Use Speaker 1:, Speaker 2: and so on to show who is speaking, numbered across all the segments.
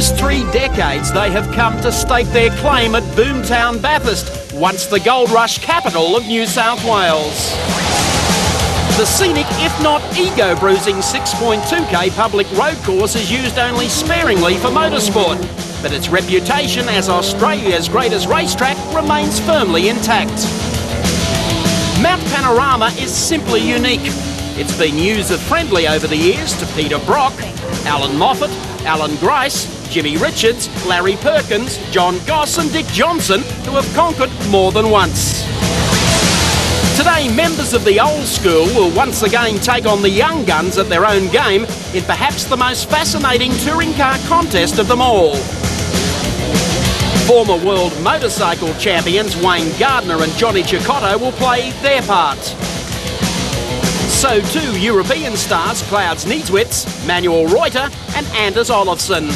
Speaker 1: almost 3 decades, they have come to stake their claim at boomtown Bathurst, once the gold rush capital of New South Wales. The scenic, if not ego-bruising 6.2k public road course is used only sparingly for motorsport, but its reputation as Australia's greatest racetrack remains firmly intact. Mount Panorama is simply unique. It's been user-friendly over the years to Peter Brock, Alan Moffat, Alan Grice, Jimmy Richards, Larry Perkins, John Goss and Dick Johnson, who have conquered more than once. Today, members of the old school will once again take on the young guns at their own game in perhaps the most fascinating touring car contest of them all. Former world motorcycle champions Wayne Gardner and Johnny Cecotto will play their part. So too European stars Clouds Niedzwitz, Manuel Reuter and Anders Olofsson.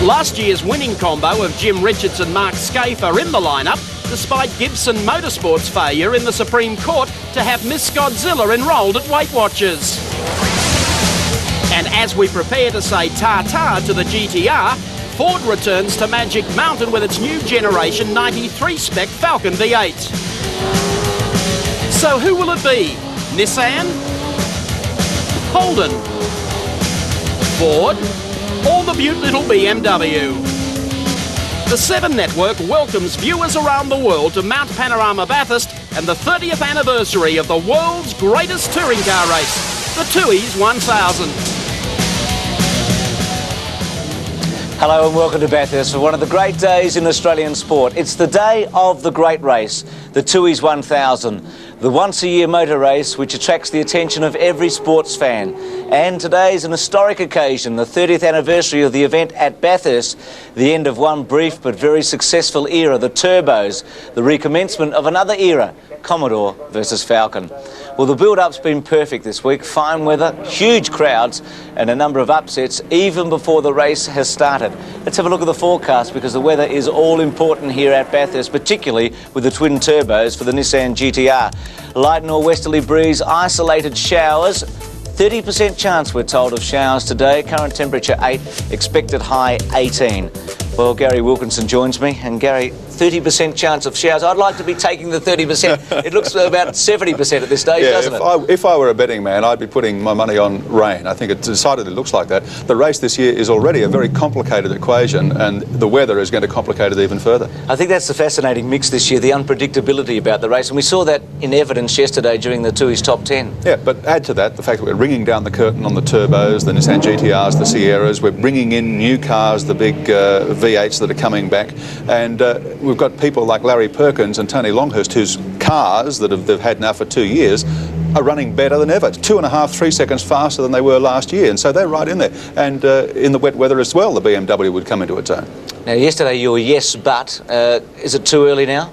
Speaker 1: Last year's winning combo of Jim Richards and Mark Skaife are in the lineup, despite Gibson Motorsport's failure in the Supreme Court to have Miss Godzilla enrolled at Weight Watchers. And as we prepare to say ta-ta to the GTR, Ford returns to Magic Mountain with its new generation 93 spec Falcon V8. So who will it be? Nissan? Holden? Ford? Or the beaut little BMW? The 7 Network welcomes viewers around the world to Mount Panorama Bathurst and the 30th anniversary of the world's greatest touring car race, the Tooheys 1000.
Speaker 2: Hello and welcome to Bathurst for one of the great days in Australian sport. It's the day of the great race, the Tooheys 1000, the once-a-year motor race which attracts the attention of every sports fan. And today is an historic occasion, the 30th anniversary of the event at Bathurst, the end of one brief but very successful era, the Turbos, the recommencement of another era, Commodore versus Falcon. Well, the build-up's been perfect this week. Fine weather, huge crowds and a number of upsets even before the race has started. Let's have a look at the forecast because the weather is all important here at Bathurst, particularly with the twin turbos for the Nissan GTR. Light norwesterly breeze, isolated showers. 30% chance, we're told, of showers today. Current temperature 8, expected high 18. Well, Gary Wilkinson joins me. And Gary, 30% chance of showers. I'd like to be taking the 30%. It looks about 70% at this stage, doesn't it?
Speaker 3: If I were a betting man, I'd be putting my money on rain. I think it decidedly looks like that. The race this year is already a very complicated equation, and the weather is going to complicate it even further.
Speaker 2: I think that's the fascinating mix this year, the unpredictability about the race. And we saw that in evidence yesterday during the Tooheys Top 10.
Speaker 3: Yeah, but add to that the fact that we're ringing down the curtain on the turbos, the Nissan GTRs, the Sierras. We're bringing in new cars, the big V8s that are coming back. And we've got people like Larry Perkins and Tony Longhurst, whose cars that they've had now for 2 years are running better than ever. 2.5, 3 seconds faster than they were last year. And so they're right in there. And in the wet weather as well, the BMW would come into its own.
Speaker 2: Now, yesterday you were yes, but is it too early now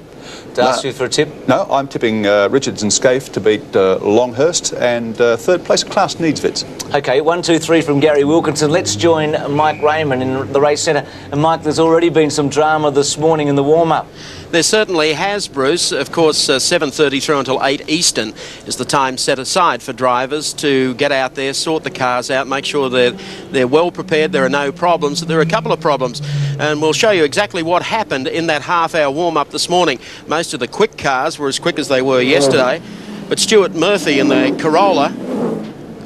Speaker 2: to ask you for a tip?
Speaker 3: No, I'm tipping Richards and Skaife to beat Longhurst, and third place, Clouds Niedzwitz.
Speaker 2: OK, 1, 2, 3 from Gary Wilkinson. Let's join Mike Raymond in the race centre. And Mike, there's already been some drama this morning in the warm-up.
Speaker 1: There certainly has, Bruce. Of course, 7:30 through until 8 Eastern is the time set aside for drivers to get out there, sort the cars out, make sure that they're well prepared, there are no problems. There are a couple of problems, and we'll show you exactly what happened in that half-hour warm-up this morning. Most of the quick cars were as quick as they were yesterday, but Stuart Murphy in the Corolla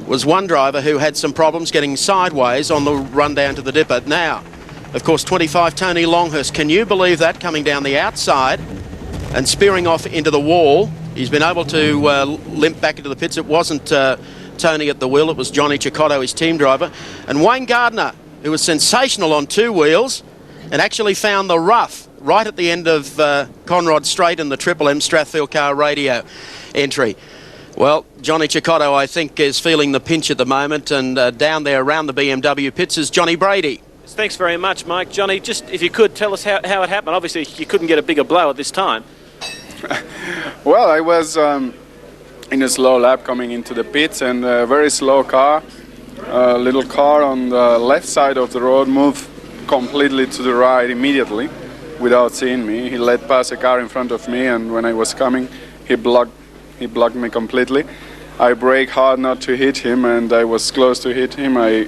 Speaker 1: was one driver who had some problems getting sideways on the run down to the dipper. Now, of course, 25 Tony Longhurst. Can you believe that, coming down the outside and spearing off into the wall? He's been able to limp back into the pits. It wasn't Tony at the wheel, it was Johnny Cecotto, his team driver. And Wayne Gardner, who was sensational on 2 wheels and actually found the rough right at the end of Conrod Straight in the Triple M Strathfield car radio entry. Well, Johnny Cecotto, I think, is feeling the pinch at the moment, and down there around the BMW pits is Johnny Brady.
Speaker 4: Thanks very much, Mike. Johnny, just if you could tell us how it happened. Obviously, you couldn't get a bigger blow at this time.
Speaker 5: Well, I was in a slow lap coming into the pits, and a very slow car, a little car on the left side of the road moved completely to the right immediately without seeing me. He let pass a car in front of me, and when I was coming, he blocked me completely. I braked hard not to hit him, and I was close to hit him. I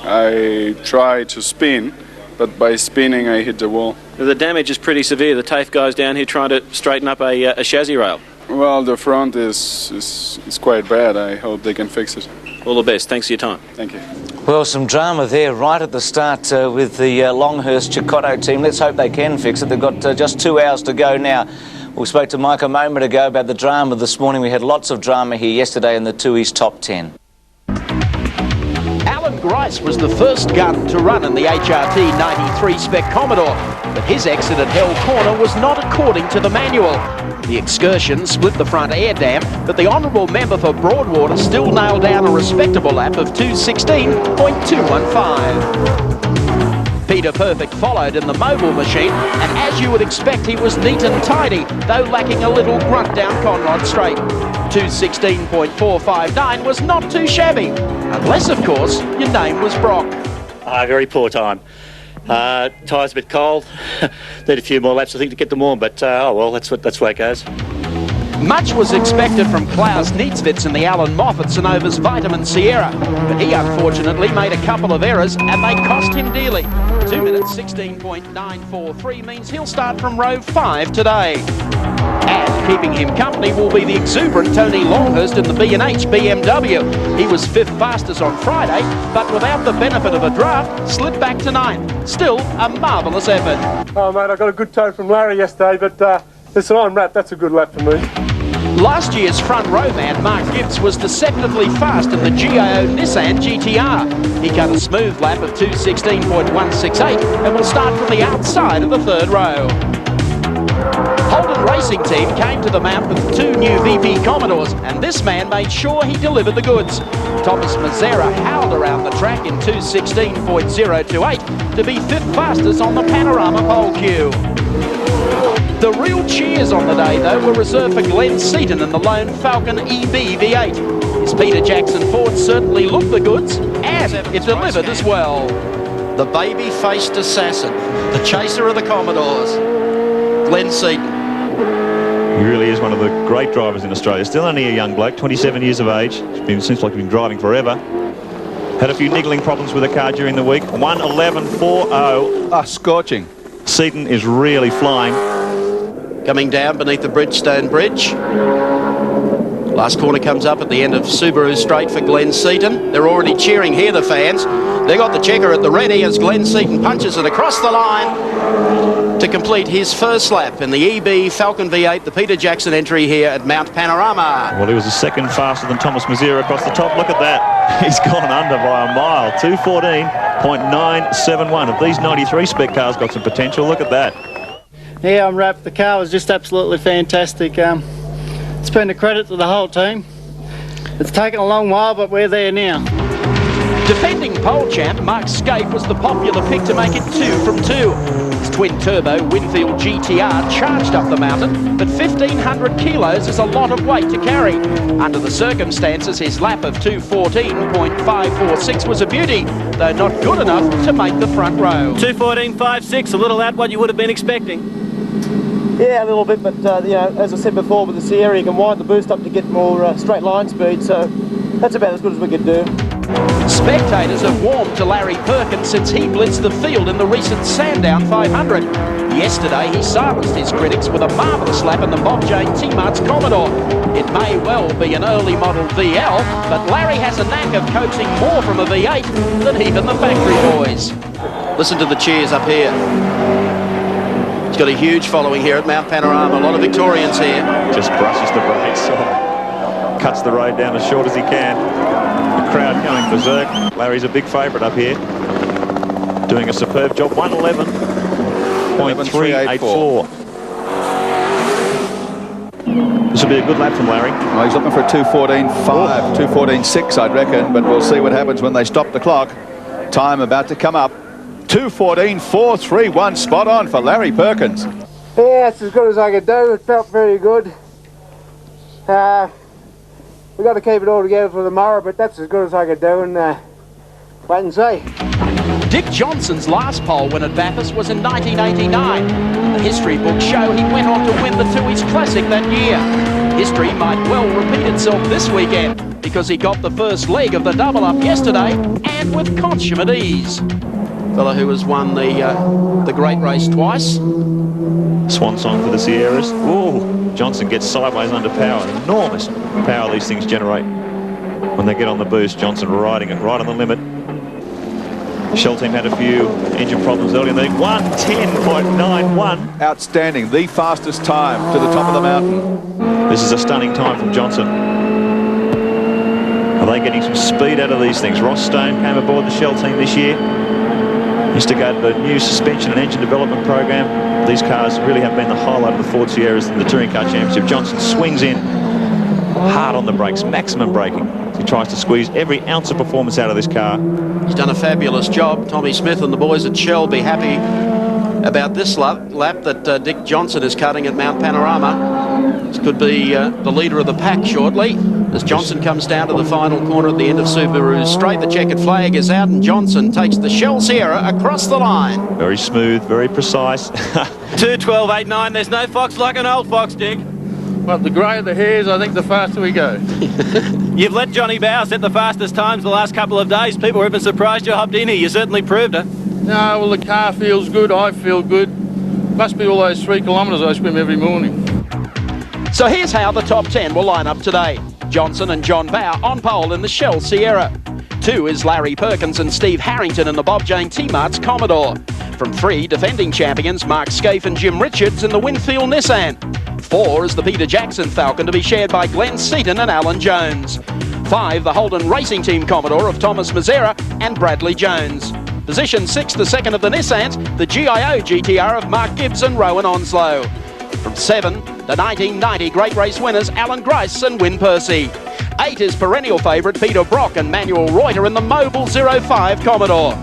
Speaker 5: I try to spin, but by spinning I hit the wall.
Speaker 4: The damage is pretty severe. The TAFE guys down here trying to straighten up a chassis rail.
Speaker 5: Well, the front is quite bad. I hope they can fix it.
Speaker 4: All the best. Thanks for your time.
Speaker 5: Thank you.
Speaker 2: Well, some drama there right at the start with the Longhurst Chicotto team. Let's hope they can fix it. They've got just 2 hours to go now. We spoke to Mike a moment ago about the drama this morning. We had lots of drama here yesterday in the Tooheys top 10.
Speaker 1: Grice was the first gun to run in the HRT 93 Spec Commodore, but his exit at Hell Corner was not according to the manual. The excursion split the front air dam, but the honourable member for Broadwater still nailed down a respectable lap of 2:16.215. Peter Perfect followed in the mobile machine, and as you would expect, he was neat and tidy, though lacking a little grunt down Conrod Straight. 2:16.459 was not too shabby, unless, of course, your name was Brock.
Speaker 6: Very poor time. Tyres a bit cold. Need a few more laps, I think, to get them warm, but oh well, that's the way it goes.
Speaker 1: Much was expected from Klaus Nietzwitz in the Alan Moffat Synova's Vitamin Sierra, but he unfortunately made a couple of errors and they cost him dearly. 2 minutes 16.943 means he'll start from row 5 today. And keeping him company will be the exuberant Tony Longhurst in the B&H BMW. He was 5th fastest on Friday, but without the benefit of a draft, slipped back to 9th. Still a marvellous effort.
Speaker 7: Oh mate, I got a good tow from Larry yesterday, but listen, I'm wrapped. That's a good lap for me.
Speaker 1: Last year's front row man, Mark Gibbs, was deceptively fast in the GIO Nissan GTR. He cut a smooth lap of 2:16.168 and will start from the outside of the 3rd row. Holden Racing Team came to the mount with 2 new VP Commodores, and this man made sure he delivered the goods. Thomas Mazzera howled around the track in 2:16.028 to be 5th fastest on the Panorama pole queue. The real cheers on the day, though, were reserved for Glenn Seaton in the lone Falcon EB V8. His Peter Jackson Ford certainly looked the goods, and it delivered as well. The baby-faced assassin, the chaser of the Commodores, Glenn Seaton.
Speaker 8: He really is one of the great drivers in Australia. Still only a young bloke, 27 years of age. Seems like he's been driving forever. Had a few niggling problems with the car during the week. 1:11.40.
Speaker 3: Ah, scorching.
Speaker 8: Seaton is really flying.
Speaker 1: Coming down beneath the Bridgestone Bridge. Last corner comes up at the end of Subaru Straight for Glenn Seaton. They're already cheering here, the fans. They got the checker at the ready as Glenn Seaton punches it across the line to complete his first lap in the EB Falcon V8, the Peter Jackson entry here at Mount Panorama.
Speaker 8: Well, he was a second faster than Thomas Mazzera across the top. Look at that. He's gone under by a mile. 2:14.971. If these 93 spec cars got some potential, look at that.
Speaker 9: Yeah, I'm wrapped. The car was just absolutely fantastic. It's been a credit to the whole team. It's taken a long while, but we're there now.
Speaker 1: Defending pole champ Mark Skaife was the popular pick to make it 2 from 2. His twin-turbo Winfield GTR charged up the mountain, but 1,500 kilos is a lot of weight to carry. Under the circumstances, his lap of 2:14.546 was a beauty, though not good enough to make the front row.
Speaker 4: 2:14.56, a little at what you would have been expecting.
Speaker 10: Yeah, a little bit, but you know, as I said before, with the Sierra you can wind the boost up to get more straight line speed, so that's about as good as we could do.
Speaker 1: Spectators have warmed to Larry Perkins since he blitzed the field in the recent Sandown 500. Yesterday he silenced his critics with a marvellous lap in the Bob Jane T-Mart's Commodore. It may well be an early model VL, but Larry has a knack of coaxing more from a V8 than even the factory boys. Listen to the cheers up here. He's got a huge following here at Mount Panorama. A lot of Victorians here.
Speaker 8: Just brushes the brakes off. Cuts the road down as short as he can. The crowd going berserk. Larry's a big favourite up here. Doing a superb job. 1:11.384. This will be a good lap from Larry.
Speaker 3: Well, he's looking for a 2:14.5, 2:14.6, I'd reckon, but we'll see what happens when they stop the clock. Time about to come up. 2:14.431, spot on for Larry Perkins.
Speaker 10: Yeah, that's as good as I could do. It felt very good. We've got to keep it all together for tomorrow, but that's as good as I could do, and wait and see.
Speaker 1: Dick Johnson's last pole win at Bathurst was in 1989. The history books show he went on to win the Tooheys Classic that year. History might well repeat itself this weekend. because he got the first leg of the double up yesterday, and with consummate ease. Fellow who has won the Great Race twice.
Speaker 8: Swan song for the Sierras. Ooh, Johnson gets sideways under power. Enormous power these things generate when they get on the boost. Johnson riding it right on the limit. Shell team had a few engine problems earlier. They 1:10.91.
Speaker 3: Outstanding, the fastest time to the top of the mountain.
Speaker 8: This is a stunning time from Johnson. Are they getting some speed out of these things? Ross Stone came aboard the Shell team this year. Instigated a new suspension and engine development program. These cars really have been the highlight of the Ford Sierras in the Touring Car Championship. Johnson swings in hard on the brakes, maximum braking. He tries to squeeze every ounce of performance out of this car.
Speaker 1: He's done a fabulous job. Tommy Smith and the boys at Shell be happy about this lap that Dick Johnson is cutting at Mount Panorama. This could be the leader of the pack shortly. As Johnson comes down to the final corner at the end of Subaru's straight, the checkered flag is out and Johnson takes the Shell Sierra across the line.
Speaker 8: Very smooth, very precise.
Speaker 4: 2:12.89. There's no fox like an old fox, Dick.
Speaker 11: Well, the greyer the hairs, I think the faster we go.
Speaker 4: You've let Johnny Bower set the fastest times the last couple of days. People were even surprised you hopped in here. You certainly proved it.
Speaker 11: No, well, the car feels good. I feel good. Must be all those 3 kilometres I swim every morning.
Speaker 1: So here's how the top 10 will line up today. Johnson and John Bower on pole in the Shell Sierra. 2 is Larry Perkins and Steve Harrington in the Bob Jane T-Mart's Commodore. From 3, defending champions Mark Skaife and Jim Richards in the Winfield Nissan. 4 is the Peter Jackson Falcon to be shared by Glenn Seaton and Alan Jones. 5, the Holden Racing Team Commodore of Thomas Mazzera and Bradley Jones. Position 6, the second of the Nissans, the GIO GTR of Mark Gibbs and Rowan Onslow. From 7, the 1990 Great Race winners Alan Grice and Wyn Percy. 8 is perennial favourite Peter Brock and Manuel Reuter in the Mobile 05 Commodore.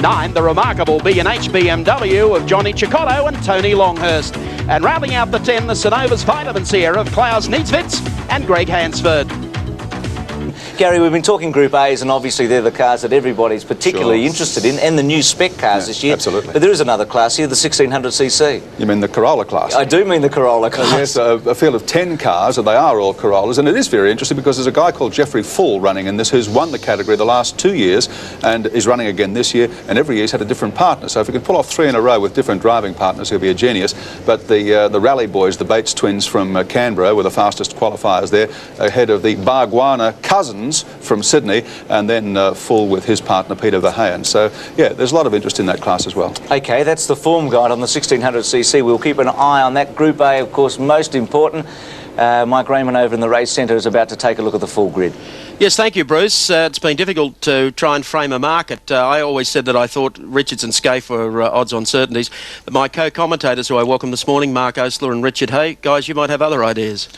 Speaker 1: 9, the remarkable B&H BMW of Johnny Cicotto and Tony Longhurst. And rounding out the 10, the Synovus Vitamin Sierra of Klaus Nietzwitz and Greg Hansford.
Speaker 2: Gary, we've been talking Group A's, and obviously they're the cars that everybody's particularly interested in, and the new spec cars this year.
Speaker 3: Absolutely.
Speaker 2: But there is another class here, the 1600cc.
Speaker 3: You mean the Corolla class?
Speaker 2: I do mean the Corolla class.
Speaker 3: Yes, a field of 10 cars, and they are all Corollas, and it is very interesting because there's a guy called Jeffrey Full running in this who's won the category the last 2 years and is running again this year, and every year he's had a different partner. So if he can pull off 3 in a row with different driving partners, he'll be a genius. But the rally boys, the Bates twins from Canberra, were the fastest qualifiers there, ahead of the Bargwana cousins from Sydney, and then Full with his partner Peter Verheyen. So yeah, there's a lot of interest in that class as well.
Speaker 2: Okay, that's the form guide on the 1600cc. We'll keep an eye on that. Group A, of course, most important. Mike Raymond over in the race centre is about to take a look at the full grid.
Speaker 1: Yes, thank you, Bruce. It's been difficult to try and frame a market. I always said that I thought Richards and Skaife were odds-on certainties. But my co-commentators who I welcome this morning, Mark Osler and Richard Hay, guys, you might have other ideas.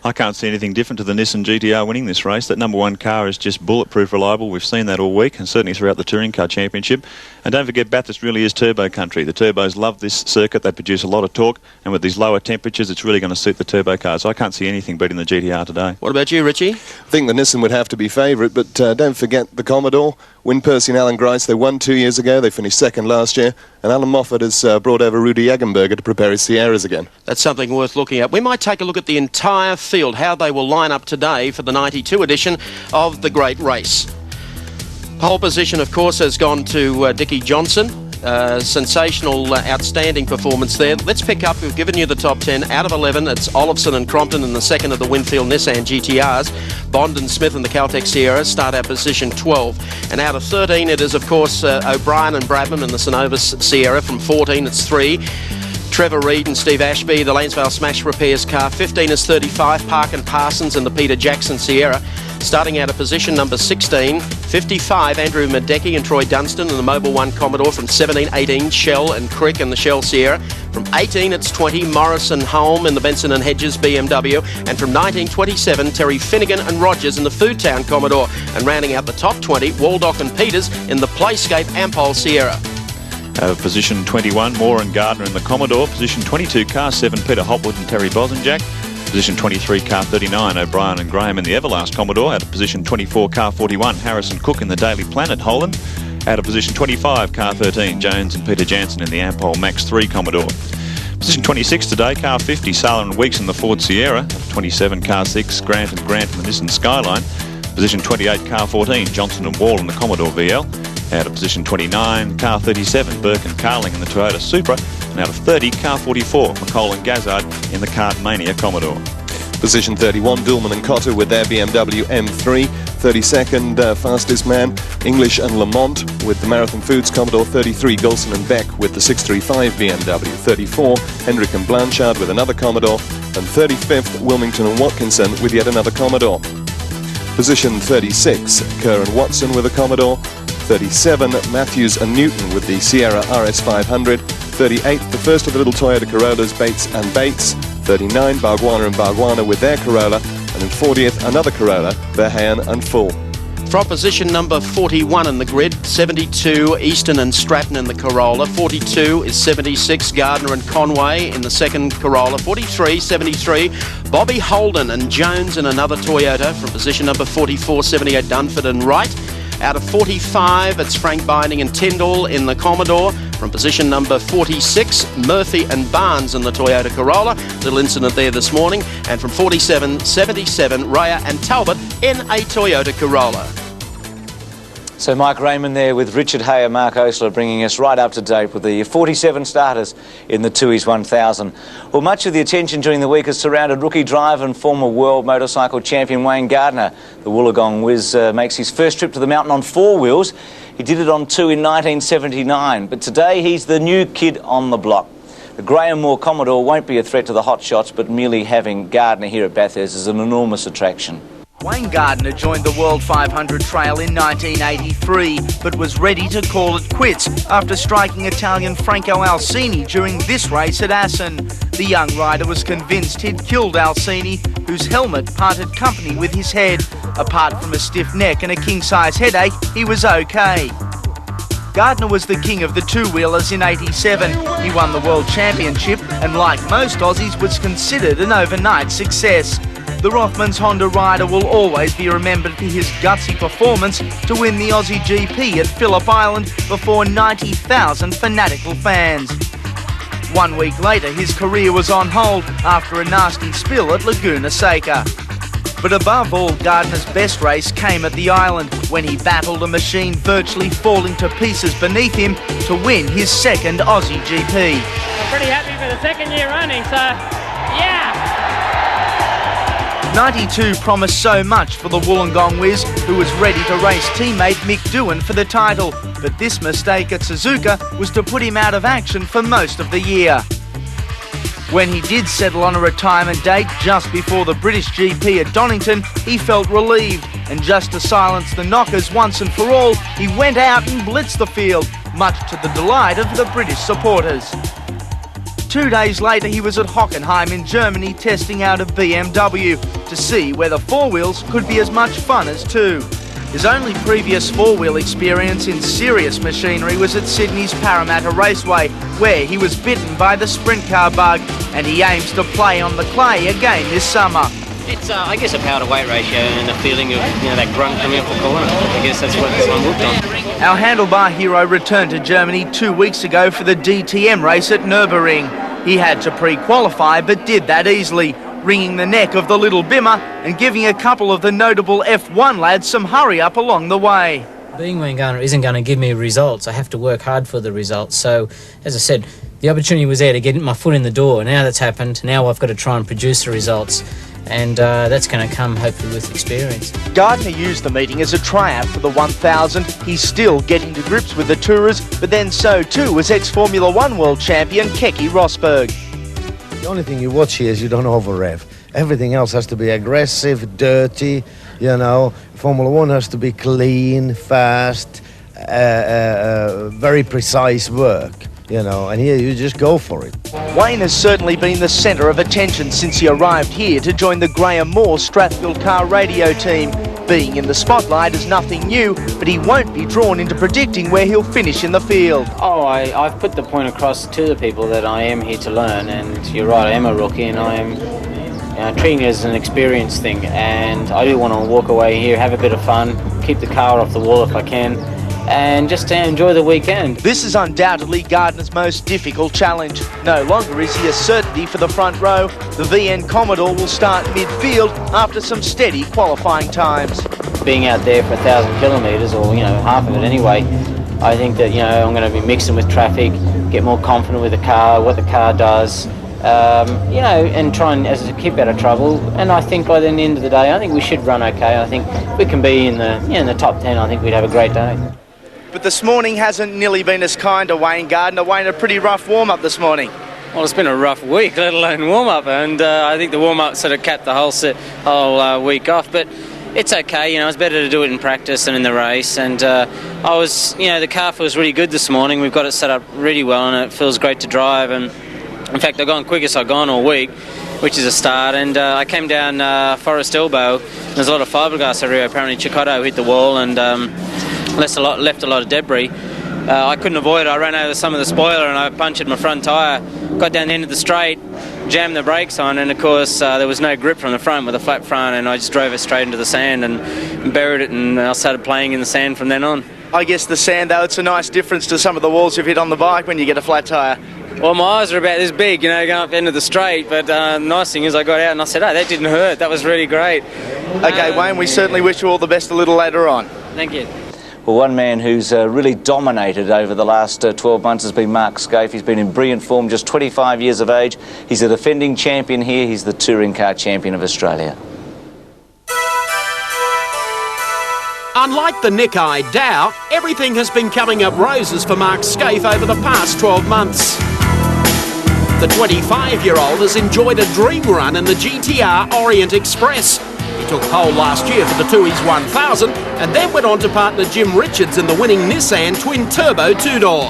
Speaker 8: I can't see anything different to the Nissan GTR winning this race. That number 1 car is just bulletproof reliable. We've seen that all week and certainly throughout the Touring Car Championship. And don't forget, Bathurst really is turbo country. The turbos love this circuit. They produce a lot of torque, and with these lower temperatures, it's really going to suit the turbo cars. So I can't see anything beating the GTR today.
Speaker 1: What about you, Richie?
Speaker 12: I think the Nissan would have to be favourite, but don't forget the Commodore. Wyn Percy and Alan Grice, they won 2 years ago. They finished second last year. And Alan Moffat has brought over Rudy Jagenberger to prepare his Sierras again.
Speaker 1: That's something worth looking at. We might take a look at the entire field, how they will line up today for the 92 edition of the Great Race. Pole position, of course, has gone to Dickie Johnson. Sensational, outstanding performance there. Let's pick up, we've given you the top 10. Out of 11, it's Olofsson and Crompton in the second of the Winfield Nissan GTRs. Bond and Smith in the Caltech Sierra start at position 12. And out of 13, it is, of course, O'Brien and Bradman in the Synovus Sierra. From 14, it's 3. Trevor Reed and Steve Ashby, the Lanesvale Smash Repairs car. 15 is 35, Park and Parsons in the Peter Jackson Sierra. Starting out of position number 16, 55, Andrew Medecky and Troy Dunstan in the Mobile 1 Commodore. From 17, 18, Shell and Crick in the Shell Sierra. From 18, it's 20, Morris and Holm in the Benson and Hedges BMW. And from 19, 27, Terry Finnegan and Rogers in the Foodtown Commodore. And rounding out the top 20, Waldock and Peters in the Playscape Ampol Sierra.
Speaker 8: Out of position 21, Moore and Gardner in the Commodore. Position 22, car 7, Peter Hopwood and Terry Bosanjak. Position 23, car 39, O'Brien and Graham in the Everlast Commodore. Out of position 24, car 41, Harrison Cook in the Daily Planet Holland. Out of position 25, car 13, Jones and Peter Jansen in the Ampol Max 3 Commodore. Position 26 today, car 50, Sala and Weeks in the Ford Sierra. Out of 27, car 6, Grant and Grant in the Nissan Skyline. Position 28, car 14, Johnson and Wall in the Commodore VL. Out of position 29, car 37, Burke and Carling in the Toyota Supra. And out of 30, car 44, McCall and Gazzard in the Kart Mania Commodore.
Speaker 12: Position 31, Dulman and Cotter with their BMW M3. 32nd, fastest man, English and Lamont with the Marathon Foods Commodore. 33, Golson and Beck with the 635 BMW. 34, Hendrick and Blanchard with another Commodore. And 35th, Wilmington and Watkinson with yet another Commodore. Position 36, Kerr and Watson with a Commodore. 37, Matthews and Newton with the Sierra RS500. 38, the first of the little Toyota Corollas, Bates and Bates. 39, Bargwana and Bargwana with their Corolla. And in 40th, another Corolla, Verheyen and Full.
Speaker 1: From position number 41 in the grid, 72, Easton and Stratton in the Corolla. 42 is 76, Gardner and Conway in the second Corolla. 43, 73, Bobby Holden and Jones in another Toyota. From position number 44, 78, Dunford and Wright. Out of 45, it's Frank Binding and Tyndall in the Commodore. From position number 46, Murphy and Barnes in the Toyota Corolla. Little incident there this morning. And from 47, 77, Raya and Talbot in a Toyota Corolla.
Speaker 2: So Mike Raymond there with Richard Hay and Mark Osler bringing us right up to date with the 47 starters in the Tooheys 1000. Well, much of the attention during the week has surrounded rookie driver and former world motorcycle champion Wayne Gardner. The Wollongong Whiz makes his first trip to the mountain on 4 wheels. He did it on 2 in 1979, but today he's the new kid on the block. The Graham Moore Commodore won't be a threat to the hotshots, but merely having Gardner here at Bathurst is an enormous attraction.
Speaker 13: Wayne Gardner joined the World 500 Trail in 1983, but was ready to call it quits after striking Italian Franco Alcini during this race at Assen. The young rider was convinced he'd killed Alcini, whose helmet parted company with his head. Apart from a stiff neck and a king-size headache, he was okay. Gardner was the king of the two-wheelers in 87. He won the World Championship and, like most Aussies, was considered an overnight success. The Rothmans Honda rider will always be remembered for his gutsy performance to win the Aussie GP at Phillip Island before 90,000 fanatical fans. 1 week later, his career was on hold after a nasty spill at Laguna Seca. But above all, Gardner's best race came at the island when he battled a machine virtually falling to pieces beneath him to win his second Aussie GP.
Speaker 14: I'm pretty happy for the second year running, so yeah!
Speaker 13: 92 promised so much for the Wollongong Whiz, who was ready to race teammate Mick Doohan for the title, but this mistake at Suzuka was to put him out of action for most of the year. When he did settle on a retirement date just before the British GP at Donington, he felt relieved, and just to silence the knockers once and for all, he went out and blitzed the field, much to the delight of the British supporters. 2 days later, he was at Hockenheim in Germany testing out a BMW to see whether 4-wheels could be as much fun as 2. His only previous 4-wheel experience in serious machinery was at Sydney's Parramatta Raceway, where he was bitten by the sprint car bug, and he aims to play on the clay again this summer.
Speaker 15: It's, I guess, a power-to-weight ratio and a feeling of, that grunt coming up the corner. I guess that's what I'm hooked on.
Speaker 13: Our handlebar hero returned to Germany 2 weeks ago for the DTM race at Nürburgring. He had to pre-qualify, but did that easily, wringing the neck of the little bimmer and giving a couple of the notable F1 lads some hurry-up along the way.
Speaker 16: Being Wayne Gardner isn't going to give me results. I have to work hard for the results. So, as I said, the opportunity was there to get my foot in the door. Now that's happened. Now I've got to try and produce the results. And that's going to come, hopefully, with experience.
Speaker 13: Gardner used the meeting as a tryout for the 1000. He's still getting to grips with the Tourers, but then so too was ex-Formula One world champion Keke Rosberg.
Speaker 17: The only thing you watch here is you don't over-rev. Everything else has to be aggressive, dirty, Formula One has to be clean, fast, very precise work. And here you just go for it.
Speaker 13: Wayne has certainly been the centre of attention since he arrived here to join the Graham Moore Strathfield car radio team. Being in the spotlight is nothing new, but he won't be drawn into predicting where he'll finish in the field.
Speaker 15: I've put the point across to the people that I am here to learn, and you're right, I am a rookie, and I am treating it as an experience thing, and I do want to walk away here, have a bit of fun, keep the car off the wall if I can, and just to enjoy the weekend.
Speaker 13: This is undoubtedly Gardner's most difficult challenge. No longer is he a certainty for the front row. The VN Commodore will start midfield after some steady qualifying times.
Speaker 15: just being out there for 1,000 kilometres, or half of it anyway, I think that I'm going to be mixing with traffic, get more confident with the car, what the car does, and try and keep out of trouble. And I think by the end of the day, I think we should run okay. I think if we can be in the top 10, I think we'd have a great day.
Speaker 13: But this morning hasn't nearly been as kind to Wayne Gardner. Wayne, a pretty rough warm-up this morning.
Speaker 18: Well, it's been a rough week, let alone warm-up, and I think the warm-up sort of capped the whole week off. But it's okay, it's better to do it in practice than in the race. And the car feels really good this morning. We've got it set up really well, and it feels great to drive. And in fact, I've gone quickest I've gone all week, which is a start. And I came down Forest Elbow. There's a lot of fiberglass everywhere. Apparently, Chicotto hit the wall and left a lot of debris. I couldn't avoid it. I ran over some of the spoiler and I punctured my front tyre. Got down the end of the straight, jammed the brakes on, and of course there was no grip from the front with a flat front, and I just drove it straight into the sand and buried it, and I started playing in the sand from then on.
Speaker 13: I guess the sand, though, it's a nice difference to some of the walls you've hit on the bike when you get a flat tyre.
Speaker 18: Well, my eyes are about this big, going up the end of the straight, but the nice thing is I got out and I said, that didn't hurt. That was really great.
Speaker 13: Okay, Wayne, we certainly wish you all the best a little later on.
Speaker 18: Thank you.
Speaker 2: Well, one man who's really dominated over the last 12 months has been Mark Skaife. He's been in brilliant form, just 25 years of age. He's a defending champion here. He's the touring car champion of Australia.
Speaker 1: Unlike the Nick-Eye Dow, everything has been coming up roses for Mark Skaife over the past 12 months. The 25-year-old has enjoyed a dream run in the GTR Orient Express. He took pole last year for the Tooheys 1000 and then went on to partner Jim Richards in the winning Nissan twin-turbo two-door.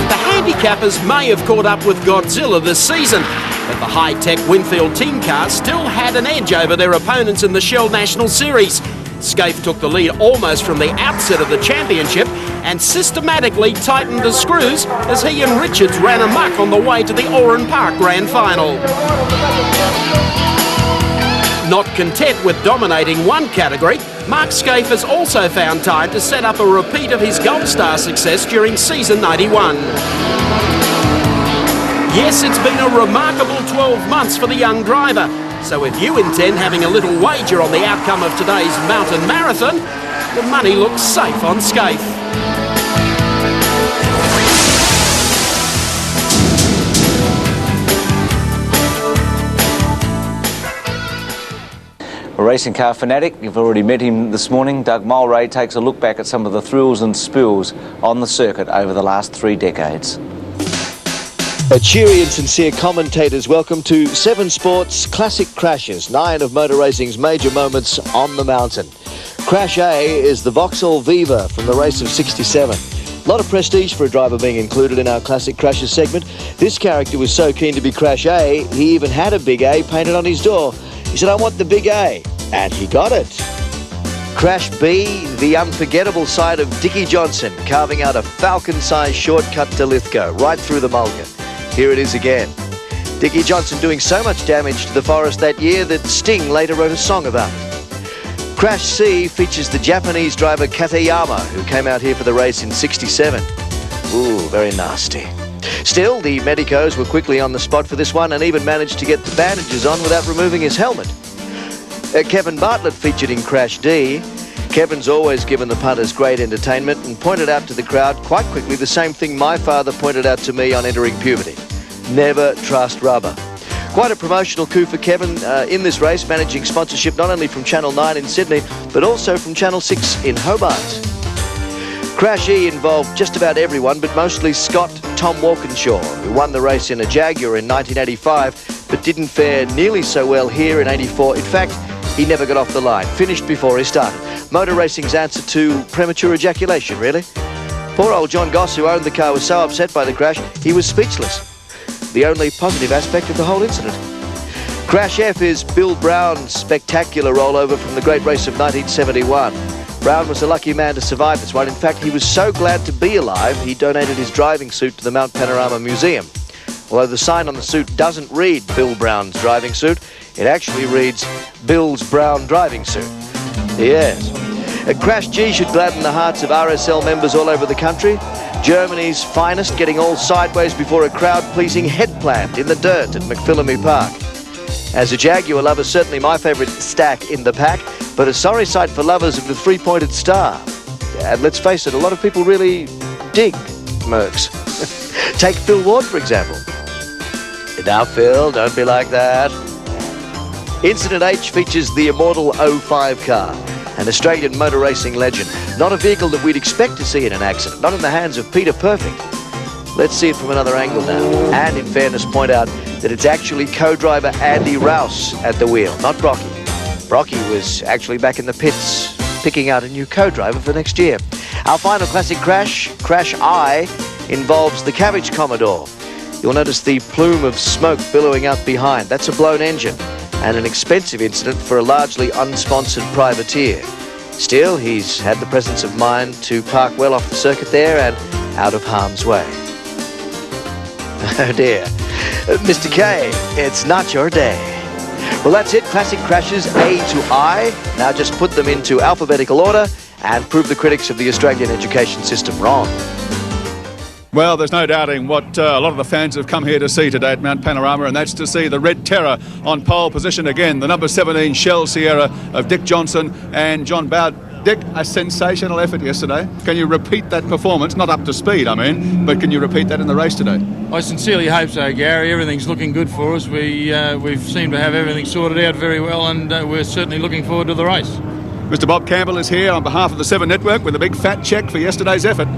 Speaker 1: The handicappers may have caught up with Godzilla this season, but the high-tech Winfield team car still had an edge over their opponents in the Shell National Series. Skaife took the lead almost from the outset of the championship and systematically tightened the screws as he and Richards ran amok on the way to the Oran Park Grand Final. Not content with dominating one category, Mark Skaife has also found time to set up a repeat of his Gold Star success during season 91. Yes, it's been a remarkable 12 months for the young driver, so if you intend having a little wager on the outcome of today's mountain marathon, the money looks safe on Skaife.
Speaker 2: A racing car fanatic, you've already met him this morning. Doug Mulray takes a look back at some of the thrills and spills on the circuit over the last 3 decades.
Speaker 19: A cheery and sincere commentator's welcome to 7 Sports Classic Crashes, 9 of motor racing's major moments on the mountain. Crash A is the Vauxhall Viva from the race of 67. A lot of prestige for a driver being included in our Classic Crashes segment. This character was so keen to be Crash A, he even had a big A painted on his door. He said, "I want the big A," and he got it. Crash B, the unforgettable side of Dickie Johnson, carving out a Falcon-sized shortcut to Lithgow, right through the mulga. Here it is again. Dickie Johnson doing so much damage to the forest that year that Sting later wrote a song about it. Crash C features the Japanese driver Katayama, who came out here for the race in 67. Ooh, very nasty. Still, the medicos were quickly on the spot for this one and even managed to get the bandages on without removing his helmet. Kevin Bartlett featured in Crash D. Kevin's always given the punters great entertainment and pointed out to the crowd quite quickly the same thing my father pointed out to me on entering puberty. Never trust rubber. Quite a promotional coup for Kevin in this race, managing sponsorship not only from Channel 9 in Sydney, but also from Channel 6 in Hobart. Crash E involved just about everyone, but mostly Scott Tom Walkinshaw, who won the race in a Jaguar in 1985, but didn't fare nearly so well here in 84. In fact, he never got off the line, finished before he started. Motor racing's answer to premature ejaculation, really. Poor old John Goss, who owned the car, was so upset by the crash, he was speechless. The only positive aspect of the whole incident. Crash F is Bill Brown's spectacular rollover from the great race of 1971. Brown was a lucky man to survive this one. In fact, he was so glad to be alive, he donated his driving suit to the Mount Panorama Museum. Although the sign on the suit doesn't read Bill Brown's driving suit, it actually reads Bill's Brown driving suit. Yes. A Crash G should gladden the hearts of RSL members all over the country. Germany's finest, getting all sideways before a crowd-pleasing headplant in the dirt at McPhillamy Park. As a Jaguar lover, certainly my favourite stack in the pack, but a sorry sight for lovers of the three-pointed star. And let's face it, a lot of people really dig Mercs. Take Phil Ward, for example. Now, Phil, don't be like that. Incident H features the immortal 05 car, an Australian motor racing legend. Not a vehicle that we'd expect to see in an accident, not in the hands of Peter Perfect. Let's see it from another angle now. And in fairness, point out that it's actually co-driver Andy Rouse at the wheel, not Brocky. Brocky was actually back in the pits, picking out a new co-driver for next year. Our final classic crash, Crash I, involves the Cabbage Commodore. You'll notice the plume of smoke billowing out behind. That's a blown engine, and an expensive incident for a largely unsponsored privateer. Still, he's had the presence of mind to park well off the circuit there and out of harm's way. Oh dear. Mr. K, it's not your day. Well, that's it. Classic crashes A to I. Now just put them into alphabetical order and prove the critics of the Australian education system wrong.
Speaker 3: Well, there's no doubting what a lot of the fans have come here to see today at Mount Panorama, and that's to see the Red Terror on pole position again. The number 17 Shell Sierra of Dick Johnson and John Bowd. Dick, a sensational effort yesterday. Can you repeat that performance? Not up to speed, I mean, but can you repeat that in the race today?
Speaker 11: I sincerely hope so, Gary. Everything's looking good for us. We've seemed to have everything sorted out very well, and we're certainly looking forward to the race.
Speaker 3: Mr. Bob Campbell is here on behalf of the Seven Network with a big fat cheque for yesterday's effort.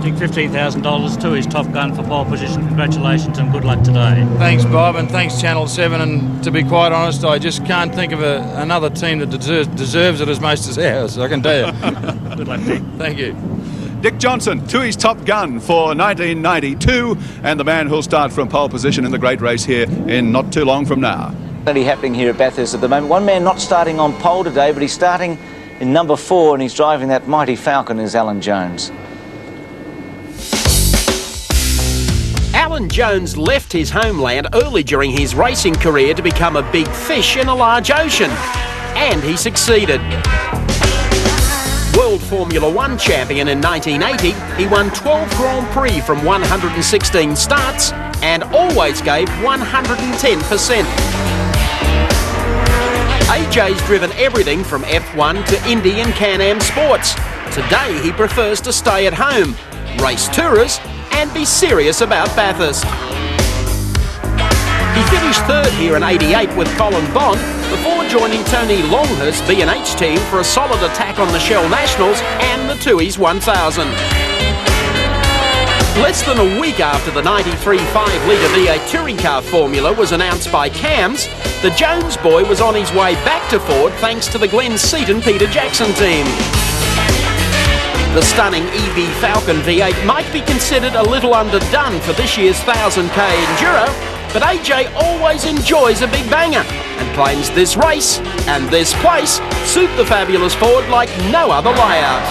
Speaker 20: Dick, $15,000 to his Top Gun for pole position. Congratulations and good luck today.
Speaker 11: Thanks, Bob, and thanks, Channel 7. And to be quite honest, I just can't think of another team that deserves it as much as ours, I can tell you.
Speaker 20: Good luck, Dick.
Speaker 11: Thank you.
Speaker 3: Dick Johnson, to his Top Gun for 1992, and the man who'll start from pole position in the great race here in not too long from now.
Speaker 2: Plenty happening here at Bathurst at the moment. One man not starting on pole today, but he's starting in number 4, and he's driving that mighty Falcon, is Alan Jones.
Speaker 1: Alan Jones left his homeland early during his racing career to become a big fish in a large ocean. And he succeeded. World Formula One champion in 1980, he won 12 Grand Prix from 116 starts and always gave 110%. AJ's driven everything from F1 to Indy and Can-Am sports. Today he prefers to stay at home, race tourers and be serious about Bathurst. He finished third here in '88 with Colin Bond before joining Tony Longhurst's B&H team for a solid attack on the Shell Nationals and the Tooheys 1000. Less than a week after the 93 5-litre V8 touring car formula was announced by CAMS, the Jones boy was on his way back to Ford thanks to the Glenn Seaton Peter Jackson team. The stunning EV Falcon V8 might be considered a little underdone for this year's 1000k Enduro, but AJ always enjoys a big banger and claims this race and this place suit the fabulous Ford like no other layout.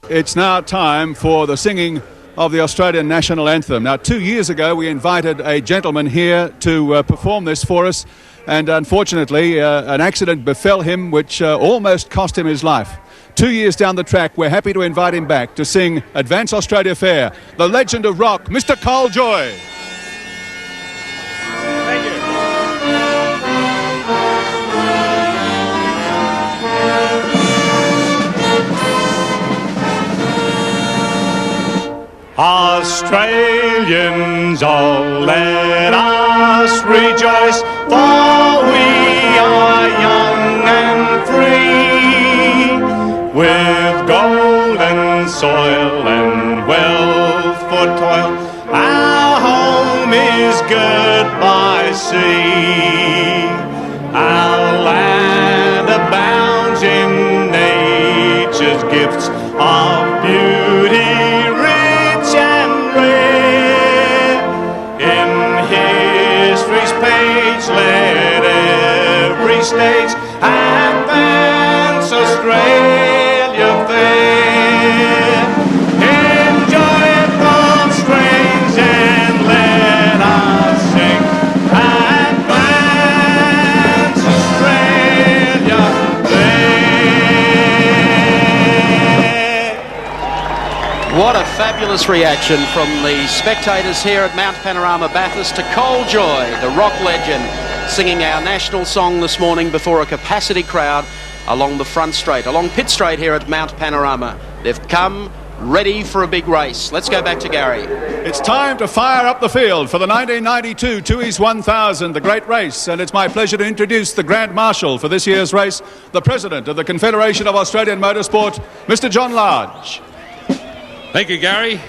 Speaker 3: It's now time for the singing of the Australian National Anthem. Now, 2 years ago, we invited a gentleman here to perform this for us, and unfortunately, an accident befell him which almost cost him his life. 2 years down the track, we're happy to invite him back to sing Advance Australia Fair, the legend of rock, Mr. Cole Joy.
Speaker 20: Thank you.
Speaker 21: Australians, oh, let us rejoice, for we are young and free, with golden soil and wealth for toil. Our home is good by sea. Our land abounds in nature's gifts of beauty. Let every stage advance Australia fair. Enjoy it from strains and let us sing. Advance Australia fair.
Speaker 1: What a fabulous reaction from the spectators here at Mount Panorama Bathurst to Cole Joy, the rock legend, singing our national song this morning before a capacity crowd along the front straight, along Pitt Straight here at Mount Panorama. They've come ready for a big race. Let's go back to Gary.
Speaker 3: It's time to fire up the field for the 1992 Tooheys 1000, the great race, and it's my pleasure to introduce the Grand Marshal for this year's race, the President of the Confederation of Australian Motorsport, Mr. John Large.
Speaker 5: Thank you, Gary.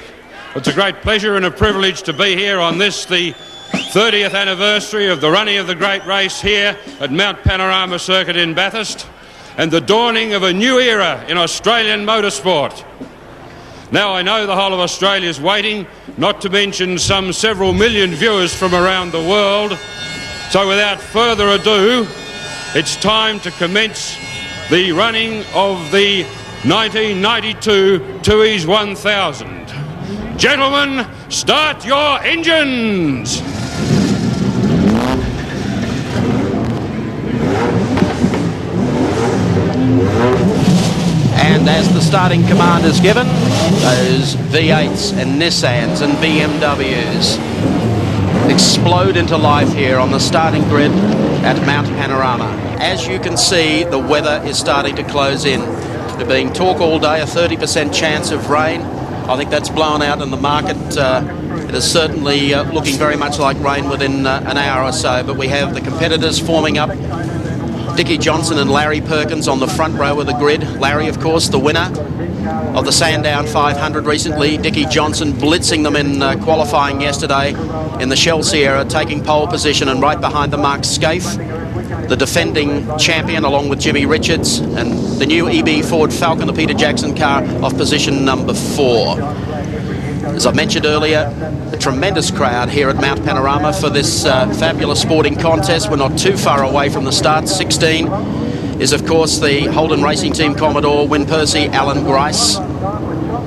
Speaker 5: It's a great pleasure and a privilege to be here on this, the 30th anniversary of the running of the great race here at Mount Panorama Circuit in Bathurst, and the dawning of a new era in Australian motorsport. Now, I know the whole of Australia's waiting, not to mention some several million viewers from around the world. So without further ado, it's time to commence the running of the 1992 Tooheys 1000. Gentlemen, start your engines!
Speaker 1: And as the starting command is given, those V8s and Nissans and BMWs explode into life here on the starting grid at Mount Panorama. As you can see, the weather is starting to close in. There being talk all day, a 30% chance of rain. I think that's blown out in the market. It is certainly looking very much like rain within an hour or so, but we have the competitors forming up. Dickie Johnson and Larry Perkins on the front row of the grid. Larry, of course, the winner of the Sandown 500 recently. Dickie Johnson blitzing them in qualifying yesterday in the Shell Sierra, taking pole position, and right behind the Mark Skaife, the defending champion, along with Jimmy Richards, and the new EB Ford Falcon, the Peter Jackson car, off position number 4. As I mentioned earlier, a tremendous crowd here at Mount Panorama for this fabulous sporting contest. We're not too far away from the start. 16 is, of course, the Holden Racing Team Commodore, Win Percy, Alan Grice.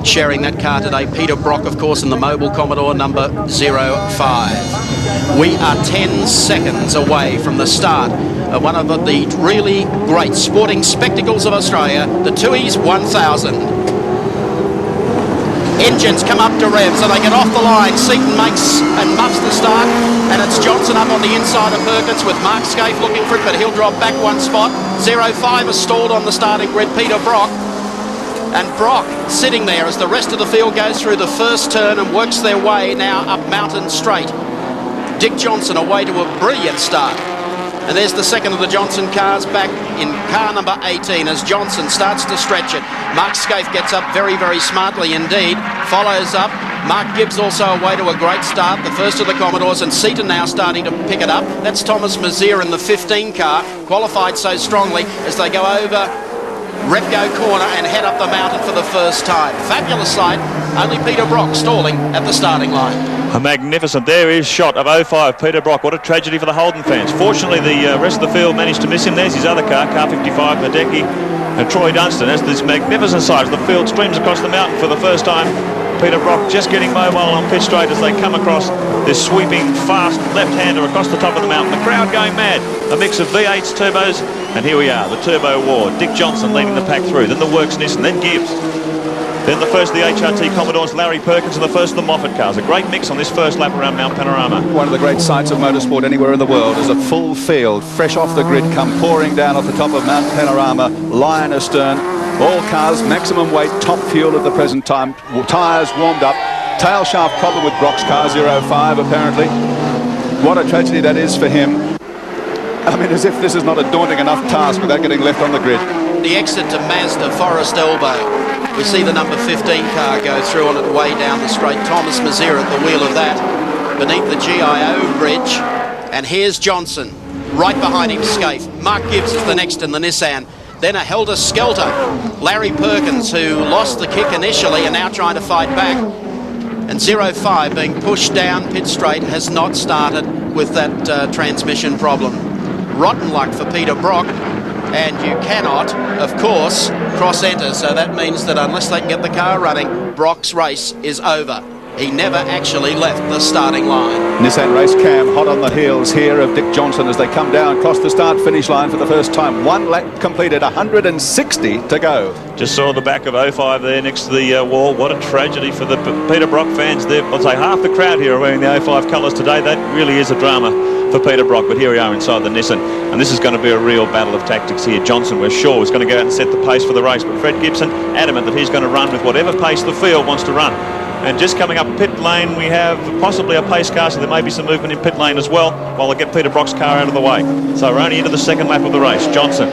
Speaker 1: Sharing that car today, Peter Brock, of course, in the Mobile Commodore number 05. We are 10 seconds away from the start of one of the really great sporting spectacles of Australia, the Tooheys 1000. Engines come up to revs and they get off the line. Seaton makes and muffs the start, and it's Johnson up on the inside of Perkins with Mark Skaife looking for it, but he'll drop back one spot. 05 is stalled on the starting grid, Peter Brock. And Brock sitting there as the rest of the field goes through the first turn and works their way now up Mountain Straight. Dick Johnson away to a brilliant start. And there's the second of the Johnson cars back in car number 18 as Johnson starts to stretch it. Mark Skaife gets up very, very smartly indeed. Follows up. Mark Gibbs also away to a great start, the first of the Commodores, and Seaton now starting to pick it up. That's Thomas Mazier in the 15 car, qualified so strongly as they go over Repco corner and head up the mountain for the first time. Fabulous sight. Only Peter Brock stalling at the starting line.
Speaker 8: A magnificent, there is shot of 05, Peter Brock. What a tragedy for the Holden fans. Fortunately, the rest of the field managed to miss him. There's his other car, car 55, Hideki, and Troy Dunstan. As this magnificent sight as the field streams across the mountain for the first time. Peter Brock just getting mobile on Pitt Straight as they come across this sweeping, fast left-hander across the top of the mountain. The crowd going mad. A mix of V8s, turbos, and here we are, the turbo war. Dick Johnson leading the pack through, then the Works Nissan, then Gibbs. Then the first of the HRT Commodores, Larry Perkins, and the first of the Moffat cars. A great mix on this first lap around Mount Panorama.
Speaker 3: One of the great sights of motorsport anywhere in the world is a full field, fresh off the grid, come pouring down off the top of Mount Panorama, lion astern. All cars, maximum weight, top fuel at the present time. Tyres warmed up. Tail shaft problem with Brock's car, 05 apparently. What a tragedy that is for him. I mean, as if this is not a daunting enough task without getting left on the grid.
Speaker 1: The exit to Mazda, Forest Elbow. We see the number 15 car go through on its way down the straight. Thomas Mazier at the wheel of that, beneath the GIO bridge. And here's Johnson, right behind him, Skaife. Mark Gibbs is the next in the Nissan. Then a helter-skelter. Larry Perkins, who lost the kick initially and now trying to fight back. And 05 being pushed down Pitt Straight has not started with that transmission problem. Rotten luck for Peter Brock. And you cannot, of course, cross-enter. So that means that unless they can get the car running, Brock's race is over. he never actually left the starting line.
Speaker 3: Nissan Race Cam hot on the heels here of Dick Johnson as they come down across the start-finish line for the first time. One lap completed, 160 to go.
Speaker 8: Just saw the back of 05 there next to the wall. What a tragedy for the Peter Brock fans there. I'd say half the crowd here are wearing the 05 colours today. That really is a drama for Peter Brock, but here we are inside the Nissan, and this is going to be a real battle of tactics here. Johnson, we're sure, is going to go out and set the pace for the race, but Fred Gibson adamant that he's going to run with whatever pace the field wants to run. And just coming up pit lane, we have possibly a pace car, so there may be some movement in pit lane as well, while they get Peter Brock's car out of the way. So we're only into the second lap of the race. Johnson,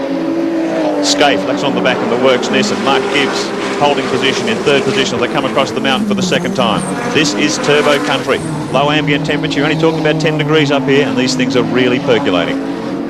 Speaker 8: Skaife, that's on the back of the Works Nissan. Mark Gibbs holding position in third position as they come across the mountain for the second time. This is turbo country. Low ambient temperature, only talking about 10 degrees up here, and these things are really percolating.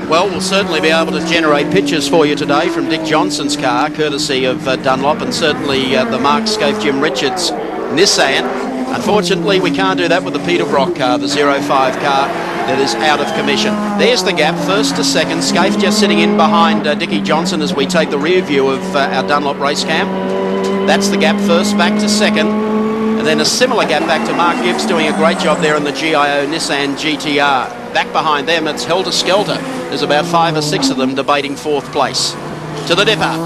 Speaker 1: Well, we'll certainly be able to generate pictures for you today from Dick Johnson's car, courtesy of Dunlop, and certainly the Mark Skaife Jim Richards Nissan. Unfortunately, we can't do that with the Peter Brock car, the 05 car that is out of commission. There's the gap, first to second. Skaife just sitting in behind Dickie Johnson as we take the rear view of our Dunlop race cam. That's the gap, first back to second. And then a similar gap back to Mark Gibbs, doing a great job there in the GIO Nissan GTR. Back behind them, it's helter-skelter. There's about 5 or 6 of them debating fourth place. To the dipper,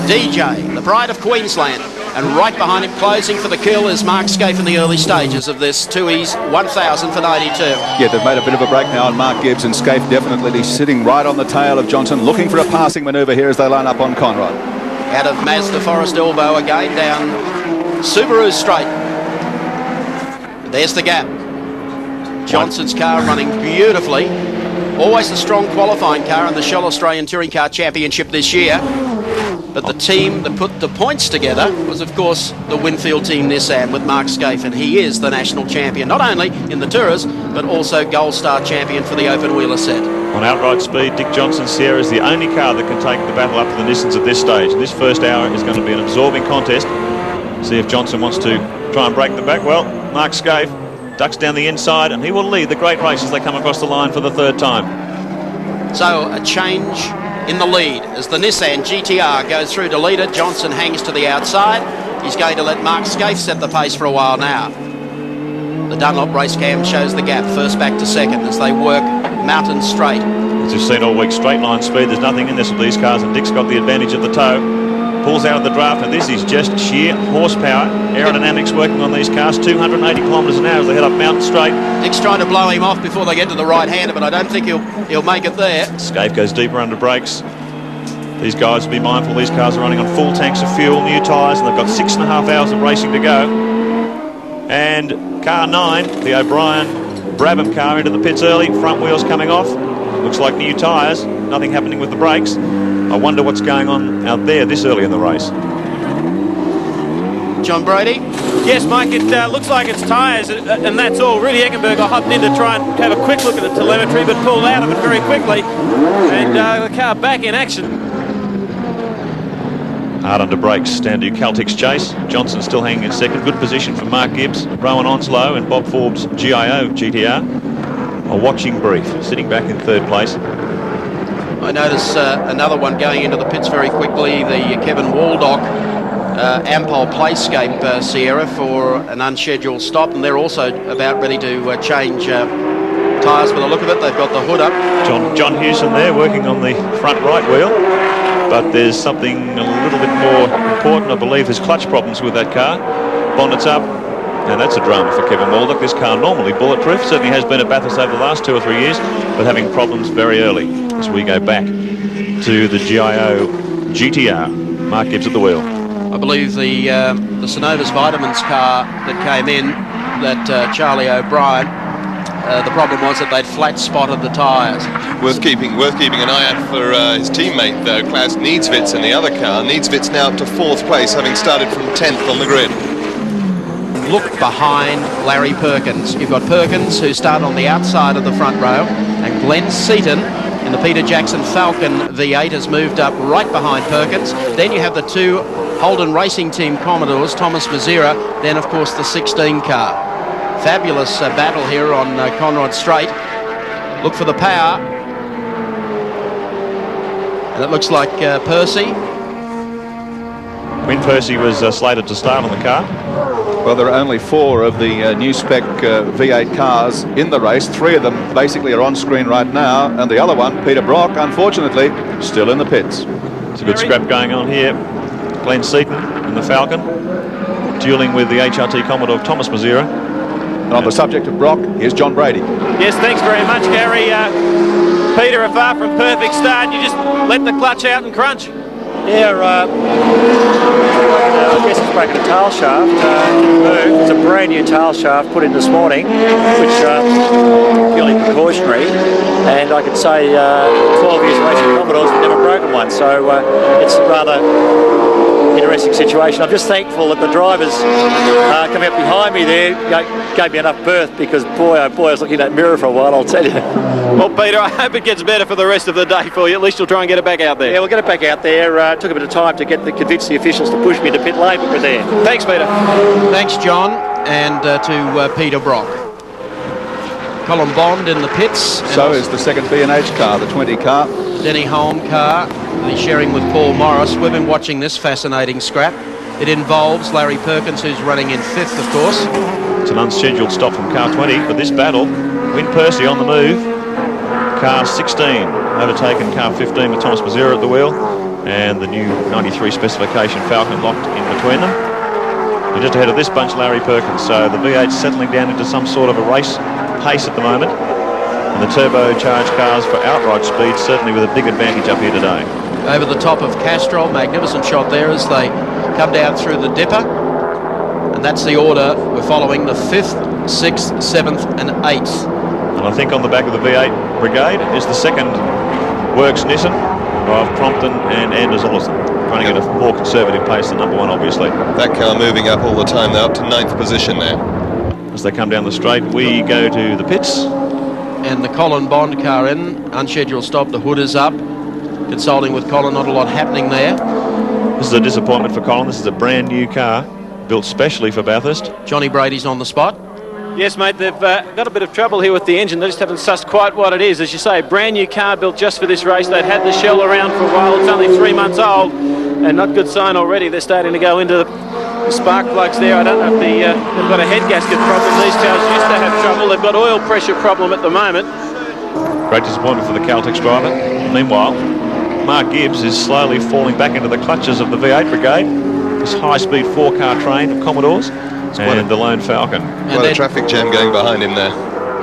Speaker 1: DJ, the pride of Queensland. And right behind him, closing for the kill, is Mark Skaife in the early stages of this 2E's 1000 for 92.
Speaker 3: Yeah, they've made a bit of a break now on Mark Gibbs, and Skaife definitely sitting right on the tail of Johnson, looking for a passing manoeuvre here as they line up on Conrod.
Speaker 1: Out of Mazda Forest Elbow again, down Subaru straight. There's the gap. Johnson's car running beautifully. Always a strong qualifying car in the Shell Australian Touring Car Championship this year. But the team that put the points together was, of course, the Winfield Team Nissan with Mark Skaife, and he is the national champion, not only in the Tourers, but also Gold Star champion for the open wheeler set.
Speaker 8: On outright speed, Dick Johnson Sierra is the only car that can take the battle up to the Nissans at this stage. And this first hour is going to be an absorbing contest. See if Johnson wants to try and break the back. Well, Mark Skaife ducks down the inside, and he will lead the great race as they come across the line for the third time.
Speaker 1: So a change in the lead as the Nissan GTR goes through to leader. Johnson hangs to the outside. He's going to let Mark Skaife set the pace for a while now. The Dunlop race cam shows the gap, first back to second as they work mountain straight.
Speaker 8: As you've seen all week, straight line speed, there's nothing in this with these cars, and Dick's got the advantage of the toe. Pulls out of the draft, and this is just sheer horsepower. Aerodynamics working on these cars, 280 kilometres an hour as they head up mountain straight.
Speaker 1: Dick's trying to blow him off before they get to the right-hander, but I don't think he'll make it there.
Speaker 8: Skaife goes deeper under brakes. These guys will be mindful these cars are running on full tanks of fuel, new tyres, and they've got 6.5 hours of racing to go. And car 9, the O'Brien Brabham car, into the pits early, front wheels coming off. Looks like new tyres, nothing happening with the brakes. I wonder what's going on out there this early in the race.
Speaker 1: John Brady?
Speaker 4: Yes, Mike, it looks like it's tyres, and that's all. Rudy Eckenberger hopped in to try and have a quick look at the telemetry, but pulled out of it very quickly. And the car back in action.
Speaker 8: Hard under brakes, Standard Celtic's chase. Johnson still hanging in second. Good position for Mark Gibbs, Rowan Onslow and Bob Forbes' GIO GTR. A watching brief, sitting back in third place.
Speaker 1: I notice another one going into the pits very quickly, the Kevin Waldock Ampol Playscape Sierra for an unscheduled stop, and they're also about ready to change tyres. By the look of it, they've got the hood up.
Speaker 8: John Hewson there working on the front right wheel, but there's something a little bit more important. I believe there's clutch problems with that car. Bonnet's up, and that's a drama for Kevin Waldock. This car normally bulletproof, certainly has been at Bathurst over the last 2 or 3 years, but having problems very early as we go back to the GIO GTR. Mark Gibbs at the wheel.
Speaker 1: I believe the Synovus Vitamins car that came in, that Charlie O'Brien, the problem was that they'd flat spotted the tyres.
Speaker 12: Worth keeping an eye out for his teammate though, Klaus Niedzwitz in the other car. Niedzwitz now up to 4th place, having started from 10th on the grid.
Speaker 1: Look behind Larry Perkins. You've got Perkins, who started on the outside of the front row, and Glenn Seaton in the Peter Jackson Falcon V8 has moved up right behind Perkins. Then you have the 2 Holden Racing Team Commodores, Thomas Vazira, then of course the 16 car. Fabulous battle here on Conrod Straight. Look for the power. And it looks like Percy
Speaker 8: Win Percy was slated to start on the car.
Speaker 3: Well, there are only 4 of the new spec V8 cars in the race. 3 of them basically are on screen right now, and the other one, Peter Brock, unfortunately, still in the pits.
Speaker 8: It's a good scrap going on here. Glenn Seaton in the Falcon, dueling with the HRT Commodore Thomas Mazira.
Speaker 3: And on the subject of Brock, here's John Brady.
Speaker 4: Yes, thanks very much, Gary. Peter, a far from perfect start. You just let the clutch out and crunch.
Speaker 6: Yeah, I guess it's breaking a tail shaft. It's a brand new tail shaft put in this morning, which purely precautionary. And I could say 12 years racing Commodores, we've never broken one. So it's a rather interesting situation. I'm just thankful that the drivers coming up behind me there gave me enough berth, because boy, oh boy, I was looking at that mirror for a while, I'll tell you.
Speaker 4: Well, Peter, I hope it gets better for the rest of the day for you. At least you'll try and get it back out there.
Speaker 6: Yeah, we'll get it back out there. Took a bit of time to convince the officials to push me to pit lane, but we're there.
Speaker 4: Thanks, Peter.
Speaker 1: Thanks, John, and to Peter Brock. Colin Bond in the pits.
Speaker 3: So is the second B&H car, the 20 car.
Speaker 1: Denny Holm car, he's sharing with Paul Morris. We've been watching this fascinating scrap. It involves Larry Perkins, who's running in 5th, of course.
Speaker 8: It's an unscheduled stop from car 20, but this battle, Win Percy on the move. Car 16 overtaken car 15 with Thomas Mazira at the wheel, and the new 93 specification Falcon locked in between them. And just ahead of this bunch, Larry Perkins. So the V8 settling down into some sort of a race pace at the moment. And the turbocharged cars for outright speed certainly with a big advantage up here today.
Speaker 1: Over the top of Castrol, magnificent shot there as they come down through the dipper. And that's the order we're following, the 5th, 6th, 7th and 8th.
Speaker 8: And I think on the back of the V8 brigade is the second works Nissan of Crompton and Anders Olsen, running at a more conservative pace than number 1, obviously.
Speaker 12: That car moving up all the time now, up to 9th position now.
Speaker 8: As they come down the straight, we go to the pits.
Speaker 1: And the Colin Bond car in, unscheduled stop, the hood is up. Consulting with Colin, not a lot happening there.
Speaker 8: This is a disappointment for Colin. This is a brand new car, built specially for Bathurst.
Speaker 1: Johnny Brady's on the spot.
Speaker 4: Yes, mate, they've got a bit of trouble here with the engine. They just haven't sussed quite what it is. As you say, brand new car built just for this race. They'd had the shell around for a while. It's only 3 months old, and not good sign already. They're starting to go into the spark plugs there. I don't know if they've got a head gasket problem. These cars used to have trouble. They've got oil pressure problem at the moment.
Speaker 8: Great disappointment for the Caltex driver. Meanwhile, Mark Gibbs is slowly falling back into the clutches of the V8 brigade. This high-speed 4-car train of Commodores and the lone Falcon.
Speaker 12: Quite a traffic jam going behind him there.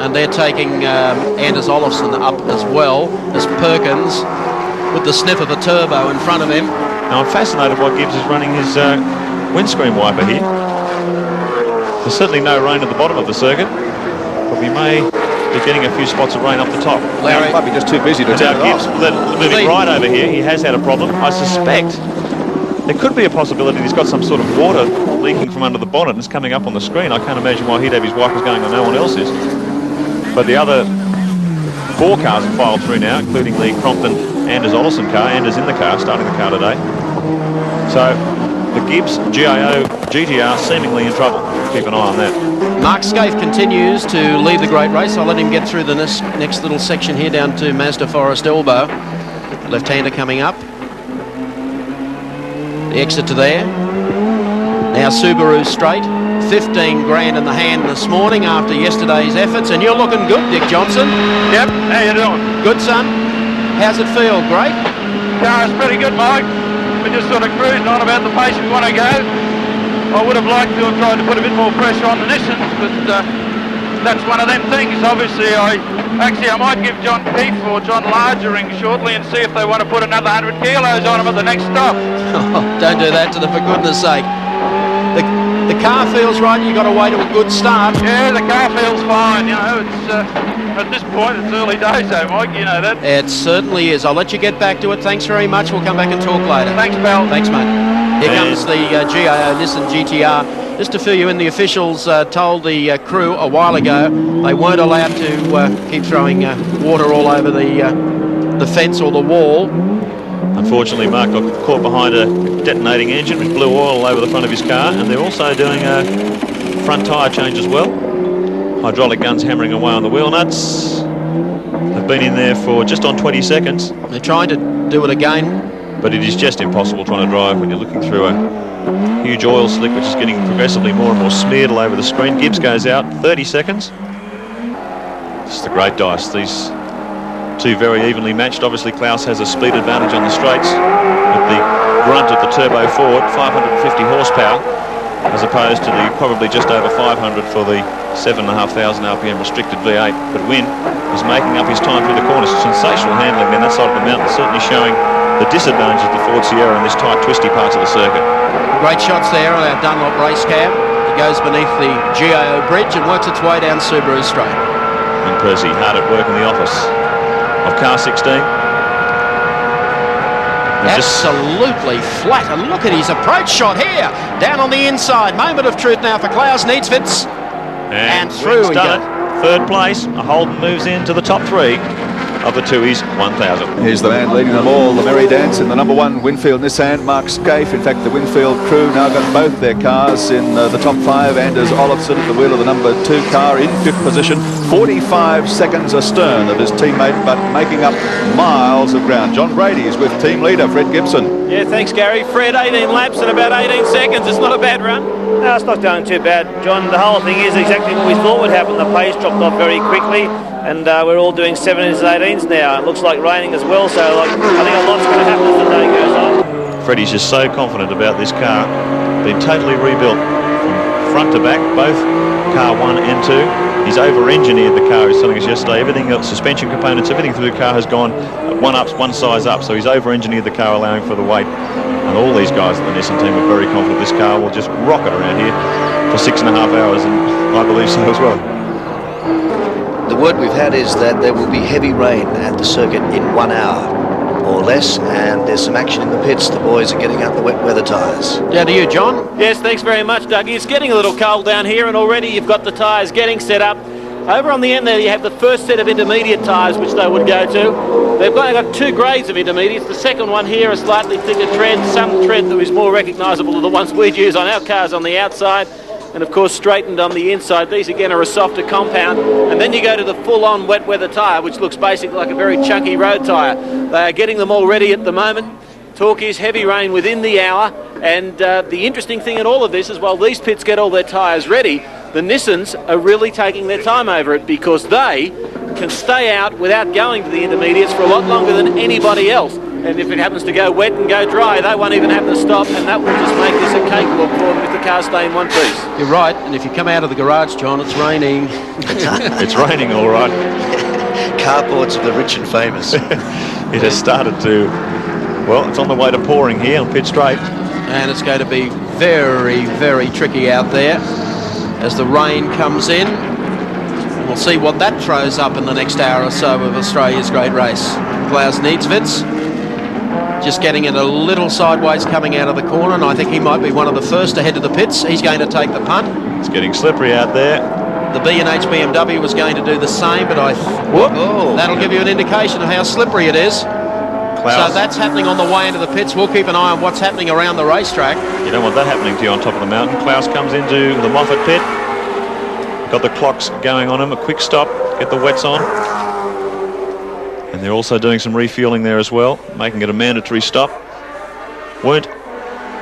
Speaker 1: And they're taking Anders Olofsson up as well as Perkins with the sniff of the turbo in front of him.
Speaker 8: Now I'm fascinated why Gibbs is running his windscreen wiper here. There's certainly no rain at the bottom of the circuit, but we may be getting a few spots of rain off the top.
Speaker 3: Larry might be just too busy to turn it
Speaker 8: Gibbs,
Speaker 3: off.
Speaker 8: moving right over here, he has had a problem. I suspect there could be a possibility he's got some sort of water leaking from under the bonnet and it's coming up on the screen. I can't imagine why he'd have his wipers going when no one else is. But the other 4 cars have filed through now, including the Crompton Anders Olsen car. Anders in the car, starting the car today. So the Gibbs GIO GTR seemingly in trouble. Keep an eye on that.
Speaker 1: Mark Skaife continues to lead the great race. I'll let him get through the next little section here down to Mazda Forest Elbow. Left-hander coming up. The exit to there. Now Subaru straight. 15 grand in the hand this morning after yesterday's efforts, and you're looking good, Dick Johnson.
Speaker 22: Yep, how you doing?
Speaker 1: Good, son. How's it feel? Great?
Speaker 22: Yeah, it's pretty good, Mike. We're just sort of cruising on about the pace we want to go. I would have liked to have tried to put a bit more pressure on the Nissans, but that's one of them things. Obviously, I might give John Keefe or John Large a ring shortly and see if they want to put another 100 kilos on him at the next stop.
Speaker 1: Don't do that to them, for goodness sake. The car feels right. You've got to wait to a good start.
Speaker 22: Yeah, the car feels fine. You know, it's at this point it's early days, though, Mike. You know that.
Speaker 1: It certainly is. I'll let you get back to it. Thanks very much. We'll come back and talk later.
Speaker 22: Thanks, Bell.
Speaker 1: Thanks, mate. Here comes the GIO Nissan GTR. Just to fill you in, the officials told the crew a while ago they weren't allowed to keep throwing water all over the fence or the wall.
Speaker 8: Unfortunately, Mark got caught behind a detonating engine which blew oil all over the front of his car, and they're also doing a front tyre change as well. Hydraulic guns hammering away on the wheel nuts. They've been in there for just on 20 seconds.
Speaker 1: They're trying to do it again
Speaker 8: but it is just impossible trying to drive when you're looking through a huge oil slick, which is getting progressively more and more smeared all over the screen. Gibbs goes out, 30 seconds. It's the great dice. These two very evenly matched. Obviously, Klaus has a speed advantage on the straights with the grunt of the turbo Ford, 550 horsepower, as opposed to the probably just over 500 for the 7,500 RPM restricted V8. But Wynn is making up his time through the corners. Sensational handling down that side of the mountain, certainly showing the disadvantage of the Ford Sierra in this tight, twisty parts of the circuit.
Speaker 1: Great shots there on our Dunlop race cam. It goes beneath the GIO bridge and works its way down Subaru Straight.
Speaker 8: And Percy hard at work in the office of car 16.
Speaker 1: Absolutely flat, and look at his approach shot here, down on the inside. Moment of truth now for Klaus Niedzwitz, and through he goes.
Speaker 8: Third place, Holden moves into the top three of the Tooheys 1000.
Speaker 3: Here's the man leading them all, the merry dance in the number 1 Winfield Nissan, Mark Skaife. In fact, the Winfield crew now got both their cars in the top 5. Anders Olofsson at the wheel of the number 2 car in 5th position, 45 seconds astern of his teammate, but making up miles of ground. John Brady's with team leader Fred Gibson.
Speaker 4: Yeah, thanks Gary. Fred, 18 laps in about 18 seconds. It's not a bad run.
Speaker 6: No, it's not going too bad, John. The whole thing is exactly what we thought would happen. The pace dropped off very quickly, and we're all doing 17s and 18s now. It looks like raining as well, so I think a lot's going to happen as the day goes on.
Speaker 8: Freddie's just so confident about this car. Been totally rebuilt from front to back, both car 1 and 2. He's over-engineered the car, he was telling us yesterday. Everything else, suspension components, everything through the car has gone one size up. So he's over-engineered the car, allowing for the weight. And all these guys at the Nissan team are very confident this car will just rocket around here for 6.5 hours, and I believe so as well.
Speaker 19: The word we've had is that there will be heavy rain at the circuit in 1 hour or less, and there's some action in the pits. The boys are getting out the wet weather tyres.
Speaker 1: Down to you, John.
Speaker 4: Yes, thanks very much, Dougie. It's getting a little cold down here, and already you've got the tyres getting set up. Over on the end there, you have the first set of intermediate tyres, which they would go to. They've got 2 grades of intermediates. The second one here, a slightly thicker tread, some tread that is more recognisable to the ones we'd use on our cars on the outside, and of course straightened on the inside. These again are a softer compound, and then you go to the full-on wet weather tyre, which looks basically like a very chunky road tyre. They are getting them all ready at the moment. Talk is heavy rain within the hour, and the interesting thing in all of this is while these pits get all their tyres ready, the Nissans are really taking their time over it, because they can stay out without going to the intermediates for a lot longer than anybody else. And if it happens to go wet and go dry, they won't even have to stop, and that will just make this a cakewalk for them if the cars stay in one piece.
Speaker 1: You're right, and if you come out of the garage, John, it's raining.
Speaker 8: It's raining all right.
Speaker 19: Carports of the rich and famous.
Speaker 8: It has started to, well, it's on the way to pouring here on pit straight.
Speaker 1: And it's going to be very, very tricky out there as the rain comes in. We'll see what that throws up in the next hour or so of Australia's great race. Klaus Niedzwitz just getting it a little sideways coming out of the corner, and I think he might be one of the first to head to the pits. He's going to take the punt.
Speaker 8: It's getting slippery out there.
Speaker 1: The B&H BMW was going to do the same, but that'll give you an indication of how slippery it is.
Speaker 8: Klaus.
Speaker 1: So that's happening on the way into the pits. We'll keep an eye on what's happening around the racetrack.
Speaker 8: You don't want that happening to you on top of the mountain. Klaus comes into the Moffat pit. Got the clocks going on him, a quick stop, get the wets on. And they're also doing some refueling there as well, making it a mandatory stop. Weren't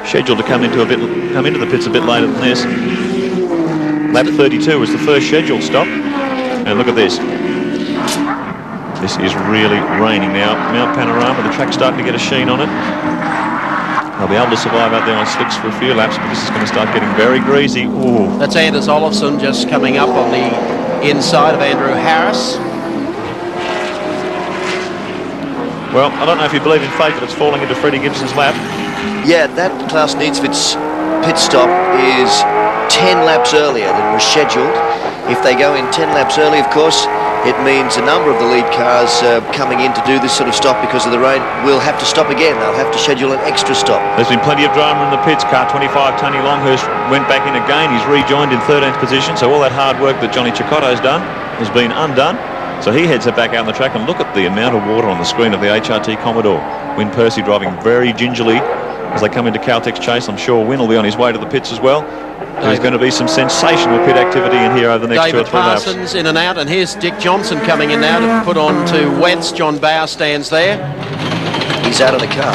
Speaker 8: scheduled to come into the pits a bit later than this. Lap 32 was the first scheduled stop. And look at this. This is really raining now. Mount Panorama, the track's starting to get a sheen on it. They'll be able to survive out there on slicks for a few laps, but this is going to start getting very greasy. Ooh.
Speaker 1: That's Anders Olofsson just coming up on the inside of Andrew Harris.
Speaker 8: Well, I don't know if you believe in fate, but it's falling into Freddie Gibson's lap.
Speaker 19: Yeah, that Klaus Niedzwitz pit stop is 10 laps earlier than was scheduled. If they go in 10 laps early, of course, it means a number of the lead cars coming in to do this sort of stop because of the rain will have to stop again. They'll have to schedule an extra stop.
Speaker 8: There's been plenty of drama in the pits. Car 25, Tony Longhurst, went back in again. He's rejoined in 13th position, so all that hard work that Johnny Cicotto's done has been undone. So he heads it back out on the track, and look at the amount of water on the screen of the HRT Commodore. Wynn Percy driving very gingerly as they come into Caltex Chase. I'm sure Wynn will be on his way to the pits as well. There's going to be some sensational pit activity in here over the next 2 or 3 laps.
Speaker 1: David Parsons in and out, and here's Dick Johnson coming in now to put on to wets. John Bauer stands there.
Speaker 19: He's out of the car.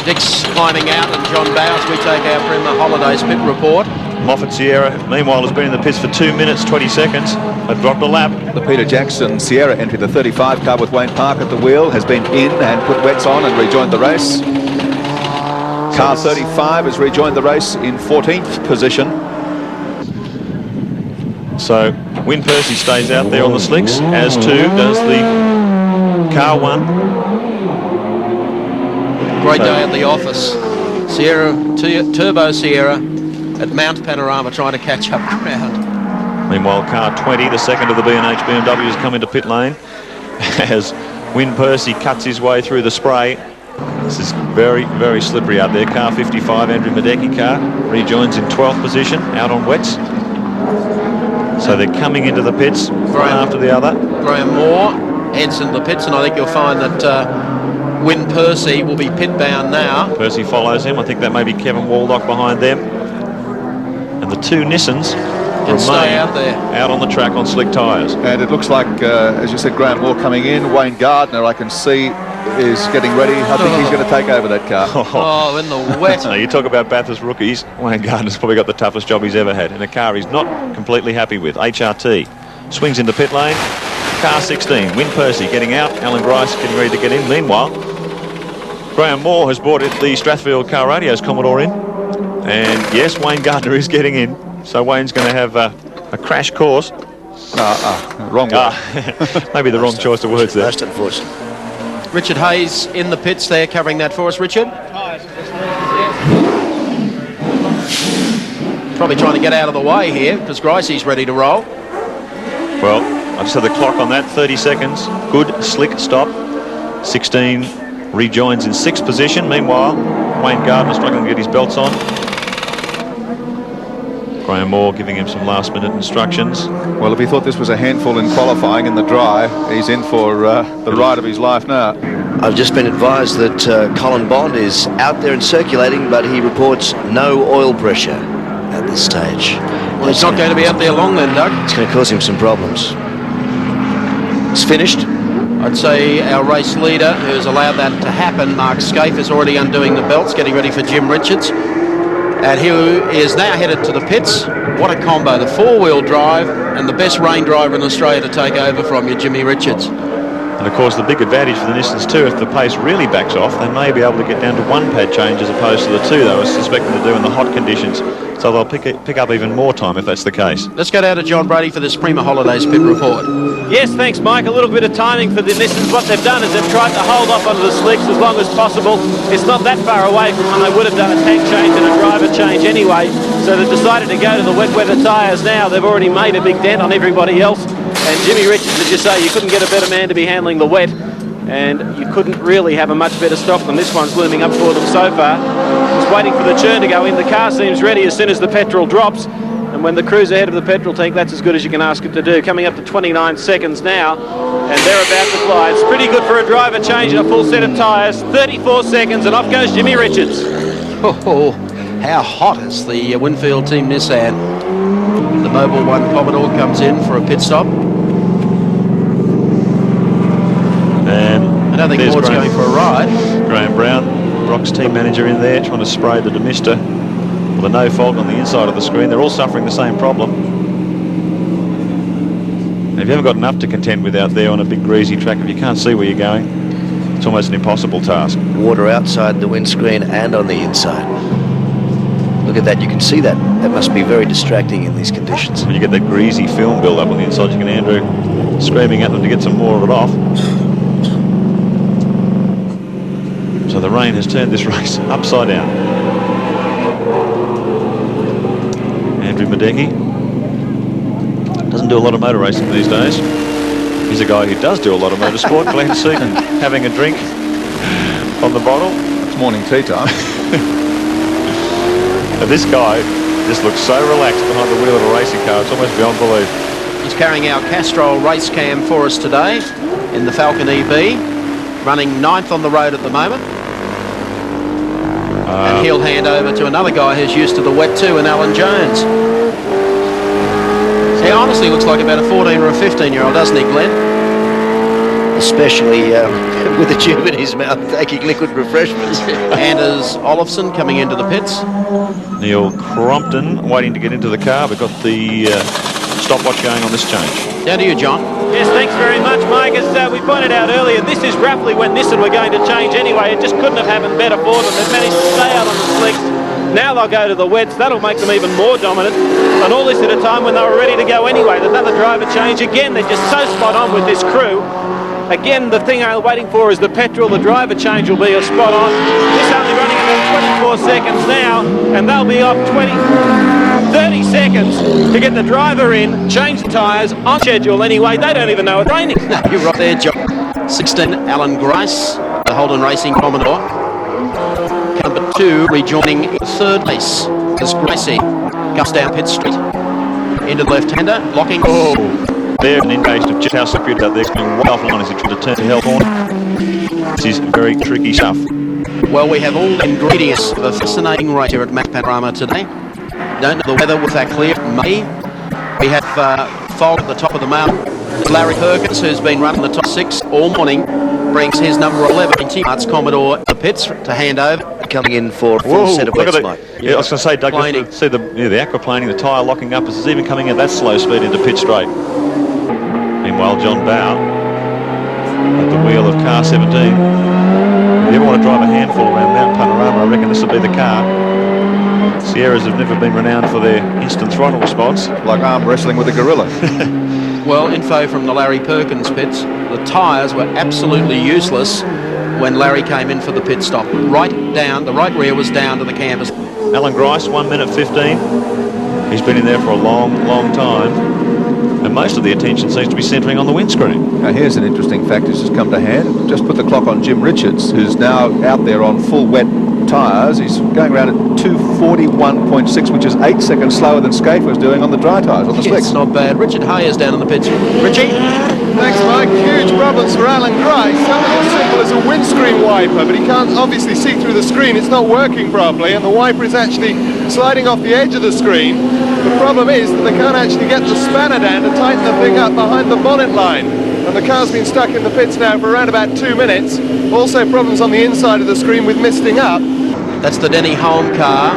Speaker 1: Dick's climbing out, and John Bowes, we take our Prima Holidays pit report.
Speaker 8: Moffat Sierra, meanwhile, has been in the pits for 2 minutes, 20 seconds. They've dropped a lap.
Speaker 3: The Peter Jackson Sierra entry, the 35 car with Wayne Park at the wheel, has been in and put wets on and rejoined the race. Car 35 has rejoined the race in 14th position.
Speaker 8: So Win Percy stays out there on the slicks, as too does the car 1.
Speaker 1: Great day at the office. Sierra, Turbo Sierra at Mount Panorama trying to catch up ground.
Speaker 8: Meanwhile, car 20, the second of the B&H BMWs, has come into pit lane as Win Percy cuts his way through the spray. This is very, very slippery out there. Car 55, Andrew Madecki car, rejoins in 12th position, out on wets. So they're coming into the pits, one after the other.
Speaker 1: Graham Moore heads into the pits, and I think you'll find that Win Percy will be pit bound now.
Speaker 8: Percy follows him. I think that may be Kevin Waldock behind them. And the two Nissans remain
Speaker 1: out there,
Speaker 8: out on the track on slick tyres.
Speaker 3: And it looks like, as you said, Graham Moore coming in. Wayne Gardner, I can see, is getting ready. I think he's going to take over that car.
Speaker 1: Oh, in the wet.
Speaker 8: Now, you talk about Bathurst rookies. Wayne Gardner's probably got the toughest job he's ever had in a car he's not completely happy with. HRT swings into pit lane. Car 16, Win Percy getting out. Alan Grice getting ready to get in. Meanwhile, Graham Moore has brought the Strathfield Car Radio's Commodore in. And yes, Wayne Gardner is getting in. So Wayne's going to have a crash course.
Speaker 3: Wrong word.
Speaker 8: Maybe the wrong choice of words there.
Speaker 19: Most unfortunate.
Speaker 1: Richard Hayes in the pits there, covering that for us. Richard? Probably trying to get out of the way here, because Gricey's ready to roll.
Speaker 8: Well, I just had the clock on that, 30 seconds. Good, slick stop. 16 rejoins in 6th position. Meanwhile, Wayne Gardner struggling to get his belts on. Graham Moore giving him some last-minute instructions.
Speaker 3: Well, if he thought this was a handful in qualifying in the dry, he's in for the ride of his life now.
Speaker 19: I've just been advised that Colin Bond is out there and circulating, but he reports no oil pressure at this stage.
Speaker 1: Well, he's not going to be out there long then, Doug.
Speaker 19: It's going to cause him some problems. It's finished.
Speaker 1: I'd say our race leader, who's allowed that to happen, Mark Skaife, is already undoing the belts, getting ready for Jim Richards. And he is now headed to the pits. What a combo, the four-wheel drive and the best rain driver in Australia to take over from you, Jimmy Richards.
Speaker 8: And of course the big advantage for the Nissans too, if the pace really backs off, they may be able to get down to one pad change as opposed to the two they were suspected to do in the hot conditions. So they'll pick up even more time if that's the case.
Speaker 1: Let's go down to John Brady for this Prima Holidays pit report.
Speaker 4: Yes, thanks, Mike. A little bit of timing for the Nissans. What they've done is they've tried to hold off onto the slicks as long as possible. It's not that far away from when they would have done a tank change and a driver change anyway. So they've decided to go to the wet weather tyres now. They've already made a big dent on everybody else. And Jimmy Richards, as you say, you couldn't get a better man to be handling the wet. And you couldn't really have a much better stock than this one's looming up for them so far. Just waiting for the churn to go in. The car seems ready as soon as the petrol drops. And when the crew's ahead of the petrol tank, that's as good as you can ask it to do. Coming up to 29 seconds now, and they're about to fly. It's pretty good for a driver change and a full set of tyres. 34 seconds, and off goes Jimmy Richards.
Speaker 1: Oh, how hot is the Winfield Team Nissan. The Mobile One Commodore comes in for a pit stop.
Speaker 8: And
Speaker 1: I don't think Ford's going for a ride.
Speaker 8: Graham Brown, Brock's team manager, in there trying to spray the demister. Well, the no fog on the inside of the screen. They're all suffering the same problem. And if you haven't got enough to contend with out there on a big greasy track, if you can't see where you're going, it's almost an impossible task.
Speaker 19: Water outside the windscreen and on the inside. Look at that, you can see that. That must be very distracting in these conditions.
Speaker 8: When you get that greasy film build up on the inside, you can Andrew screaming at them to get some more of it off. So the rain has turned this race upside down. Andrew Madecki doesn't do a lot of motor racing these days. He's a guy who does do a lot of motorsport. Glenn Seaton having a drink on the bottle.
Speaker 3: It's morning tea time.
Speaker 8: And this guy just looks so relaxed behind the wheel of a racing car, it's almost beyond belief.
Speaker 1: He's carrying our Castrol race cam for us today in the Falcon EB, running 9th on the road at the moment. And he'll hand over to another guy who's used to the wet too, and Alan Jones. He honestly looks like about a 14 or a 15-year-old, doesn't he, Glenn?
Speaker 19: especially with a tube in his mouth taking liquid refreshments.
Speaker 1: Anders Olofsson coming into the pits.
Speaker 8: Neil Crompton waiting to get into the car. We've got the stopwatch going on this change.
Speaker 1: Down to you, John.
Speaker 4: Yes, thanks very much, Mike. As we pointed out earlier, this is roughly when Nissan were going to change anyway. It just couldn't have happened better for them. They've managed to stay out on the slicks. Now they'll go to the wets. That'll make them even more dominant. And all this at a time when they were ready to go anyway. There's another driver change. Again, they're just so spot on with this crew. Again, the thing I'm waiting for is the petrol. The driver change will be a spot on. This only running about 24 seconds now, and they'll be off 30 seconds to get the driver in, change the tyres, on schedule anyway. They don't even know it's raining.
Speaker 1: No, you're right there, John. 16, Alan Grice, the Holden Racing Commodore. Number 2, rejoining the third race, as Gracie comes down Pitt Street. Into the left-hander, locking.
Speaker 8: There, an indication of just how superior that they're coming way offline as he tried to turn to help on. This is very tricky stuff.
Speaker 1: Well, we have all the ingredients of a fascinating race here at Mount Panorama today. Don't know the weather with that clear May. We have fog at the top of the mountain. Larry Perkins, who's been running the top 6 all morning, brings his number 11, Mart's Commodore, the pits to hand over.
Speaker 19: Coming in for a full set of wets, Mike.
Speaker 8: Yeah, I was going to say, Doug, see the aquaplaning, the tyre locking up as it's even coming at that slow speed into pit straight. Meanwhile, John Bow at the wheel of car 17. If you ever want to drive a handful around Mount Panorama, I reckon this will be the car. Sierras have never been renowned for their instant throttle response.
Speaker 3: Like arm wrestling with a gorilla.
Speaker 1: Well, info from the Larry Perkins pits. The tyres were absolutely useless when Larry came in for the pit stop. Right down, the right rear was down to the canvas.
Speaker 8: Alan Grice, 1 minute 15. He's been in there for a long, long time. And most of the attention seems to be centering on the windscreen.
Speaker 3: Now here's an interesting fact that's just come to hand. Just put the clock on Jim Richards, who's now out there on full wet tyres. He's going around at 2:41.6, which is 8 seconds slower than Skaife was doing on the dry tyres, on the slicks.
Speaker 1: It's not bad. Richard Hayes down in the pits. Richie?
Speaker 7: Thanks, Mike. Huge problems for Alan Grice. Something as simple as a windscreen wiper, but he can't obviously see through the screen. It's not working properly, and the wiper is actually sliding off the edge of the screen. The problem is that they can't actually get the spanner down to tighten the thing up behind the bonnet line. And the car's been stuck in the pits now for around about 2 minutes. Also problems on the inside of the screen with misting up.
Speaker 1: That's the Denny Holm car,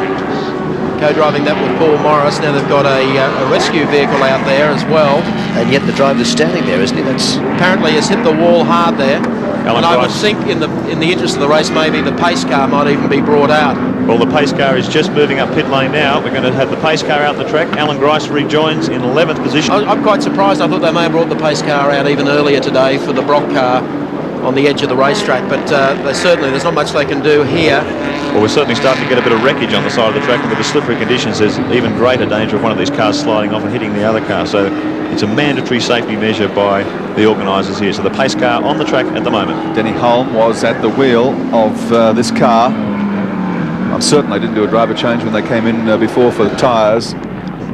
Speaker 1: co-driving that with Paul Morris. Now they've got a rescue vehicle out there as well.
Speaker 19: And yet the driver's standing there, isn't he? That's
Speaker 1: apparently has hit the wall hard there.
Speaker 8: Alan
Speaker 1: and I would think in the interest of the race, maybe the pace car might even be brought out.
Speaker 8: Well, the pace car is just moving up pit lane now. We're going to have the pace car out the track. Alan Grice rejoins in 11th position.
Speaker 1: I'm quite surprised. I thought they may have brought the pace car out even earlier today for the Brock car on the edge of the racetrack, but there's not much they can do here.
Speaker 8: Well, we're certainly starting to get a bit of wreckage on the side of the track, and with the slippery conditions, there's even greater danger of one of these cars sliding off and hitting the other car. So it's a mandatory safety measure by the organisers here. So the pace car on the track at the moment.
Speaker 3: Denny Holm was at the wheel of this car. I'm certain they didn't do a driver change when they came in before for the tyres.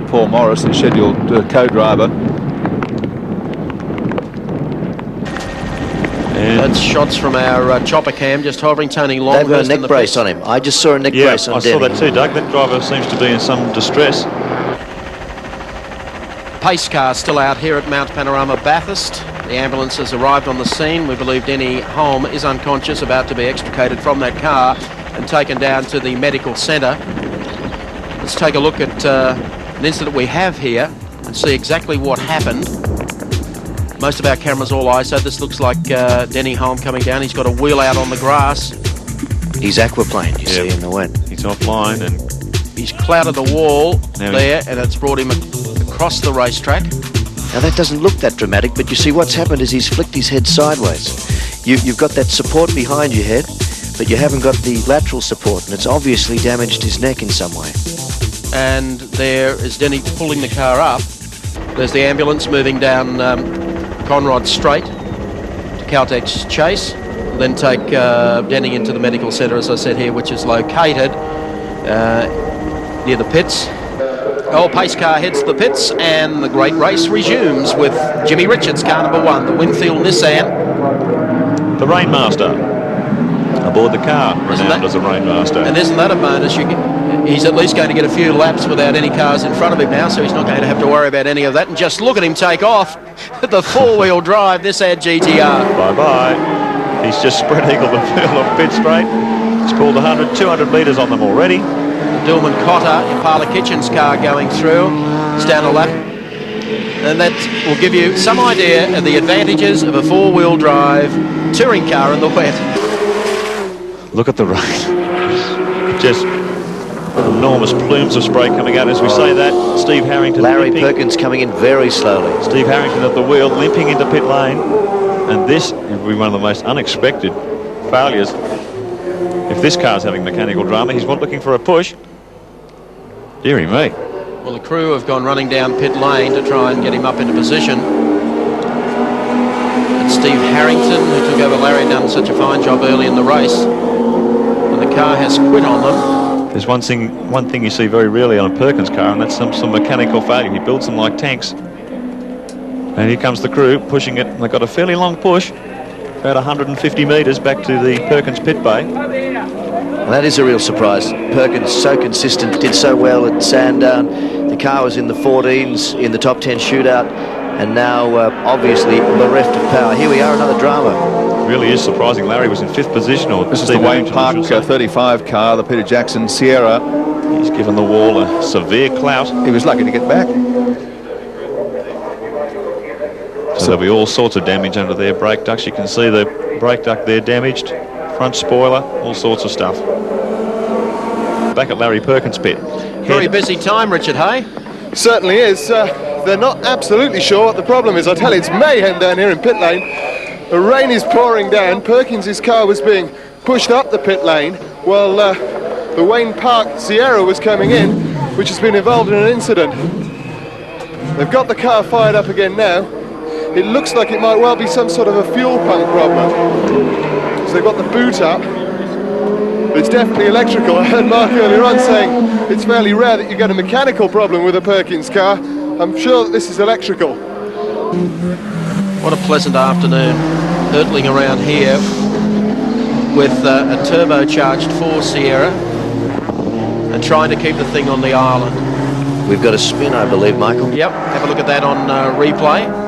Speaker 3: Paul Morris, the scheduled co-driver.
Speaker 1: That's shots from our chopper cam, just hovering. Tony Long.
Speaker 19: They've got a neck brace on him. I just saw a neck brace on Denny.
Speaker 8: I saw that too, Doug. That driver seems to be in some distress.
Speaker 1: Pace car still out here at Mount Panorama Bathurst. The ambulance has arrived on the scene. We believe Denny Holm is unconscious, about to be extricated from that car and taken down to the medical centre. Let's take a look at an incident we have here and see exactly what happened. Most of our cameras all ISO. This looks like Denny Holm coming down. He's got a wheel out on the grass.
Speaker 19: He's aquaplaned, you see, in the wind.
Speaker 8: He's offline and
Speaker 1: he's clouded the wall there, and it's brought him across the racetrack.
Speaker 19: Now that doesn't look that dramatic, but you see what's happened is he's flicked his head sideways. You've got that support behind your head, but you haven't got the lateral support, and it's obviously damaged his neck in some way.
Speaker 1: And there is Denny pulling the car up. There's the ambulance moving down Conrod Straight to Caltex Chase. We'll then take Denny into the medical centre, as I said here, which is located near the pits. Oh, pace car heads to the pits, and the great race resumes with Jimmy Richards, car number 1, the Winfield Nissan.
Speaker 8: The Rainmaster aboard the car, renowned as a Rainmaster.
Speaker 1: And isn't that a bonus? You get he's at least going to get a few laps without any cars in front of him now, so he's not going to have to worry about any of that. And just look at him take off. The four-wheel drive, this ad GTR.
Speaker 8: Bye-bye. He's just spread eagle the field on pit straight. He's pulled 100, 200 metres on them already.
Speaker 1: Dillman Cotter, Impala Kitchen's car going through. It's down a lap. And that will give you some idea of the advantages of a four-wheel drive touring car in the wet.
Speaker 8: Look at the rain. Just enormous plumes of spray coming out as we say that. Steve Harrington.
Speaker 19: Larry Perkins coming in very slowly.
Speaker 8: Steve Harrington at the wheel, limping into pit lane. And this will be one of the most unexpected failures. If this car's having mechanical drama, he's looking for a push. Deary me.
Speaker 1: Well, the crew have gone running down pit lane to try and get him up into position. And Steve Harrington, who took over Larry, done such a fine job early in the race. And the car has quit on them.
Speaker 8: There's one thing you see very rarely on a Perkins car, and that's some mechanical failure. He builds them like tanks. And here comes the crew pushing it, and they've got a fairly long push, about 150 metres back to the Perkins pit bay.
Speaker 19: Well, that is a real surprise. Perkins so consistent, did so well at Sandown. The car was in the 14s in the top 10 shootout, and now obviously bereft of power. Here we are, another drama.
Speaker 8: It really is surprising. Larry was in 5th position. Or
Speaker 3: this is the Wayne Park 35 car, the Peter Jackson Sierra.
Speaker 8: He's given the wall a severe clout.
Speaker 3: He was lucky to get back.
Speaker 8: So there'll be all sorts of damage under their brake ducts. You can see the brake duct there damaged, front spoiler, all sorts of stuff. Back at Larry Perkins' pit.
Speaker 1: Very busy time, Richard Hay.
Speaker 7: Certainly is. They're not absolutely sure what the problem is. I tell you, it's mayhem down here in pit lane. The rain is pouring down. Perkins' car was being pushed up the pit lane while the Wayne Park Sierra was coming in, which has been involved in an incident. They've got the car fired up again now. It looks like it might well be some sort of a fuel pump problem. So they've got the boot up. But it's definitely electrical. I heard Mark earlier on saying it's fairly rare that you get a mechanical problem with a Perkins car. I'm sure that this is electrical.
Speaker 1: What a pleasant afternoon, hurtling around here with a turbocharged 4 Sierra and trying to keep the thing on the island.
Speaker 19: We've got a spin, I believe, Michael.
Speaker 1: Yep, have a look at that on replay.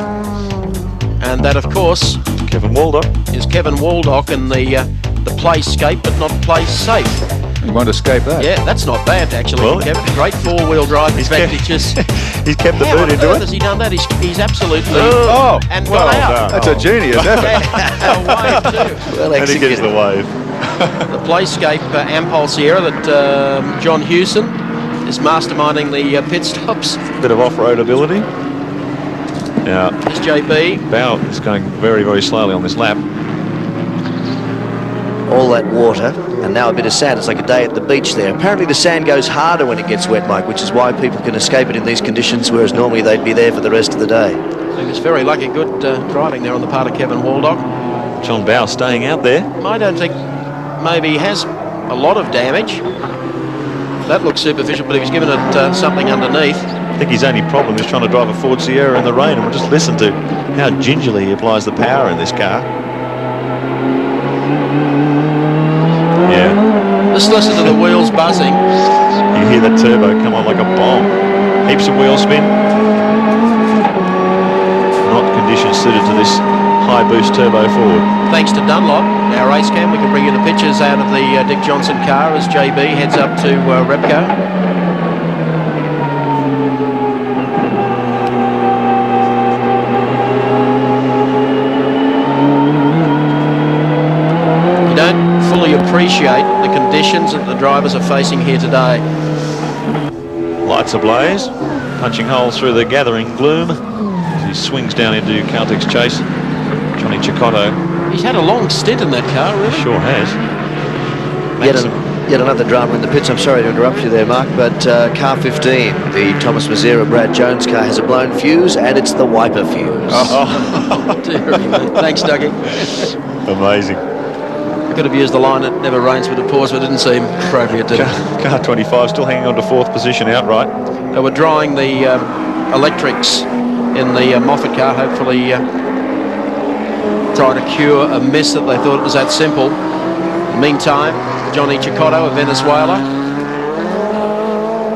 Speaker 1: And that, of course,
Speaker 8: Kevin Waldock
Speaker 1: is Kevin Waldock in the play Skaife, but not play safe.
Speaker 3: You won't escape that.
Speaker 1: Yeah, that's not bad actually.
Speaker 8: Well,
Speaker 1: Kevin, great four-wheel drive advantages.
Speaker 8: He's kept the
Speaker 1: How
Speaker 8: boot
Speaker 1: on
Speaker 8: into
Speaker 1: earth
Speaker 8: it.
Speaker 1: has he done that? He's absolutely
Speaker 3: and
Speaker 1: got out.
Speaker 3: That's a genius effort.
Speaker 1: And a wave too.
Speaker 19: Well
Speaker 8: And he gets the wave.
Speaker 1: The play Skaife Ampol Sierra that John Hewson is masterminding the pit stops.
Speaker 8: Bit of off-road ability. Now,
Speaker 1: There's JB.
Speaker 8: Bow is going very, very slowly on this lap.
Speaker 19: All that water, and now a bit of sand. It's like a day at the beach there. Apparently the sand goes harder when it gets wet, Mike, which is why people can escape it in these conditions, whereas normally they'd be there for the rest of the day.
Speaker 1: He was very lucky. Good driving there on the part of Kevin Waldock.
Speaker 8: John Bow staying out there.
Speaker 1: I don't think maybe he has a lot of damage. That looks superficial, but he's given it something underneath.
Speaker 8: I think his only problem is trying to drive a Ford Sierra in the rain, and we'll just listen to how gingerly he applies the power in this car. Yeah.
Speaker 1: Just listen to the wheels buzzing.
Speaker 8: You hear that turbo come on like a bomb. Heaps of wheel spin. Not conditions suited to this high boost turbo Ford.
Speaker 1: Thanks to Dunlop, our race cam, we can bring you the pictures out of the Dick Johnson car as JB heads up to Repco. Appreciate the conditions that the drivers are facing here today.
Speaker 8: Lights ablaze, punching holes through the gathering gloom as he swings down into Caltech's chase. Johnny Cicotto.
Speaker 1: He's had a long stint in that car, really.
Speaker 8: Sure has.
Speaker 19: Yet another drama in the pits. I'm sorry to interrupt you there, Mark, but car 15, the Thomas Mazzera Brad Jones car, has a blown fuse, and it's the wiper fuse.
Speaker 1: Oh, dear me. Thanks, Dougie.
Speaker 8: Amazing.
Speaker 1: Could have used the line, it never rains but it pours, but it didn't seem appropriate, did it?
Speaker 8: Car 25 still hanging on to 4th position outright.
Speaker 1: They were drying the electrics in the Moffat car, hopefully trying to cure a mess that they thought it was that simple. Meantime, Johnny Cicotto of Venezuela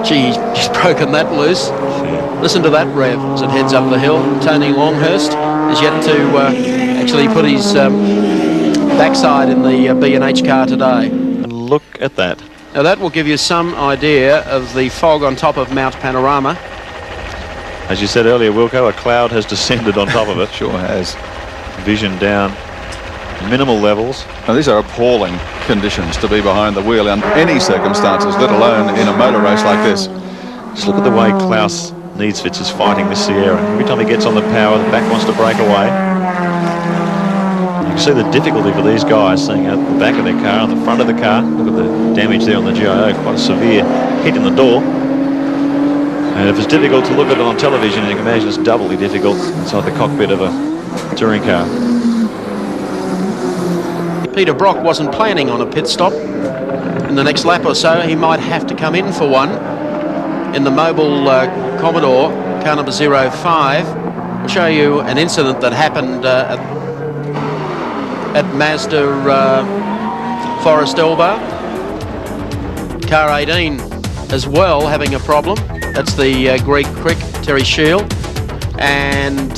Speaker 1: Gee, he's broken that loose. Listen to that rev as it heads up the hill. Tony Longhurst has yet to actually put his backside in the B&H car today.
Speaker 8: And look at that.
Speaker 1: Now that will give you some idea of the fog on top of Mount Panorama.
Speaker 8: As you said earlier, Wilco, a cloud has descended on top of it.
Speaker 3: Sure has.
Speaker 8: Vision down, minimal levels.
Speaker 3: Now, these are appalling conditions to be behind the wheel in any circumstances, let alone in a motor race like this.
Speaker 8: Just look at the way Klaus Needsvits is fighting this Sierra. Every time he gets on the power, the back wants to break away. You can see the difficulty for these guys seeing out the back of their car, on the front of the car. Look at the damage there on the GIO, quite a severe hit in the door. And if it's difficult to look at it on television, you can imagine it's doubly difficult inside the cockpit of a touring car.
Speaker 1: Peter Brock wasn't planning on a pit stop. In the next lap or so, he might have to come in for one. In the Mobile Commodore, car number 05, we'll show you an incident that happened at Mazda Forest Elbow. Car 18 as well having a problem. That's the Greek Crick, Terry Shield. And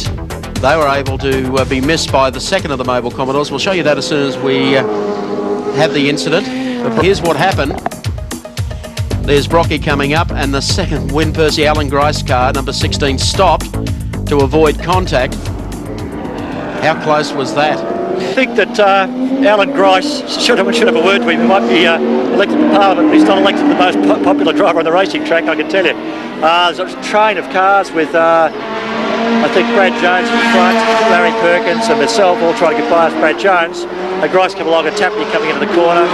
Speaker 1: they were able to be missed by the second of the Mobile Commodores. We'll show you that as soon as we have the incident. But here's what happened. There's Brocky coming up, and the second Win Percy Alan Grice car, number 16, stopped to avoid contact. How close was that?
Speaker 6: I think that Alan Grice should have a word to him. He might be elected to Parliament, but he's not elected the most popular driver on the racing track, I can tell you. There's a train of cars with, I think, Brad Jones in front, Larry Perkins and myself all trying to get past Brad Jones. Grice came along and tapped me coming into the corner,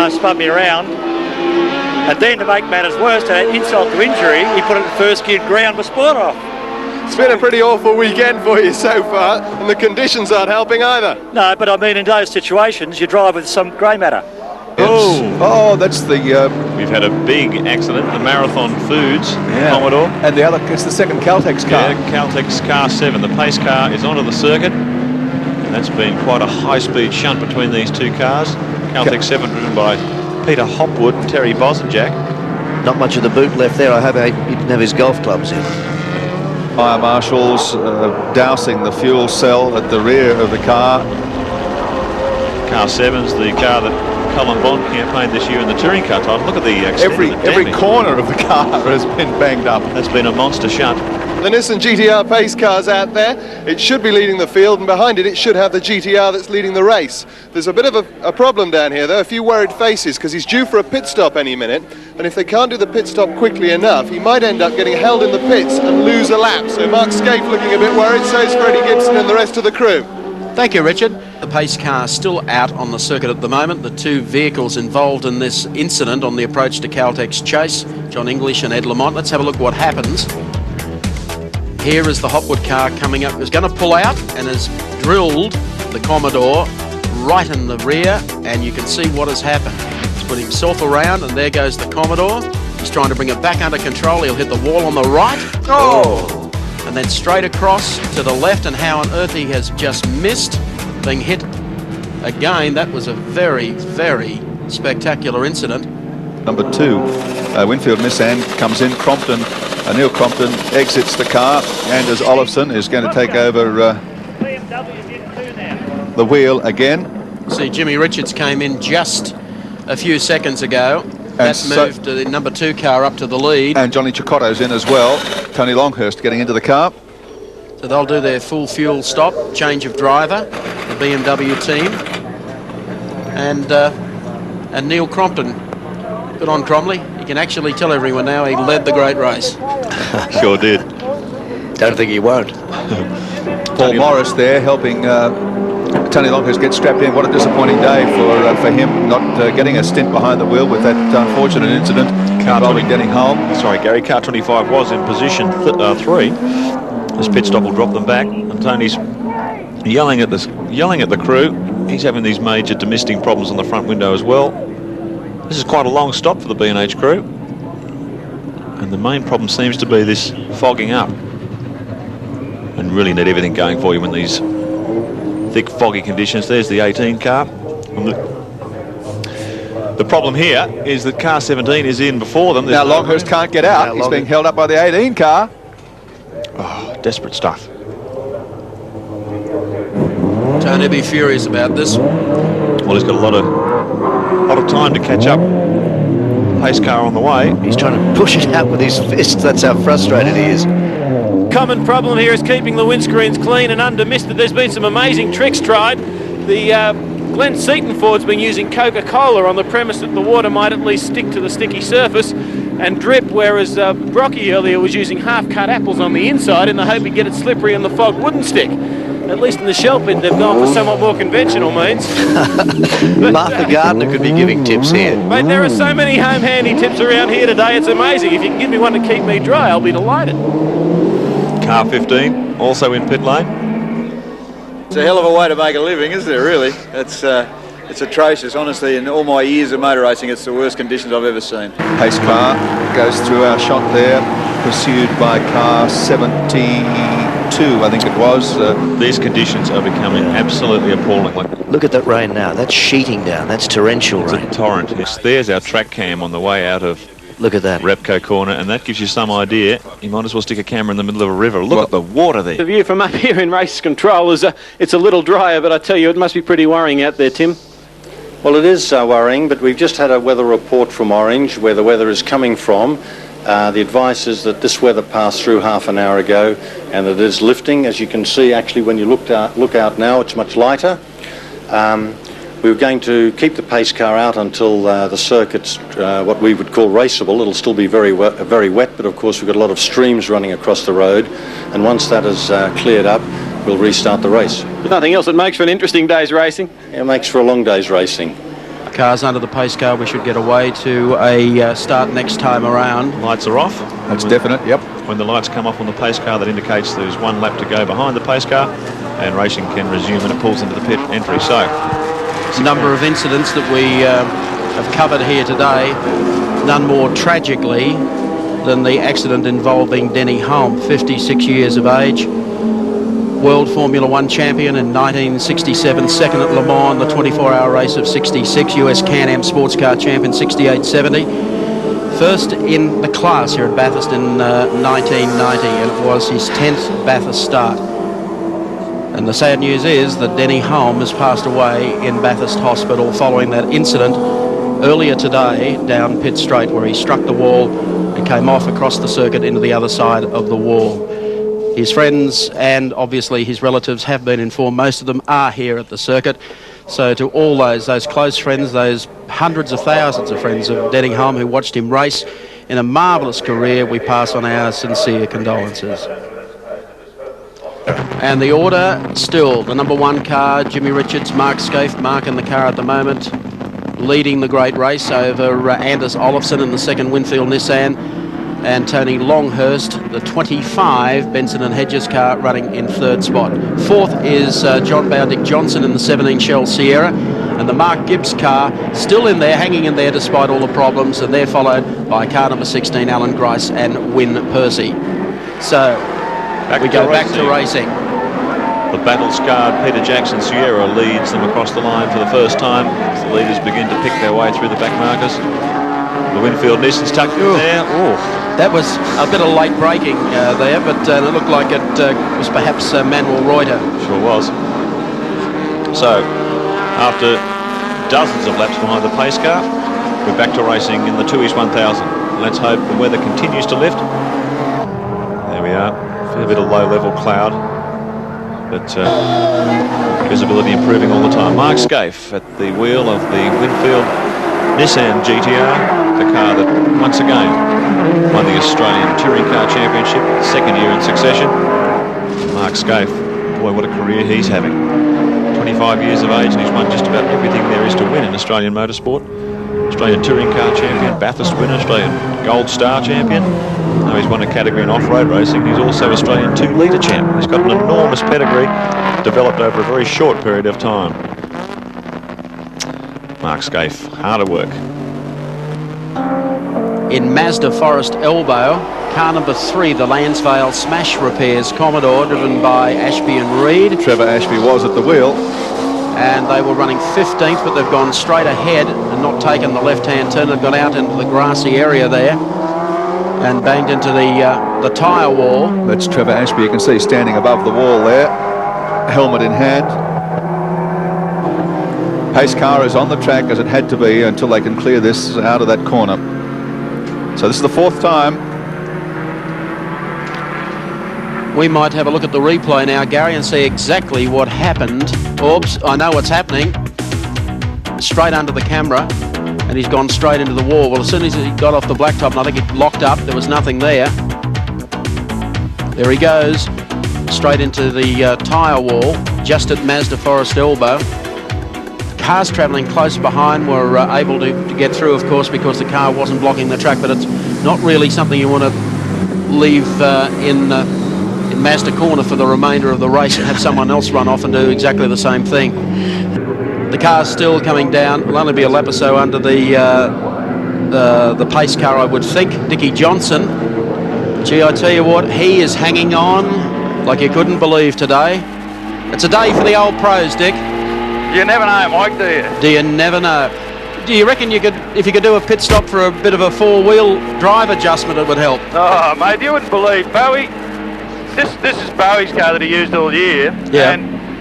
Speaker 6: spun me around. And then to make matters worse, to add insult to injury, he put it in first gear and ground my spoiler off.
Speaker 7: It's been a pretty awful weekend for you so far, and the conditions aren't helping either.
Speaker 6: No, but I mean, in those situations, you drive with some grey matter.
Speaker 3: Oh, that's the...
Speaker 8: We've had a big accident, the Marathon Foods Commodore.
Speaker 3: And the other, it's the second Caltex car.
Speaker 8: Yeah, Caltex car 7. The pace car is onto the circuit. And that's been quite a high-speed shunt between these two cars. Caltex 7 driven by Peter Hopwood and Terry Bosenjack.
Speaker 19: Not much of the boot left there. I hope he didn't have his golf clubs in.
Speaker 3: Fire marshals dousing the fuel cell at the rear of the car.
Speaker 8: Car 7's the car that Colin Bond campaigned this year in the touring car title. Look at the
Speaker 3: every corner of the car has been banged up.
Speaker 8: That's been a monster shunt.
Speaker 7: The Nissan GTR pace car's out there. It should be leading the field, and behind it should have the GTR that's leading the race. There's a bit of a problem down here, though, a few worried faces, because he's due for a pit stop any minute, and if they can't do the pit stop quickly enough, he might end up getting held in the pits and lose a lap. So Mark Skaife looking a bit worried, so is Freddie Gibson and the rest of the crew.
Speaker 1: Thank you, Richard. The pace car still out on the circuit at the moment. The two vehicles involved in this incident on the approach to Caltex Chase, John English and Ed Lamont. Let's have a look what happens. Here is the Hopwood car coming up. It's going to pull out and has drilled the Commodore right in the rear, and you can see what has happened. He's put himself around, and there goes the Commodore. He's trying to bring it back under control. He'll hit the wall on the right. Oh! And then straight across to the left, and how on earth he has just missed being hit again. That was a very, very spectacular incident.
Speaker 3: Number 2, Winfield Nissan comes in. Crompton, Neil Crompton exits the car. Anders Olofsson is going to take over the wheel again.
Speaker 1: See, Jimmy Richards came in just a few seconds ago. That moved the number 2 car up to the lead.
Speaker 3: And Johnny Chicotto's in as well. Tony Longhurst getting into the car.
Speaker 1: So they'll do their full fuel stop, change of driver, the BMW team. And Neil Crompton. Good on Cromley. You can actually tell everyone now he led the great race.
Speaker 8: Sure did.
Speaker 19: Don't think he won't.
Speaker 3: Paul Morris there helping Tony Longhurst get strapped in. What a disappointing day for him, not getting a stint behind the wheel with that unfortunate incident involving Denny Hull.
Speaker 8: Sorry, Gary, car 25 was in position 3. This pit stop will drop them back, and Tony's yelling at the crew. He's having these major demisting problems on the front window as well. This is quite a long stop for the B&H crew, and the main problem seems to be this fogging up. And really need everything going for you in these thick foggy conditions. There's the 18 car. The problem here is that car 17 is in before them.
Speaker 3: Now Longhurst can't get out. He's being held up by the 18 car.
Speaker 8: Oh, desperate stuff.
Speaker 1: Tony be furious about this.
Speaker 8: Well, he's got a lot of time to catch up. Pace car on the way.
Speaker 19: He's trying to push it out with his fists. That's how frustrated he is.
Speaker 4: Common problem here is keeping the windscreens clean and under misted. There's been some amazing tricks tried. The Glenn Seaton Ford's been using Coca-Cola on the premise that the water might at least stick to the sticky surface and drip, whereas Brocky earlier was using half-cut apples on the inside in the hope he'd get it slippery and the fog wouldn't stick. At least in the shell pit, they've gone for somewhat more conventional means.
Speaker 19: Martha Gardner could be giving tips here.
Speaker 4: Mate, there are so many home handy tips around here today, it's amazing. If you can give me one to keep me dry, I'll be delighted.
Speaker 8: Car 15, also in pit lane.
Speaker 9: It's a hell of a way to make a living, isn't it, really? It's atrocious, honestly. In all my years of motor racing, it's the worst conditions I've ever seen.
Speaker 3: Pace car goes through our shot there, pursued by car 72, I think it was.
Speaker 8: These conditions are becoming absolutely appalling.
Speaker 19: Look at that rain now. That's sheeting down. That's torrential rain.
Speaker 8: It's a torrent. Yes, there's our track cam on the way out of
Speaker 19: Look at that.
Speaker 8: Repco corner, and that gives you some idea. You might as well stick a camera in the middle of a river. Look at the water there.
Speaker 4: The view from up here in race control is it's a little drier, but I tell you, it must be pretty worrying out there, Tim.
Speaker 10: Well, it is worrying, but we've just had a weather report from Orange, where the weather is coming from. The advice is that this weather passed through half an hour ago, and it is lifting. As you can see, actually, when you look out now, it's much lighter. We were going to keep the pace car out until the circuit's what we would call raceable. It'll still be very wet, but of course we've got a lot of streams running across the road, and once that is cleared up, we'll restart the race.
Speaker 4: There's nothing else that makes for an interesting day's racing.
Speaker 10: It makes for a long day's racing.
Speaker 1: Cars under the pace car, we should get away to a start next time around.
Speaker 8: Lights are off.
Speaker 3: That's definite, yep.
Speaker 8: When the lights come off on the pace car, that indicates there's one lap to go behind the pace car, and racing can resume, and it pulls into the pit entry. So,
Speaker 1: a number of incidents that we have covered here today, none more tragically than the accident involving Denny Hulme, 56 years of age, World Formula One champion in 1967, second at Le Mans, the 24-hour race of 66, US Can-Am sports car champion 68-70, first in the class here at Bathurst in 1990, and it was his 10th Bathurst start. And the sad news is that Denny Hulme has passed away in Bathurst Hospital following that incident earlier today down Pitt Straight, where he struck the wall and came off across the circuit into the other side of the wall. His friends and obviously his relatives have been informed. Most of them are here at the circuit. So to all those close friends, those hundreds of thousands of friends of Denny Hulme who watched him race in a marvellous career, we pass on our sincere condolences. And the order still, the number one car, Jimmy Richards, Mark Skaife, Mark in the car at the moment, leading the great race over Anders Olofsson in the second Winfield Nissan, and Tony Longhurst, the 25 Benson and Hedges car, running in third spot. Fourth is John Boundick Johnson in the 17 Shell Sierra, and the Mark Gibbs car still in there, hanging in there despite all the problems, and they're followed by car number 16, Alan Grice and Win Percy. So we go back to racing.
Speaker 8: The battle-scarred Peter Jackson Sierra leads them across the line for the first time as the leaders begin to pick their way through the back markers. The Winfield Nissan's tucked in there. Ooh.
Speaker 1: That was a bit of late braking there, but it looked like it was perhaps Manuel Reuter.
Speaker 8: Sure was. So, after dozens of laps behind the pace car, we're back to racing in the 2 East 1000. Let's hope the weather continues to lift. There we are. A fair bit of low-level cloud, but visibility improving all the time. Mark Skaife at the wheel of the Winfield Nissan GTR, the car that once again won the Australian Touring Car Championship, second year in succession. Mark Skaife, boy, what a career he's having. 25 years of age, and he's won just about everything there is to win in Australian motorsport. Australian Touring Car Champion, Bathurst winner, Australian Gold Star Champion. Now he's won a category in off-road racing. He's also Australian 2-litre champ. He's got an enormous pedigree developed over a very short period of time. Mark Skaife, hard at work.
Speaker 1: In Mazda Forest Elbow, car number 3, the Lansvale Smash Repairs Commodore, driven by Ashby and Reed.
Speaker 3: Trevor Ashby was at the wheel.
Speaker 1: and they were running 15th, but they've gone straight ahead and not taken the left-hand turn. They've gone out into the grassy area there and banged into the tyre wall.
Speaker 3: That's Trevor Ashby. You can see standing above the wall there, helmet in hand. Pace car is on the track as it had to be until they can clear this out of that corner. So this is the fourth time.
Speaker 1: We might have a look at the replay now, Gary, and see exactly what happened. Oops, I know what's happening. Straight under the camera, and he's gone straight into the wall. Well, as soon as he got off the blacktop, and I think it locked up, there was nothing there. There he goes, straight into the tyre wall, just at Mazda Forest Elbow. Cars travelling close behind were able to get through, of course, because the car wasn't blocking the track, but it's not really something you want to leave in Mazda corner for the remainder of the race and have someone else run off and do exactly the same thing. The car's still coming down. It'll only be a lap or so under the pace car, I would think. Dickie Johnson. Gee, I tell you what, he is hanging on like you couldn't believe today. It's a day for the old pros, Dick.
Speaker 22: You never know, Mike, do you?
Speaker 1: Do you never know? Do you reckon you could, if you could do a pit stop for a bit of a four-wheel drive adjustment, it would help?
Speaker 22: Oh, mate, you wouldn't believe. Bowie, this is Bowie's car that he used all year.
Speaker 1: Yeah.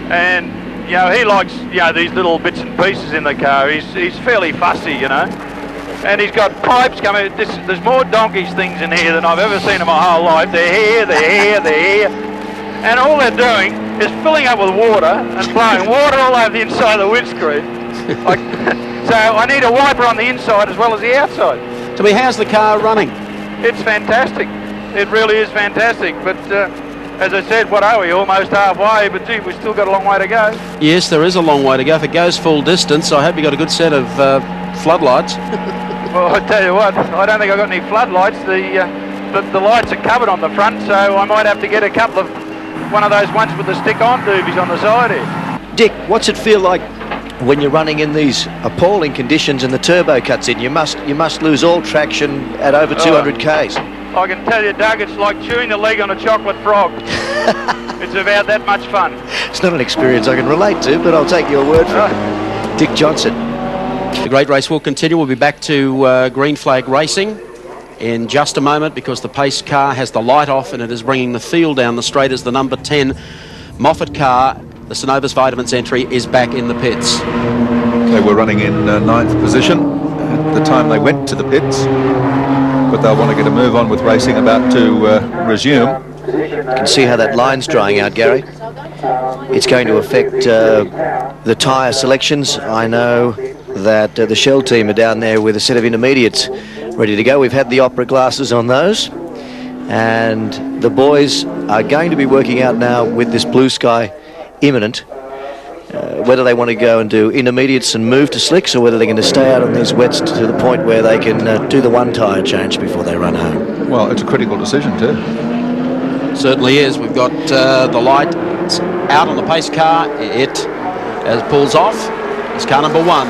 Speaker 22: And you know, he likes, you know, these little bits and pieces in the car. He's fairly fussy, you know. And he's got pipes coming. There's more donkey's things in here than I've ever seen in my whole life. They're here, they're here, they're here. And all they're doing is filling up with water and blowing water all over the inside of the windscreen. So I need a wiper on the inside as well as the outside.
Speaker 1: So how's the car running?
Speaker 22: It's fantastic. It really is fantastic. But as I said, what are we? Almost halfway, but gee, we've still got a long way to go.
Speaker 1: Yes, there is a long way to go. If it goes full distance, I hope you got a good set of floodlights.
Speaker 22: Well, I tell you what, I don't think I've got any floodlights. The lights are covered on the front, so I might have to get a couple of one of those ones with the stick-on doobies on the side here.
Speaker 19: Dick, what's it feel like when you're running in these appalling conditions and the turbo cuts in? You must lose all traction at over 200 k's.
Speaker 22: I can tell you, Doug, it's like chewing the leg on a chocolate frog. It's about that much fun.
Speaker 19: It's not an experience I can relate to, but I'll take your word for it. Dick Johnson.
Speaker 1: The great race will continue. We'll be back to green flag racing in just a moment, because the pace car has the light off and it is bringing the field down the straight as the number 10 Moffat car, the Synovus Vitamins entry, is back in the pits.
Speaker 3: They were running in ninth position at the time they went to the pits, but they'll want to get a move on with racing about to resume.
Speaker 19: You can see how that line's drying out, Gary. It's going to affect the tyre selections. I know that the Shell team are down there with a set of intermediates ready to go. We've had the opera glasses on those, and the boys are going to be working out now with this blue sky imminent whether they want to go and do intermediates and move to slicks, or whether they're going to stay out on these wets to the point where they can do the one tyre change before they run home.
Speaker 3: Well, it's a critical decision too.
Speaker 1: Certainly is. We've got the light out on the pace car. It, as it pulls off, is car number 1,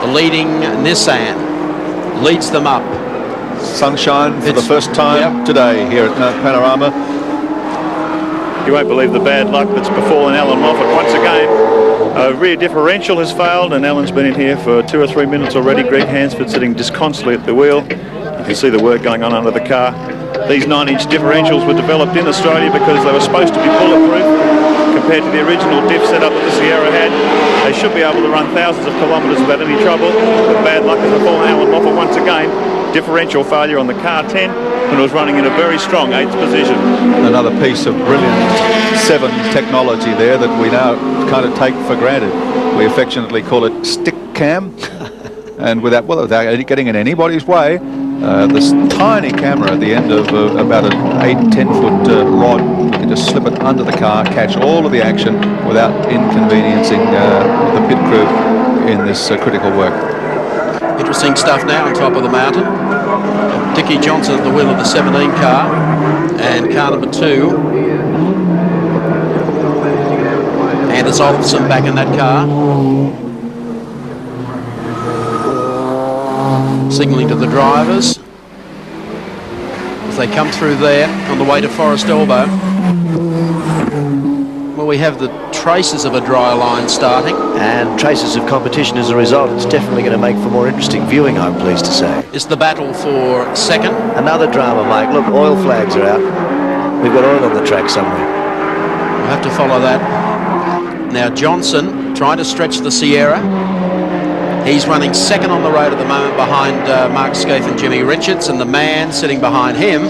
Speaker 1: the leading Nissan, leads them up.
Speaker 3: Sunshine for the first time today here at Mount Panorama.
Speaker 8: You won't believe the bad luck that's befallen Alan Moffat once again. A rear differential has failed, and Alan's been in here for 2 or 3 minutes already. Greg Hansford sitting disconsolately at the wheel. You can see the work going on under the car. These 9-inch differentials were developed in Australia because they were supposed to be bulletproof compared to the original diff setup that the Sierra had. They should be able to run thousands of kilometres without any trouble. But bad luck has befallen Alan Moffat once again. Differential failure on the car 10, and it was running in a very strong 8th position.
Speaker 3: Another piece of brilliant 7 technology there that we now kind of take for granted. We affectionately call it stick cam. And without getting in anybody's way, this tiny camera at the end of about an 8-10 foot rod, you can just slip it under the car, catch all of the action without inconveniencing the pit crew in this critical work.
Speaker 1: Interesting stuff now on top of the mountain. Dickie Johnson at the wheel of the 17 car, and car number 2, Anders Olsson back in that car, signalling to the drivers as they come through there on the way to Forest Elbow. Well, we have the traces of a dry line starting.
Speaker 19: And traces of competition as a result. It's definitely going to make for more interesting viewing, I'm pleased to say.
Speaker 1: It's the battle for second.
Speaker 19: Another drama, Mike. Look, oil flags are out. We've got oil on the track somewhere.
Speaker 1: We'll have to follow that. Now Johnson trying to stretch the Sierra. He's running second on the road at the moment behind Mark Skaife and Jimmy Richards, and the man sitting behind him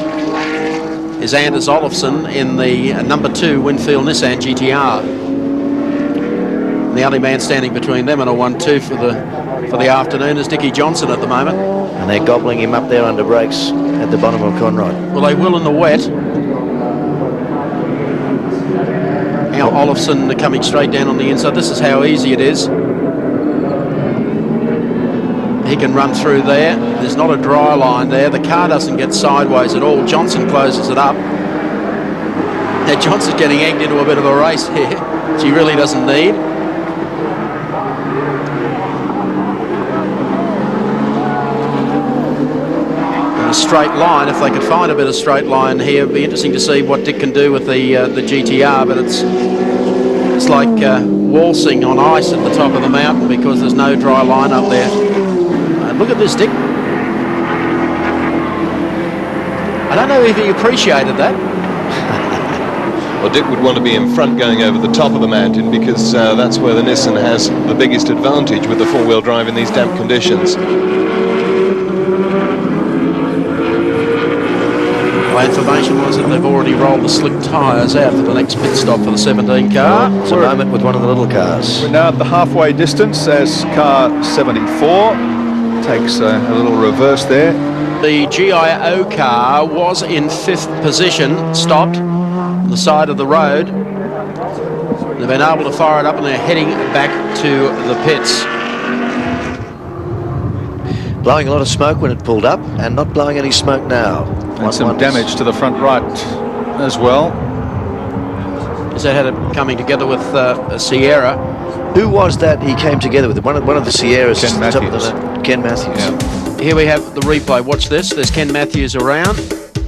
Speaker 1: is Anders Olofsson in the number 2 Winfield Nissan GTR. And the only man standing between them and a 1-2 for the afternoon is Dickie Johnson at the moment.
Speaker 19: And they're gobbling him up there under brakes at the bottom of Conrod.
Speaker 1: Well, they will in the wet. Now Olofsson coming straight down on the inside. This is how easy it is. He can run through there. There's not a dry line there. The car doesn't get sideways at all. Johnson closes it up. Now Johnson's getting egged into a bit of a race here, which he really doesn't need. And a straight line, if they could find a bit of straight line here, it'd be interesting to see what Dick can do with the GTR, but it's like waltzing on ice at the top of the mountain because there's no dry line up there. Look at this, Dick. I don't know if he appreciated that.
Speaker 12: Well, Dick would want to be in front going over the top of the mountain because that's where the Nissan has the biggest advantage with the four-wheel drive in these damp conditions.
Speaker 1: My information was that they've already rolled the slick tyres out for the next pit stop for the 17 car.
Speaker 19: It's a moment with one of the little cars.
Speaker 3: We're now at the halfway distance as car 74 takes a little reverse there.
Speaker 1: The GIO car was in 5th position, stopped on the side of the road. They've been able to fire it up and they're heading back to the pits.
Speaker 19: Blowing a lot of smoke when it pulled up and not blowing any smoke now.
Speaker 3: And some damage to the front right as well.
Speaker 1: Is that had it coming together with a Sierra?
Speaker 19: Who was that he came together with? One of the Sierras.
Speaker 3: Ken Matthews.
Speaker 19: Ken Matthews.
Speaker 3: Yeah.
Speaker 1: Here we have the replay. Watch this. There's Ken Matthews around.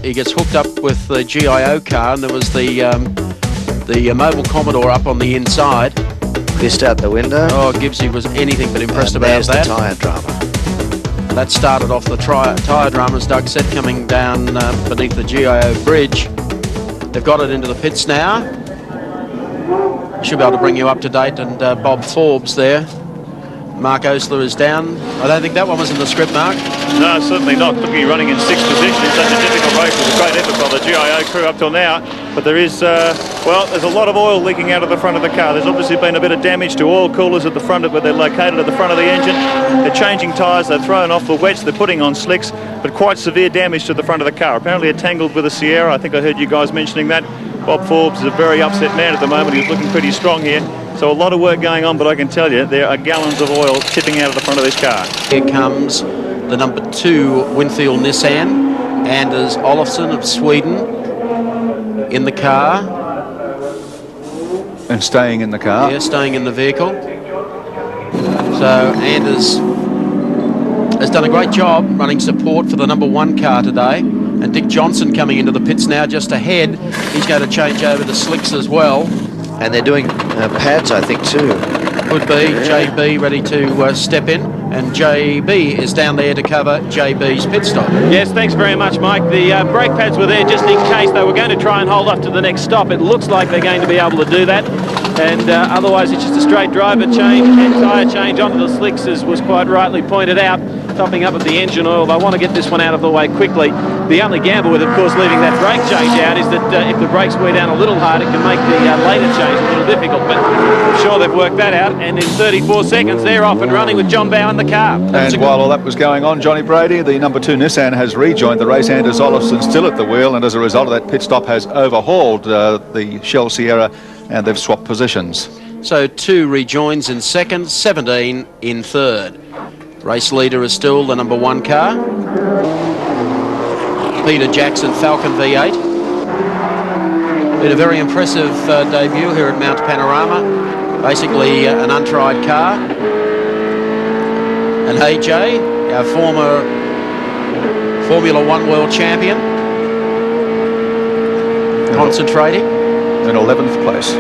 Speaker 1: He gets hooked up with the GIO car, and there was the Mobile Commodore up on the inside.
Speaker 19: Pissed out the window.
Speaker 1: Oh, Gibbsy was anything but impressed about
Speaker 19: there's
Speaker 1: that.
Speaker 19: The tyre drama.
Speaker 1: That started off the tyre drama, as Doug said, coming down beneath the GIO bridge. They've got it into the pits now. Should be able to bring you up to date, and Bob Forbes there. Mark Osler is down. I don't think that one was in the script, Mark.
Speaker 8: No, certainly not. Looking running in 6th position in such a difficult race with a great effort by the GIO crew up till now. But there is, there's a lot of oil leaking out of the front of the car. There's obviously been a bit of damage to oil coolers at the front, where they're located at the front of the engine. They're changing tyres, they're throwing off the wets, they're putting on slicks, but quite severe damage to the front of the car. Apparently it tangled with a Sierra. I think I heard you guys mentioning that. Bob Forbes is a very upset man at the moment. He's looking pretty strong here. So a lot of work going on, but I can tell you there are gallons of oil tipping out of the front of this car.
Speaker 1: Here comes the number 2 Winfield Nissan, Anders Olofsson of Sweden in the car.
Speaker 3: And staying in the car.
Speaker 1: Yeah, staying in the vehicle. So Anders has done a great job running support for the number 1 car today. And Dick Johnson coming into the pits now just ahead. He's going to change over to slicks as well.
Speaker 19: And they're doing pads, I think, too.
Speaker 1: Could be.
Speaker 19: Yeah.
Speaker 1: JB ready to step in. And JB is down there to cover JB's pit stop.
Speaker 4: Yes, thanks very much, Mike. The brake pads were there just in case they were going to try and hold off to the next stop. It looks like they're going to be able to do that. And otherwise, it's just a straight driver change and tyre change onto the slicks, as was quite rightly pointed out. Topping up of the engine oil. They want to get this one out of the way quickly. The only gamble with, of course, leaving that brake change out is that if the brakes wear down a little hard, it can make the later change a little difficult. But I'm sure they've worked that out. And in 34 seconds, they're off and running with John Bow in the car.
Speaker 3: And while all that was going on, Johnny Brady, the number 2 Nissan has rejoined the race. Anders Olofsson still at the wheel, and as a result of that pit stop has overhauled the Shell Sierra, and they've swapped positions.
Speaker 1: So 2 rejoins in 2nd, 17 in 3rd. Race leader is still the number 1 car. Peter Jackson Falcon V8. Been a very impressive debut here at Mount Panorama. Basically an untried car. And AJ, our former Formula 1 world champion, concentrating.
Speaker 3: In 11th place.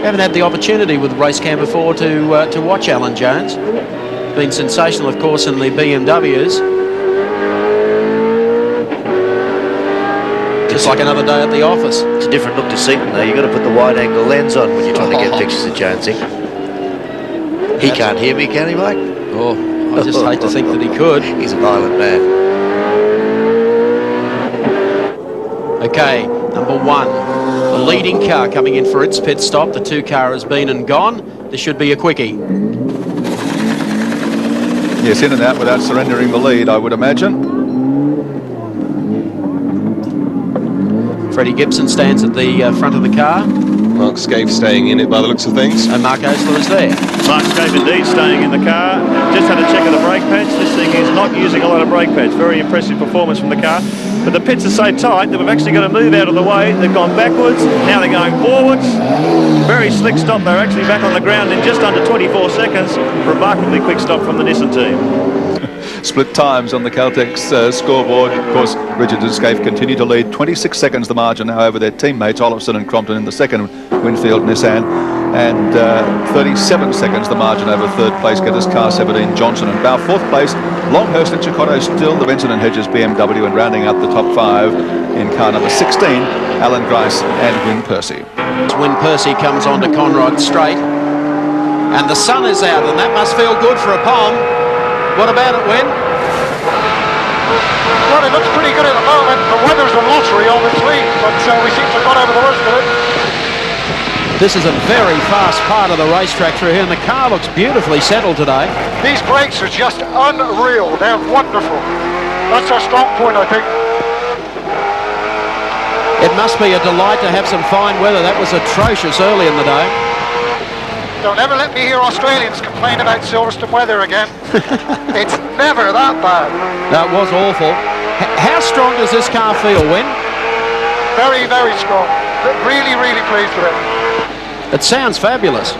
Speaker 1: haven't had the opportunity with race cam before to watch Alan Jones. Been sensational, of course, in the BMWs. Just like another day at the office.
Speaker 19: It's a different look to Seaton, though. You've got to put the wide-angle lens on when you're trying to get pictures of Jonesy. He can't hear me, can he, Mike?
Speaker 1: Oh, I just hate to think that he could.
Speaker 19: He's a violent man.
Speaker 1: Okay, number 1. The leading car coming in for its pit stop. The 2 car has been and gone. This should be a quickie.
Speaker 3: Yes, in and out without surrendering the lead, I would imagine.
Speaker 1: Freddie Gibson stands at the front of the car.
Speaker 12: Mark Skaife staying in it by the looks of things.
Speaker 1: And Mark Osler is there.
Speaker 8: Mark Skaife indeed staying in the car. Just had a check of the brake pads. This thing is not using a lot of brake pads. Very impressive performance from the car. But the pits are so tight that we've actually got to move out of the way. They've gone backwards. Now they're going forwards. Very slick stop. They're actually back on the ground in just under 24 seconds. Remarkably quick stop from the Nissan team.
Speaker 3: Split times on the Caltex scoreboard. Of course, Richard and Skaife continue to lead. 26 seconds the margin now over their teammates, Olofsson and Crompton in the second Winfield Nissan. And 37 seconds the margin over third place getters car 17 Johnson. And about fourth place, Longhurst and Chicotto still the Benson and Hedges BMW, and rounding out the top 5 in car number 16, Alan Grice and Wyn Percy.
Speaker 1: Wyn Percy comes on to Conrod straight. And the sun is out, and that must feel good for a palm. What about it, Wyn?
Speaker 14: Well, it looks pretty good at the moment. The weather's a lottery, obviously, but we seem to have got over the worst of it.
Speaker 1: This is a very fast part of the racetrack through here, and the car looks beautifully settled today.
Speaker 14: These brakes are just unreal. They're wonderful. That's our strong point, I think.
Speaker 1: It must be a delight to have some fine weather. That was atrocious early in the day.
Speaker 14: Don't ever let me hear Australians complain about Silverstone weather again. It's never that bad.
Speaker 1: That was awful. How strong does this car feel, Wyn?
Speaker 14: Very, very strong. Really, really pleased with it.
Speaker 1: It sounds fabulous.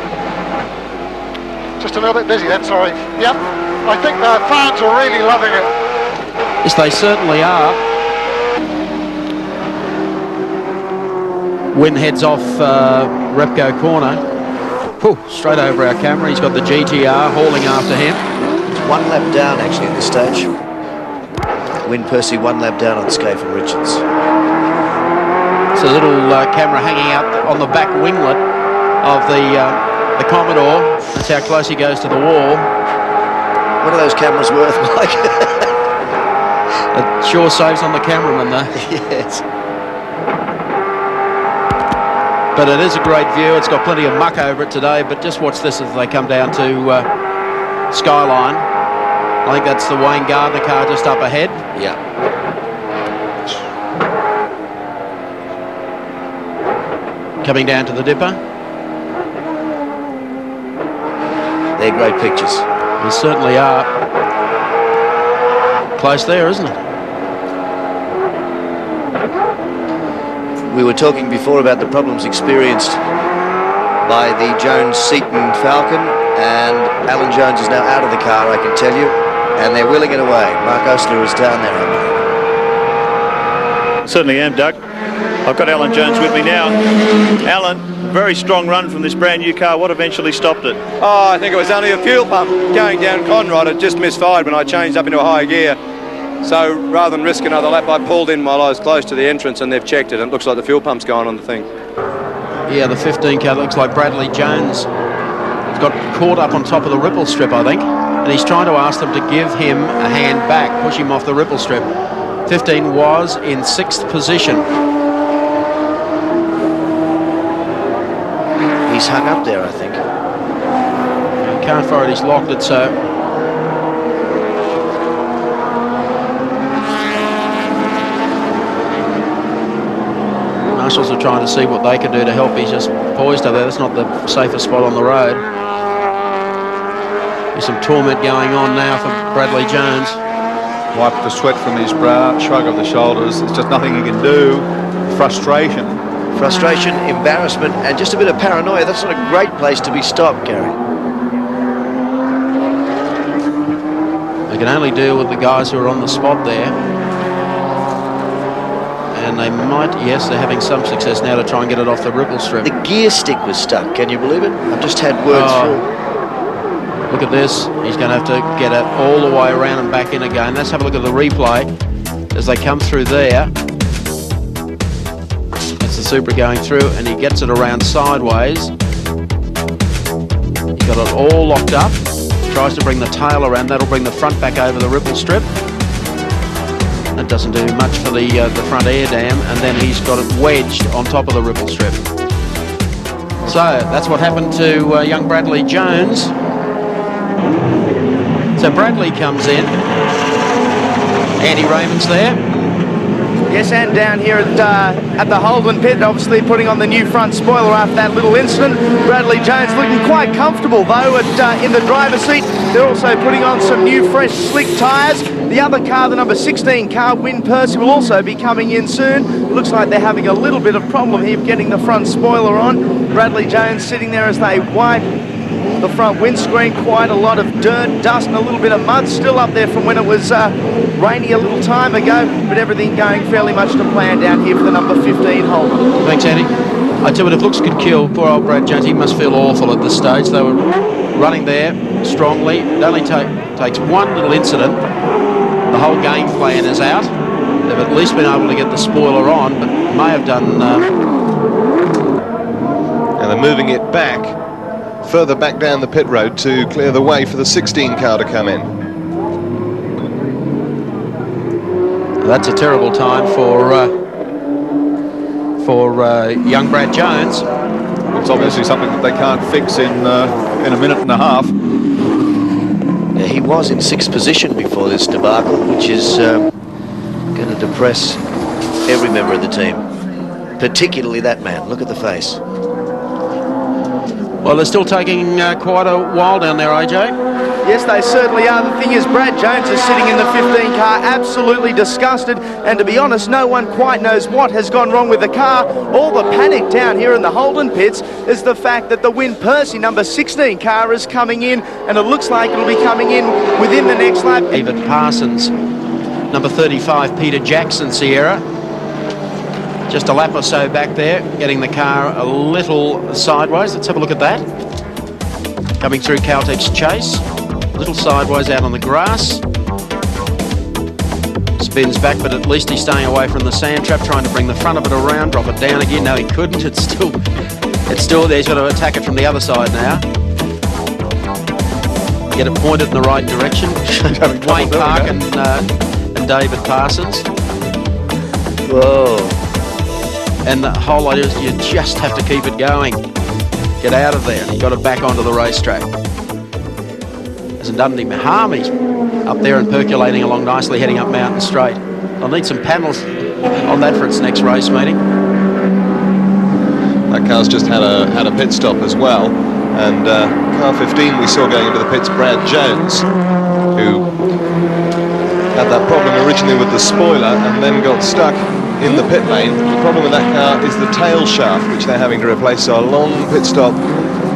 Speaker 14: Just a little bit busy then, sorry. Yep, I think the fans are really loving it.
Speaker 1: Yes, they certainly are. Wyn heads off Repco corner. Whew, straight over our camera. He's got the GTR hauling after him.
Speaker 19: It's 1 lap down actually at this stage. Wyn Percy 1 lap down on Skaife and Richards.
Speaker 1: It's a little camera hanging out on the back winglet of the Commodore. That's how close he goes to the wall.
Speaker 19: What are those cameras worth, Mike?
Speaker 1: It sure saves on the cameraman, though.
Speaker 19: Yes.
Speaker 1: But it is a great view. It's got plenty of muck over it today, but just watch this as they come down to Skyline. I think that's the Wayne Gardner car just up ahead.
Speaker 19: Yeah.
Speaker 1: Coming down to the dipper.
Speaker 19: They're great pictures.
Speaker 1: They certainly are. Close there, isn't it?
Speaker 19: We were talking before about the problems experienced by the Jones-Seaton Falcon, and Alan Jones is now out of the car, I can tell you, and they're wheeling it away. Mark Osler is down there, I believe.
Speaker 8: Certainly am, Doug. I've got Alan Jones with me now. Alan, very strong run from this brand new car. What eventually stopped it?
Speaker 9: Oh, I think it was only a fuel pump going down Conrod. It just misfired when I changed up into a high gear. So rather than risk another lap, I pulled in while I was close to the entrance, and they've checked it, and it looks like the fuel pump's going on the thing.
Speaker 1: Yeah, the 15 car looks like Bradley Jones got caught up on top of the ripple strip, I think, and he's trying to ask them to give him a hand back, push him off the ripple strip. 15 was in 6th position.
Speaker 19: He's hung up there, I think.
Speaker 1: Can't fire it, he's locked it, so... Marshals are trying to see what they can do to help. He's just poised over there. That's not the safest spot on the road. There's some torment going on now for Bradley Jones.
Speaker 3: Wipe the sweat from his brow, shrug of the shoulders. It's just nothing he can do. Frustration.
Speaker 19: Frustration, embarrassment, and just a bit of paranoia. That's not a great place to be stopped, Gary.
Speaker 1: They can only deal with the guys who are on the spot there. And and they might, yes, they're having some success now to try and get it off the ripple strip.
Speaker 19: The gear stick was stuck, can you believe it? I've just had words through.
Speaker 1: Look at this. He's going to have to get it all the way around and back in again. Let's have a look at the replay as they come through there. That's the Supra going through, and he gets it around sideways. He's got it all locked up. Tries to bring the tail around. That'll bring the front back over the ripple strip. That doesn't do much for the front air dam, and then he's got it wedged on top of the ripple strip. So that's what happened to young Bradley Jones. So Bradley comes in. Andy Raymond's there.
Speaker 16: Yes, and down here at the Holden pit, obviously putting on the new front spoiler after that little incident. Bradley Jones looking quite comfortable though in the driver's seat. They're also putting on some new fresh slick tyres. The other car, the number 16 car, Win Percy, will also be coming in soon. It looks like they're having a little bit of problem here getting the front spoiler on. Bradley Jones sitting there as they wipe the front windscreen. Quite a lot of dirt, dust and a little bit of mud still up there from when it was rainy a little time ago, but everything going fairly much to plan down here for the number 15 Holden.
Speaker 1: Thanks, Andy. I tell you what, if looks could kill, poor old Brad Jones, he must feel awful at this stage. They were running there strongly. It only takes one little incident. The whole game plan is out. They've at least been able to get the spoiler on, but may have done...
Speaker 12: And they're moving it back, further back down the pit road to clear the way for the 16 car to come in.
Speaker 1: That's a terrible time for young Brad Jones.
Speaker 3: It's obviously something that they can't fix in a minute and a half.
Speaker 19: Yeah, he was in 6th position before this debacle, which is going to depress every member of the team, particularly that man. Look at the face.
Speaker 1: Well, they're still taking quite a while down there, AJ.
Speaker 16: Yes, they certainly are. The thing is, Brad Jones is sitting in the 15 car absolutely disgusted, and to be honest, no one quite knows what has gone wrong with the car. All the panic down here in the Holden pits is the fact that the Win Percy number 16 car is coming in, and it looks like it'll be coming in within the next lap.
Speaker 1: David Parsons, number 35, Peter Jackson Sierra. Just a lap or so back there, getting the car a little sideways. Let's have a look at that. Coming through Caltech's chase. A little sideways out on the grass. Spins back, but at least he's staying away from the sand trap, trying to bring the front of it around, drop it down again. No, he couldn't. It's still there. He's got to attack it from the other side now. Get it pointed in the right direction. Wayne Park and David Parsons.
Speaker 19: Whoa.
Speaker 1: And the whole idea is you just have to keep it going. Get out of there. You've got it back onto the racetrack. Hasn't done any harm. He's up there and percolating along nicely, heading up Mountain Straight. I'll need some panels on that for its next race meeting.
Speaker 12: That car's just had a pit stop as well. And car 15 we saw going into the pits, Brad Jones, who had that problem originally with the spoiler and then got stuck in the pit lane. The problem with that car is the tail shaft, which they're having to replace, so a long pit stop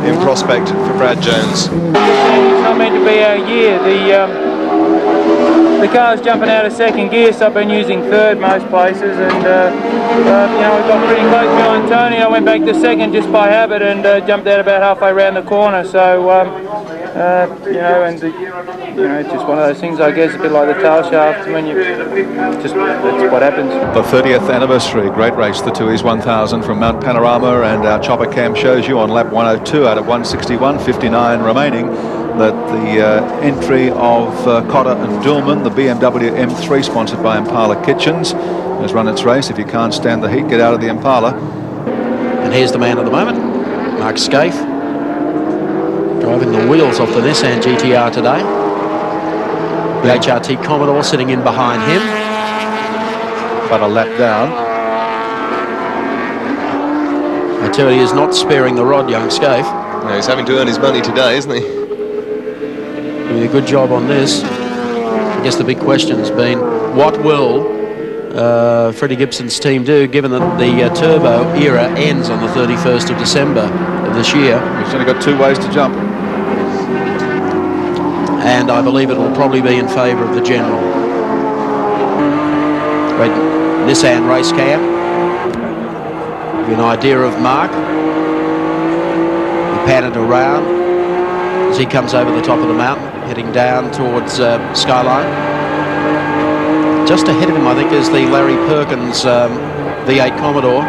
Speaker 12: in prospect for Brad Jones.
Speaker 17: It's not meant to be our year. The car's jumping out of second gear, so I've been using third most places, and I got pretty close behind Tony. I went back to second just by habit and jumped out about halfway around the corner. So it's just one of those things, I guess, a bit like the tail shaft. When that's what happens.
Speaker 3: The 30th anniversary, great race, the Tooheys 1000 from Mount Panorama, and our chopper cam shows you on lap 102 out of 161.59 remaining that the entry of Cotter and Dillman, the BMW M3 sponsored by Impala Kitchens, has run its race. If you can't stand the heat, get out of the Impala.
Speaker 1: And here's the man at the moment, Mark Skaife, driving the wheels off the Nissan GTR today. The HRT Commodore sitting in behind him.
Speaker 3: But a lap down.
Speaker 1: I tell you, he is not sparing the rod, young Skaife.
Speaker 12: No, he's having to earn his money today, isn't he?
Speaker 1: Doing a good job on this. I guess the big question has been, what will Freddie Gibson's team do, given that the turbo era ends on the 31st of December of this year?
Speaker 3: He's only got 2 ways to jump.
Speaker 1: And I believe it will probably be in favour of the General. Great Nissan race cam. Give you an idea of Mark. He panned around as he comes over the top of the mountain, heading down towards Skyline. Just ahead of him, I think, is the Larry Perkins V8 Commodore.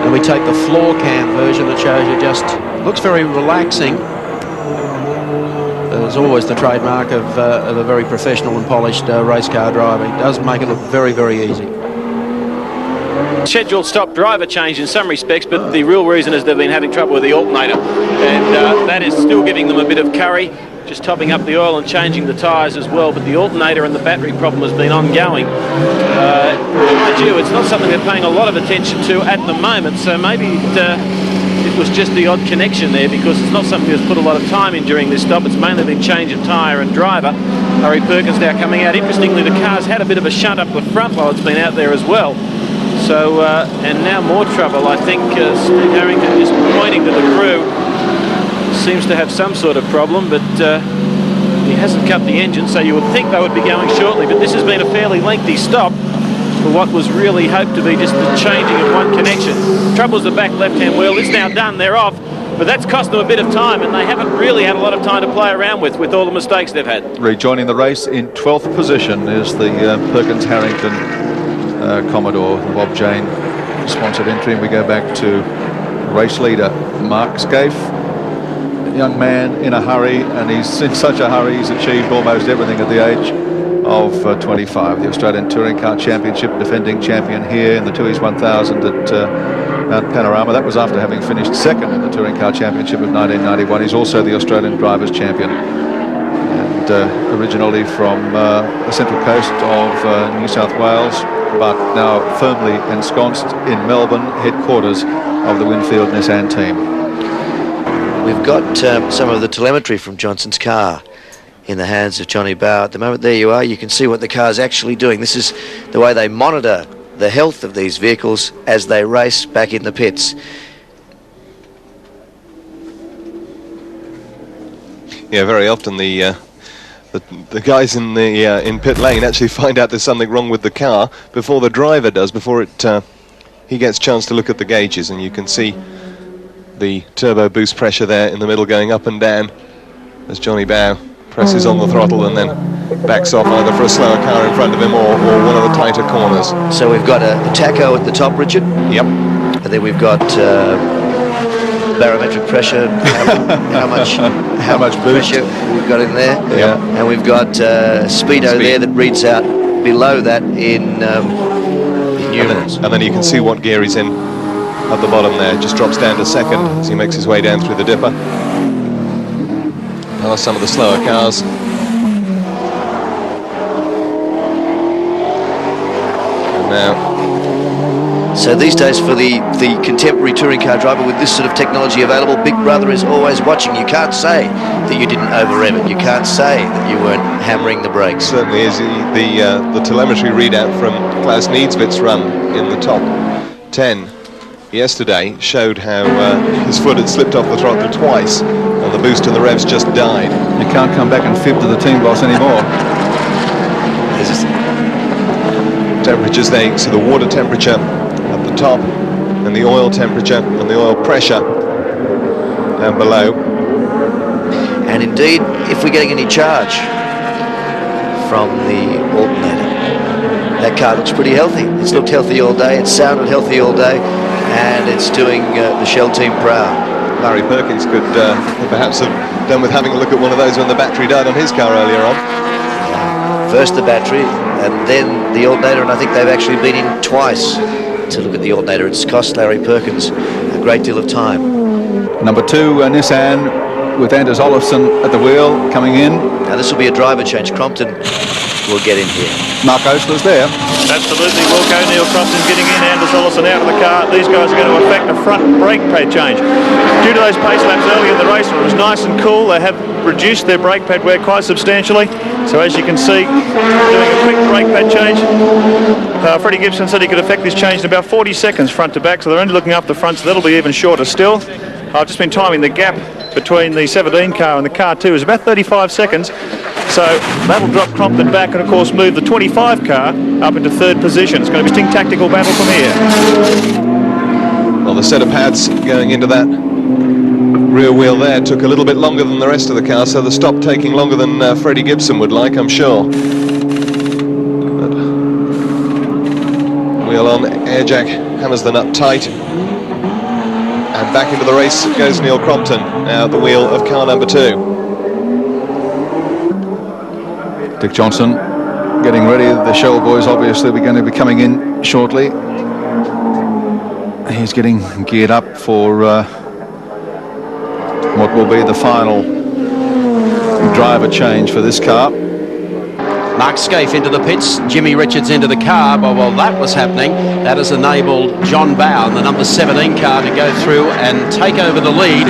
Speaker 1: And we take the floor cam version that shows you just, looks very relaxing. There's always the trademark of a very professional and polished race car driver. It does make it look very, very easy.
Speaker 4: Scheduled stop driver change in some respects, but the real reason is they've been having trouble with the alternator, and that is still giving them a bit of curry, just topping up the oil and changing the tyres as well. But the alternator and the battery problem has been ongoing. Mind you, it's not something they're paying a lot of attention to at the moment, so maybe it was just the odd connection there, because it's not something that's put a lot of time in during this stop. It's mainly been change of tyre and driver. Larry Perkins now coming out. Interestingly, the car's had a bit of a shunt up the front while it's been out there as well. So, and now more trouble. I think Steve Harrington is pointing to the crew. Seems to have some sort of problem, but he hasn't cut the engine, so you would think they would be going shortly. But this has been a fairly lengthy stop for what was really hoped to be just the changing of one connection. Trouble's the back left-hand wheel. It's now done. They're off. But that's cost them a bit of time, and they haven't really had a lot of time to play around with all the mistakes they've had.
Speaker 3: Rejoining the race in 12th position is the Perkins-Harrington Commodore, Bob Jane sponsored entry, and we go back to race leader Mark Skaife. Young man in a hurry, and he's in such a hurry he's achieved almost everything at the age of 25. The Australian Touring Car Championship, defending champion here in the Tooheys 1000 at Mount Panorama. That was after having finished second in the Touring Car Championship of 1991. He's also the Australian Drivers' Champion, and originally from the central coast of New South Wales, but now firmly ensconced in Melbourne, headquarters of the Winfield Nissan team.
Speaker 19: We've got some of the telemetry from Johnson's car in the hands of Johnny Bower at the moment. There you are. You can see what the car's actually doing. This is the way they monitor the health of these vehicles as they race back in the pits.
Speaker 12: Yeah, very often the guys in the in pit lane actually find out there's something wrong with the car before the driver does, before he gets a chance to look at the gauges, and you can see the turbo boost pressure there in the middle going up and down as Johnny Bow presses on the throttle and then backs off either for a slower car in front of him or one of the tighter corners.
Speaker 19: So we've got a tacho at the top, Richard.
Speaker 12: Yep.
Speaker 19: And then we've got barometric pressure, how much pressure we've got in there.
Speaker 12: Yeah.
Speaker 19: And we've got speedo there that reads out below that in units.
Speaker 12: And then you can see what gear he's in at the bottom there. Just drops down to second as he makes his way down through the dipper. Past some of the slower cars. And now.
Speaker 19: So these days, for the contemporary touring car driver with this sort of technology available, Big Brother is always watching. You can't say that you didn't over-rev it. You can't say that you weren't hammering the brakes.
Speaker 12: Certainly is. The telemetry readout from Klaus Needsvit's run in the top 10 yesterday showed how his foot had slipped off the throttle twice and the boost and the revs just died.
Speaker 3: You can't come back and fib to the team boss anymore.
Speaker 12: Temperatures there, so the water temperature at the top and the oil temperature and the oil pressure down below.
Speaker 19: And indeed, if we're getting any charge from the alternator, that car looks pretty healthy. It's looked healthy all day, it's sounded healthy all day, and it's doing the Shell team proud.
Speaker 12: Larry Perkins could perhaps have done with having a look at one of those when the battery died on his car earlier on.
Speaker 19: First the battery and then the alternator, and I think they've actually been in twice to look at the alternator. It's cost Larry Perkins a great deal of time.
Speaker 3: Number 2, Nissan with Anders Olofsson at the wheel coming in.
Speaker 19: Now this will be a driver change. Crompton will get in here.
Speaker 3: Mark Osler's there.
Speaker 8: Absolutely. Wilco, Neil Crompton getting in, Anders Olofsson out of the car. These guys are going to affect a front brake pad change. Due to those pace laps early in the race, when it was nice and cool, they have reduced their brake pad wear quite substantially. So as you can see, doing a quick brake pad change. Freddie Gibson said he could affect this change in about 40 seconds front to back, so they're only looking up the front, so that'll be even shorter still. I've just been timing the gap between the 17 car and the car 2 is about 35 seconds. So that'll drop Crompton back and, of course, move the 25 car up into third position. It's going to be a sting tactical battle from here.
Speaker 12: Well, the set of pads going into that rear wheel there took a little bit longer than the rest of the car, so the stop taking longer than Freddie Gibson would like, I'm sure. But wheel on, air jack hammers the nut tight. And back into the race goes Neil Crompton, now at the wheel of car number 2.
Speaker 3: Dick Johnson getting ready. The Shell boys obviously we're going to be coming in shortly. He's getting geared up for what will be the final driver change for this car.
Speaker 1: Mark Skaife into the pits, Jimmy Richards into the car. But while that was happening, that has enabled John Bow, the number 17 car, to go through and take over the lead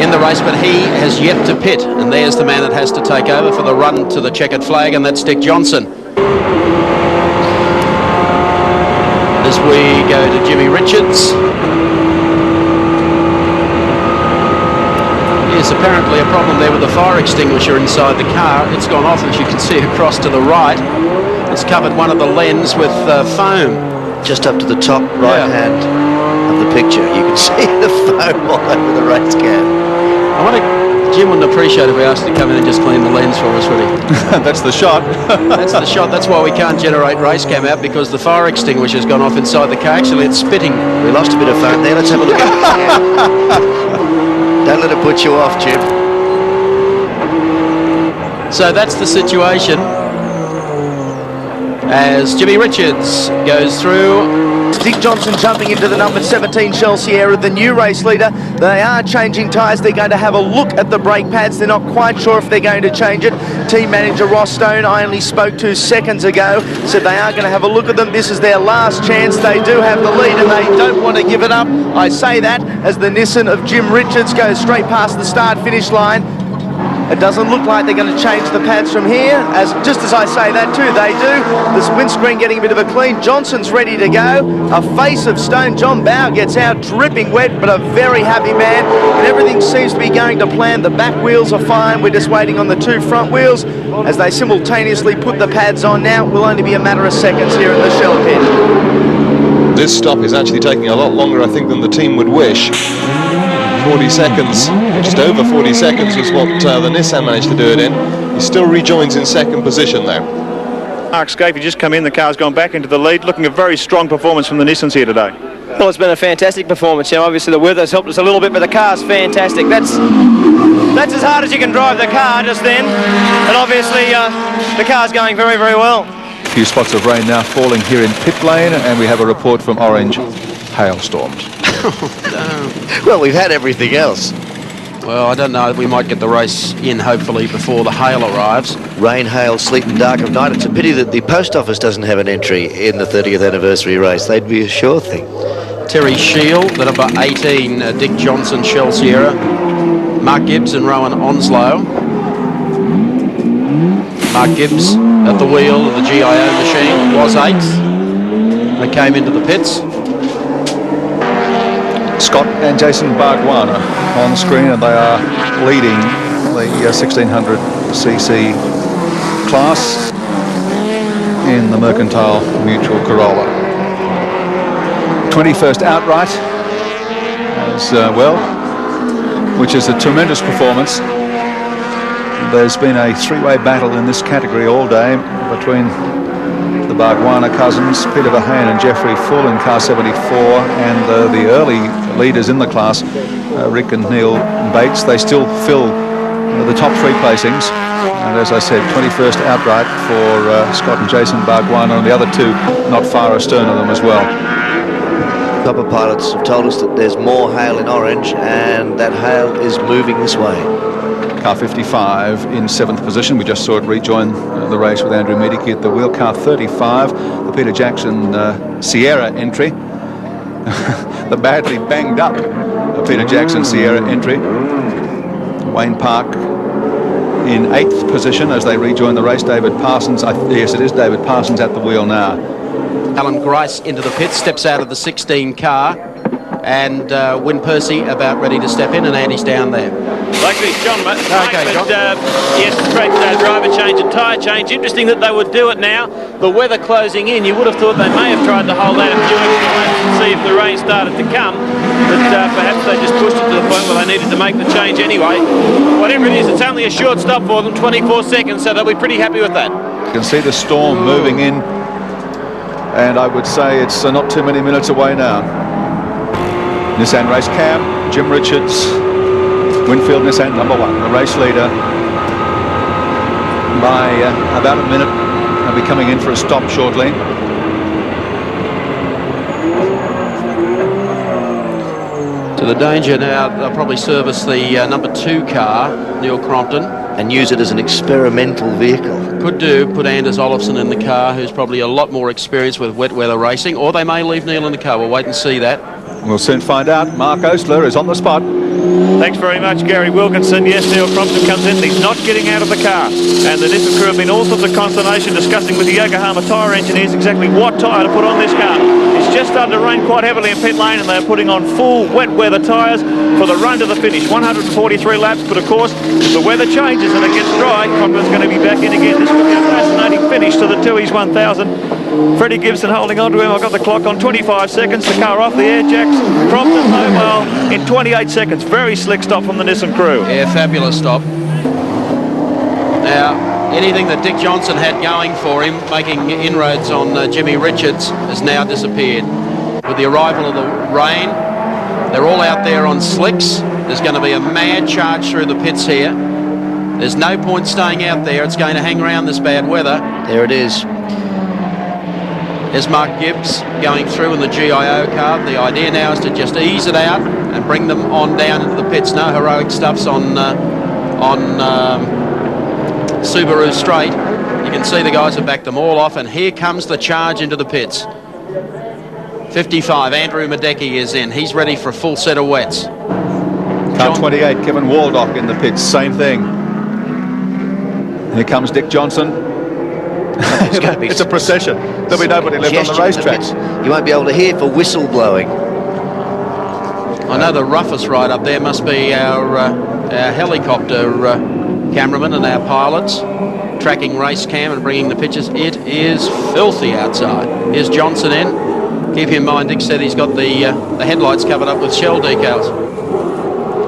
Speaker 1: in the race, but he has yet to pit, and there's the man that has to take over for the run to the checkered flag, and that's Dick Johnson. As we go to Jimmy Richards, there's apparently a problem there with the fire extinguisher inside the car. It's gone off, as you can see across to the right. It's covered one of the lens with foam.
Speaker 19: Just up to the top right hand of the picture, you can see the foam all over the race cam.
Speaker 1: I wonder, Jim wouldn't appreciate if we asked to come in and just clean the lens for us, would he?
Speaker 3: That's the shot.
Speaker 1: That's the shot. That's why we can't generate race cam out, because the fire extinguisher's gone off inside the car. Actually, it's spitting.
Speaker 19: We lost a bit of foam there. Let's have a look at it. Don't let it put you off, Jim.
Speaker 1: So that's the situation as Jimmy Richards goes through.
Speaker 16: Dick Johnson jumping into the number 17 Shell Sierra, the new race leader. They are changing tyres. They're going to have a look at the brake pads. They're not quite sure if they're going to change it. Team manager Ross Stone, I only spoke to seconds ago, said they are going to have a look at them. This is their last chance. They do have the lead and they don't want to give it up. I say that as the Nissan of Jim Richards goes straight past the start-finish line. It doesn't look like they're going to change the pads from here. Just as I say that too, they do. This windscreen getting a bit of a clean. Johnson's ready to go. A face of stone. John Bow gets out dripping wet, but a very happy man. And everything seems to be going to plan. The back wheels are fine. We're just waiting on the 2 front wheels as they simultaneously put the pads on now. It will only be a matter of seconds here in the Shell pit.
Speaker 12: This stop is actually taking a lot longer, I think, than the team would wish. 40 seconds, just over 40 seconds was what the Nissan managed to do it in. He still rejoins in second position though.
Speaker 8: Mark Skaife just come in, the car's gone back into the lead, looking a very strong performance from the Nissans here today.
Speaker 13: Well, it's been a fantastic performance. You know, obviously the weather's helped us a little bit, but the car's fantastic. That's as hard as you can drive the car just then, and obviously the car's going very, very well.
Speaker 3: A few spots of rain now falling here in pit lane, and we have a report from Orange, hailstorms.
Speaker 19: Well, we've had everything else.
Speaker 1: Well, I don't know. We might get the race in, hopefully, before the hail arrives.
Speaker 19: Rain, hail, sleet and dark of night. It's a pity that the post office doesn't have an entry in the 30th anniversary race. They'd be a sure thing.
Speaker 1: Terry Shield, the number 18, Dick Johnson, Shell Sierra. Mark Gibbs and Rowan Onslow. Mark Gibbs at the wheel of the GIO machine was 8th. They came into the pits.
Speaker 3: Scott and Jason Bargwana on the screen, and they are leading the 1600cc class in the Mercantile Mutual Corolla. 21st outright as well, which is a tremendous performance. There's been a 3-way battle in this category all day between the Bargwana cousins, Peter Verheyen and Jeffrey Full in car 74, and the early leaders in the class, Rick and Neil Bates. They still fill the top 3 placings, and as I said, 21st outright for Scott and Jason Bargwana, and the other 2 not far astern of them as well.
Speaker 19: Copper pilots have told us that there's more hail in Orange, and that hail is moving this way.
Speaker 3: Car 55 in 7th position. We just saw it rejoin the race with Andrew Medicki at the wheel. Car 35, the Peter Jackson Sierra entry. The badly banged up Peter Jackson Sierra entry. Wayne Park in 8th position as they rejoin the race. David Parsons, yes it is David Parsons at the wheel now.
Speaker 1: Alan Grice into the pit, steps out of the 16 car, and Win Percy about ready to step in, and Andy's down there.
Speaker 4: Actually, John,
Speaker 1: Okay, John.
Speaker 4: Yes, great driver change and tyre change. Interesting that they would do it now. The weather closing in, you would have thought they may have tried to hold out a few extra laps and see if the rain started to come. But perhaps they just pushed it to the point where they needed to make the change anyway. Whatever it is, it's only a short stop for them, 24 seconds, so they'll be pretty happy with that.
Speaker 3: You can see the storm moving in, and I would say it's not too many minutes away now. Nissan race cam, Jim Richards, Winfield Nissan number 1, the race leader by about a minute. They'll be coming in for a stop shortly.
Speaker 1: To the danger now, they'll probably service the number 2 car, Neil Crompton.
Speaker 19: And use it as an experimental vehicle.
Speaker 1: Could do, put Anders Olofsson in the car, who's probably a lot more experienced with wet weather racing, or they may leave Neil in the car. We'll wait and see that.
Speaker 3: We'll soon find out. Mark Osler is on the spot.
Speaker 8: Thanks very much, Gary Wilkinson. Yes, Neil Crompton comes in. He's not getting out of the car. And the Nissan crew have been all sorts of consternation discussing with the Yokohama tyre engineers exactly what tyre to put on this car. It's just started to rain quite heavily in pit lane, and they're putting on full wet weather tyres for the run to the finish. 143 laps, but of course, if the weather changes and it gets dry, Crompton's going to be back in again. This could be a fascinating finish to the 2 1000. Freddie Gibson holding on to him. I've got the clock on 25 seconds. The car off the air jacks. Crompton mobile in 28 seconds. Very slick stop from the Nissan crew.
Speaker 1: Yeah, fabulous stop. Now, anything that Dick Johnson had going for him, making inroads on Jimmy Richards, has now disappeared. With the arrival of the rain, they're all out there on slicks. There's going to be a mad charge through the pits here. There's no point staying out there. It's going to hang around this bad weather.
Speaker 19: There it is.
Speaker 1: There's Mark Gibbs going through in the GIO car. The idea now is to just ease it out and bring them on down into the pits. No heroic stuffs on Subaru Straight. You can see the guys have backed them all off, and here comes the charge into the pits. 55, Andrew Madecki is in. He's ready for a full set of wets.
Speaker 3: Car 28, Kevin Waldock in the pits, same thing. Here comes Dick Johnson. It's a procession. There'll be nobody left on the racetrack.
Speaker 19: You won't be able to hear for whistle blowing.
Speaker 1: I know the roughest ride up there must be our helicopter cameraman and our pilots tracking race cam and bringing the pictures. It is filthy outside. Here's Johnson in. Keep in mind, Dick said he's got the headlights covered up with shell decals.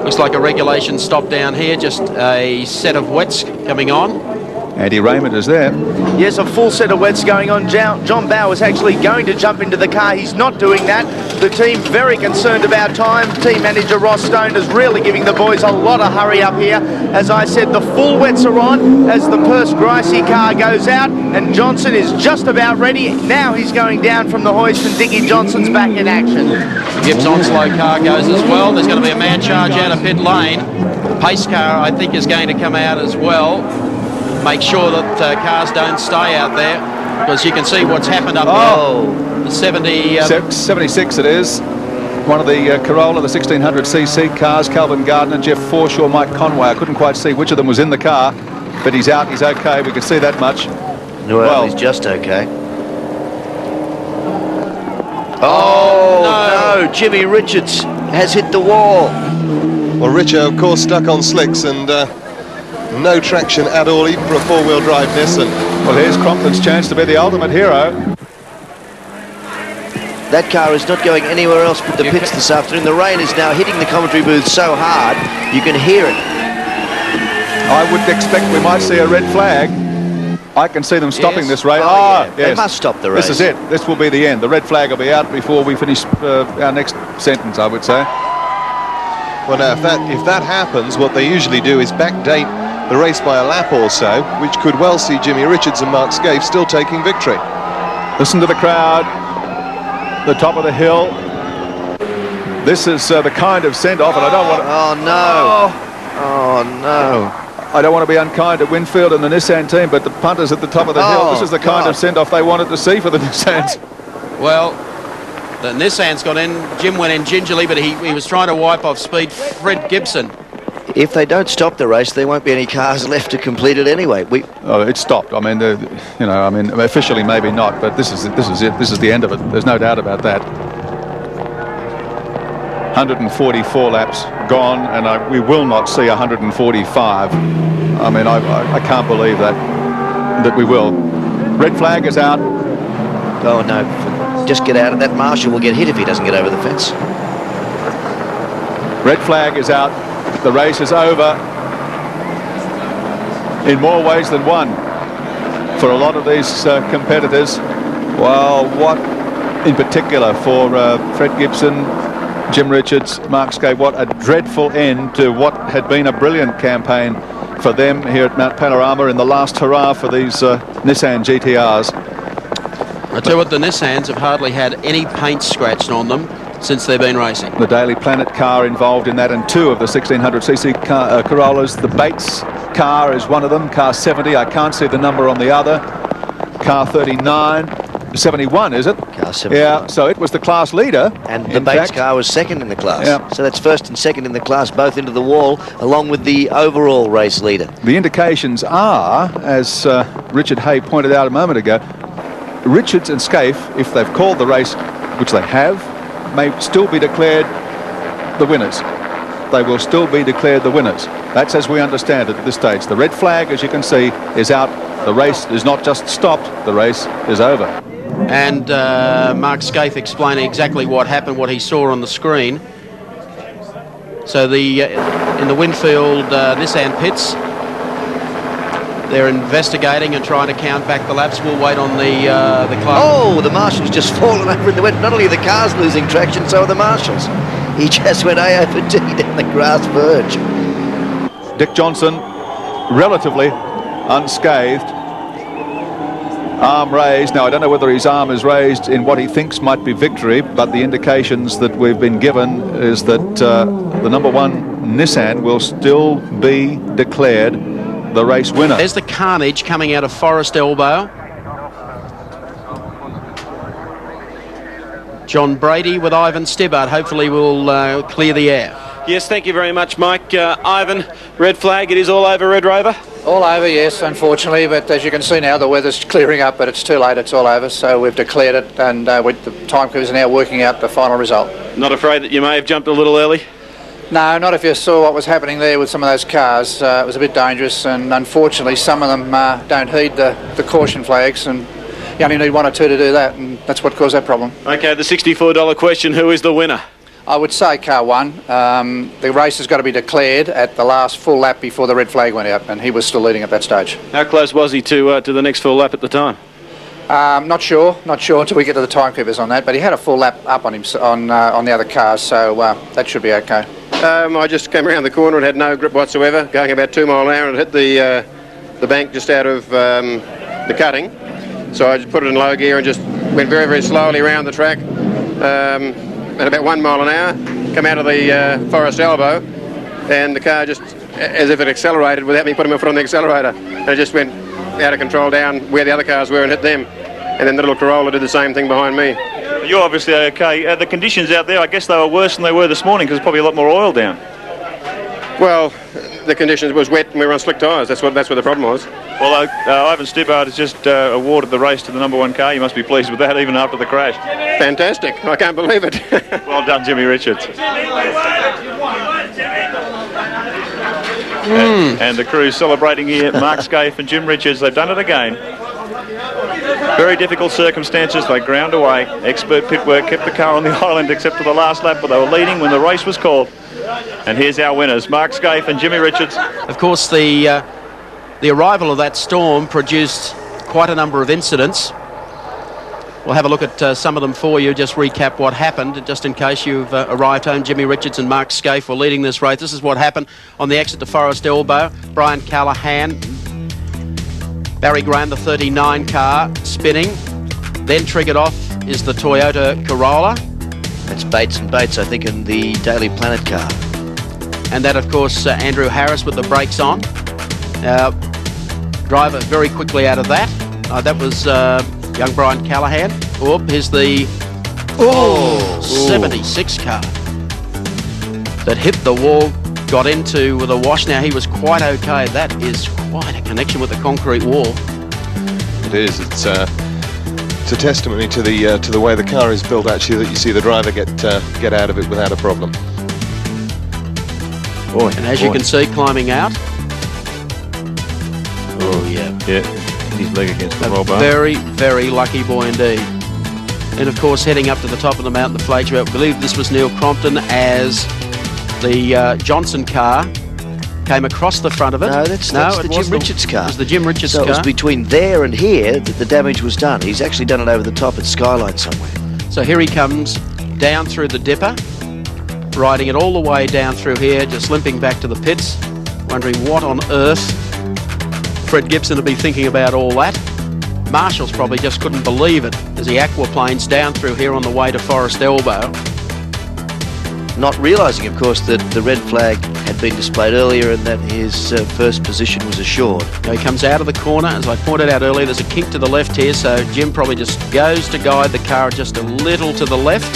Speaker 1: Looks like a regulation stop down here, just a set of wets coming on.
Speaker 3: Andy Raymond is there.
Speaker 16: Yes, a full set of wets going on. John Bauer is actually going to jump into the car. He's not doing that. The team very concerned about time. Team manager Ross Stone is really giving the boys a lot of hurry up here. As I said, the full wets are on as the Perth Gricey car goes out, and Johnson is just about ready. Now he's going down from the hoist, and Dickie Johnson's back in action.
Speaker 1: Gibbs Onslow car goes as well. There's going to be a mad charge out of pit lane. Pace car, I think, is going to come out as well. Make sure that cars don't stay out there, because you can see what's happened up there. The
Speaker 3: 76 it is. One of the Corolla, the 1600cc cars, Calvin Gardner, Jeff Forshaw, Mike Conway. I couldn't quite see which of them was in the car, but he's out, he's okay. We can see that much.
Speaker 19: Well, he's just okay. Oh, no, Jimmy Richards has hit the wall.
Speaker 12: Well, Richard, of course, stuck on slicks and no traction at all, even for a four-wheel drive Nissan.
Speaker 3: Well, here's Crompton's chance to be the ultimate hero.
Speaker 19: That car is not going anywhere else but the pits this afternoon. The rain is now hitting the commentary booth so hard, you can hear it.
Speaker 3: I would expect we might see a red flag. I can see them stopping this race.
Speaker 19: Yeah. They must stop the race.
Speaker 3: This is it. This will be the end. The red flag will be out before we finish our next sentence, I would say.
Speaker 12: Well, now, if that happens, what they usually do is backdate the race by a lap or so, which could well see Jimmy Richards and Mark Skaife still taking victory.
Speaker 3: Listen to the crowd. The top of the hill. This is the kind of send-off, and I don't want to...
Speaker 19: Oh, no. Oh, no.
Speaker 3: I don't want to be unkind to Winfield and the Nissan team, but the punters at the top of the hill, this is the kind of send-off they wanted to see for the Nissans.
Speaker 1: Well, the Nissan's got in. Jim went in gingerly, but he was trying to wipe off speed. Fred Gibson.
Speaker 19: If they don't stop the race, there won't be any cars left to complete it anyway.
Speaker 3: It stopped. I mean, officially maybe not, but this is it. This is the end of it. There's no doubt about that. 144 laps gone, and we will not see 145. I mean, I can't believe that we will. Red flag is out.
Speaker 19: Oh no, just get out of that. Marshall will get hit if he doesn't get over the fence.
Speaker 3: Red flag is out. The race is over in more ways than one for a lot of these competitors. Well, what in particular for Fred Gibson, Jim Richards, Mark Skaife, what a dreadful end to what had been a brilliant campaign for them here at Mount Panorama in the last hurrah for these Nissan GTRs.
Speaker 1: I tell you what, the Nissans have hardly had any paint scratched on them since they've been racing.
Speaker 3: The Daily Planet car involved in that, and two of the 1600cc Corollas. The Bates car is one of them, car 70. I can't see the number on the other. Car 39, 71, is it?
Speaker 19: Car 71.
Speaker 3: Yeah, so it was the class leader.
Speaker 19: And the Bates car was second in the class.
Speaker 3: Yeah.
Speaker 19: So that's first and second in the class, both into the wall, along with the overall race leader.
Speaker 3: The indications are, as Richard Hay pointed out a moment ago, Richards and Skaife, if they've called the race, which they have, may still be declared the winners. They will still be declared the winners. That's as we understand it at this stage. The red flag, as you can see, is out. The race is not just stopped, the race is over.
Speaker 1: And Mark Skaife explaining exactly what happened, what he saw on the screen. So in the Winfield Nissan pits, they're investigating and trying to count back the laps. We'll wait on the club.
Speaker 19: Oh, the Marshall's just fallen over in the wet. Not only are the cars losing traction, so are the Marshalls. He just went A over D down the grass verge.
Speaker 3: Dick Johnson, relatively unscathed. Arm raised. Now, I don't know whether his arm is raised in what he thinks might be victory, but the indications that we've been given is that the number one Nissan will still be declared the race winner.
Speaker 1: There's the carnage coming out of Forest Elbow. John Brady with Ivan Stibbard hopefully will clear the air.
Speaker 4: Yes, thank you very much, Mike. Ivan, red flag, it is all over, Red Rover?
Speaker 15: All over, yes, unfortunately, but as you can see now, the weather's clearing up, but it's too late, it's all over, so we've declared it, and the timekeepers are now working out the final result.
Speaker 4: Not afraid that you may have jumped a little early?
Speaker 15: No, not if you saw what was happening there with some of those cars. It was a bit dangerous, and unfortunately some of them don't heed the caution flags, and you only need one or two to do that, and that's what caused that problem.
Speaker 4: Okay, the $64 question, who is the winner?
Speaker 15: I would say car one. The race has got to be declared at the last full lap before the red flag went out, and he was still leading at that stage.
Speaker 4: How close was he to the next full lap at the time?
Speaker 15: Not sure until we get to the timekeepers on that, but he had a full lap up on him on the other cars, so that should be okay.
Speaker 9: I just came around the corner and had no grip whatsoever, going about 2 miles an hour, and hit the bank just out of the cutting. So I just put it in low gear and just went very, very slowly around the track at about 1 mile an hour, come out of the Forest Elbow, and the car just, as if it accelerated without me putting my foot on the accelerator, and it just went out of control down where the other cars were and hit them. And then the little Corolla did the same thing behind me.
Speaker 8: You're obviously okay. The conditions out there, I guess they were worse than they were this morning because there's probably a lot more oil down.
Speaker 9: Well, the conditions was wet and we were on slick tyres. That's what the problem was.
Speaker 8: Well, Ivan Stibbard has just awarded the race to the number one car. You must be pleased with that, even after the crash.
Speaker 9: Fantastic. I can't believe it.
Speaker 8: Well done, Jimmy Richards. And the crew's celebrating here. Mark Skaife and Jim Richards, they've done it again. Very difficult circumstances, they ground away. Expert pit work kept the car on the island except for the last lap, but they were leading when the race was called. And here's our winners, Mark Skaife and Jimmy Richards.
Speaker 1: Of course, the arrival of that storm produced quite a number of incidents. We'll have a look at some of them for you, just recap what happened, just in case you've arrived home. Jimmy Richards and Mark Skaife were leading this race. This is what happened on the exit to Forest Elbow. Brian Callahan, Barry Graham, the 39 car, spinning. Then triggered off is the Toyota Corolla.
Speaker 19: That's Bates and Bates, I think, in the Daily Planet car.
Speaker 1: And that, of course, Andrew Harris with the brakes on. Driver very quickly out of that. That was young Brian Callahan. Oh, here's the 76 car that hit the wall, got into the wash. Now, he was quite okay. That is quite a connection with the concrete wall.
Speaker 12: It is. It's It's a testimony to the way the car is built, actually, that you see the driver get out of it without a problem.
Speaker 1: Boy, and as you can see, climbing out. Oh yeah.
Speaker 8: Yeah, his leg against the roll bar.
Speaker 1: Very, very lucky boy indeed. And of course, heading up to the top of the mountain, the flag show. I believe this was Neil Crompton as the Johnson car came across the front of it.
Speaker 19: No, that's the Jim Richards car.
Speaker 1: It was the Jim Richards car.
Speaker 19: So it was between there and here that the damage was done. He's actually done it over the top at Skyline somewhere.
Speaker 1: So here he comes down through the dipper, riding it all the way down through here, just limping back to the pits, wondering what on earth Fred Gibson would be thinking about all that. Marshall's probably just couldn't believe it as he aquaplanes down through here on the way to Forest Elbow.
Speaker 19: Not realising, of course, that the red flag had been displayed earlier and that his first position was assured.
Speaker 1: Now he comes out of the corner. As I pointed out earlier, there's a kink to the left here, so Jim probably just goes to guide the car just a little to the left.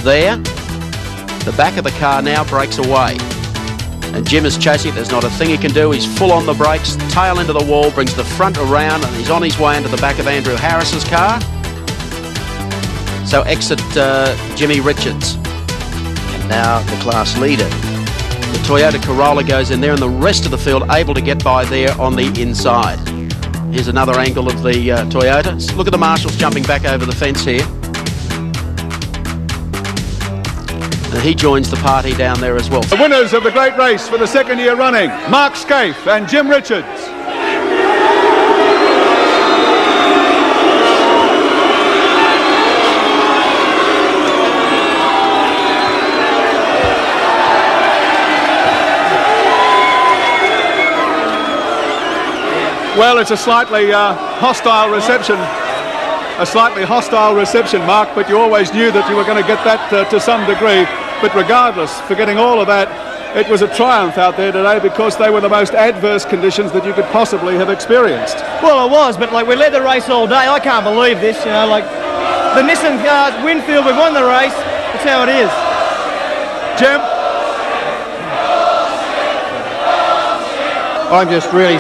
Speaker 1: There. The back of the car now breaks away. And Jim is chasing it. There's not a thing he can do. He's full on the brakes, tail into the wall, brings the front around, and he's on his way into the back of Andrew Harris's car. So exit Jimmy Richards.
Speaker 19: Now the class leader.
Speaker 1: The Toyota Corolla goes in there, and the rest of the field able to get by there on the inside. Here's another angle of the Toyota. Look at the Marshalls jumping back over the fence here. And he joins the party down there as well.
Speaker 3: The winners of the great race for the second year running, Mark Skaife and Jim Richards. Well, it's a slightly hostile reception. A slightly hostile reception, Mark, but you always knew that you were going to get that to some degree. But regardless, forgetting all of that, it was a triumph out there today because they were the most adverse conditions that you could possibly have experienced.
Speaker 13: Well, it was, but like we led the race all day. I can't believe this, you know, like the Nissan cars, Winfield, we've won the race. That's how it is.
Speaker 3: Jim?
Speaker 9: I'm just really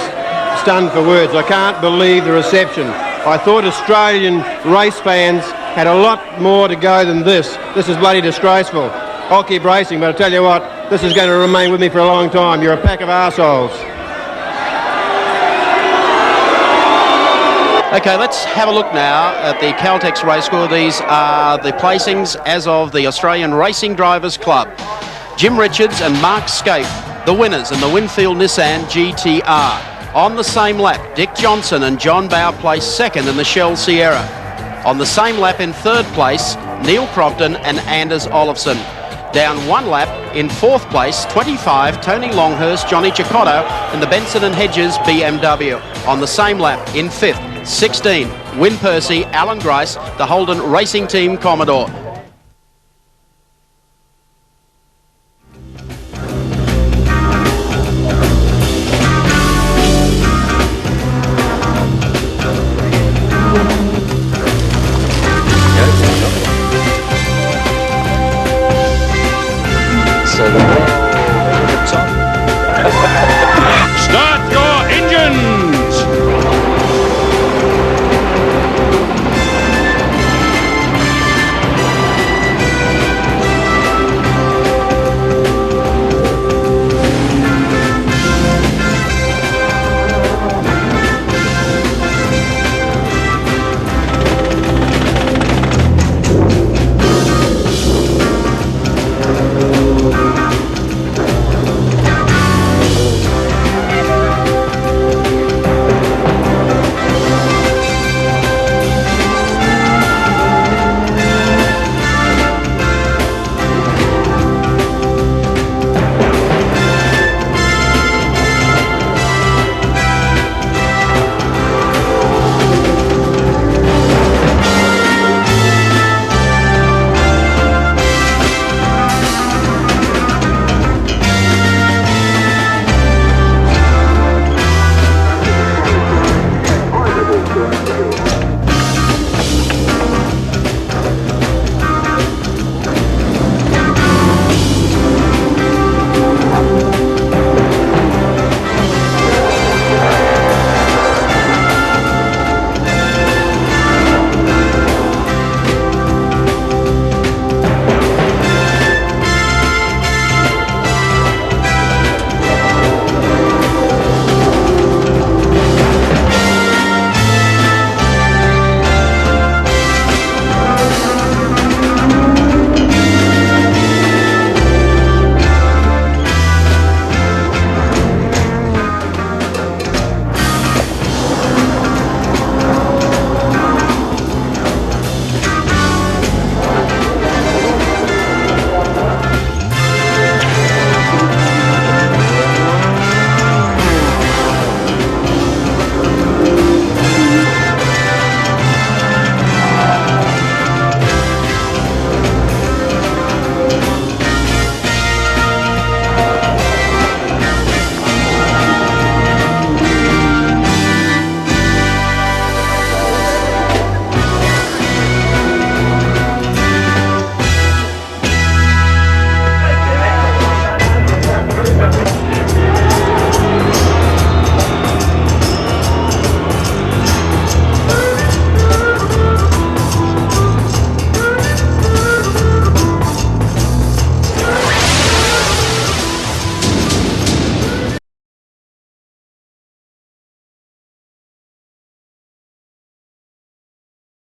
Speaker 9: stunned for words. I can't believe the reception. I thought Australian race fans had a lot more to go than this. This is bloody disgraceful. I'll keep racing, but I tell you what, this is going to remain with me for a long time. You're a pack of arseholes.
Speaker 1: Okay, let's have a look now at the Caltex race score. These are the placings as of the Australian Racing Drivers Club. Jim Richards and Mark Skaife, the winners in the Winfield Nissan GTR. On the same lap, Dick Johnson and John Bowe placed second in the Shell Sierra. On the same lap in third place, Neil Crompton and Anders Olofsson. Down one lap in fourth place, 25, Tony Longhurst, Johnny Cicotto in the Benson and Hedges BMW. On the same lap in fifth, 16, Win Percy, Alan Grice, the Holden Racing Team Commodore.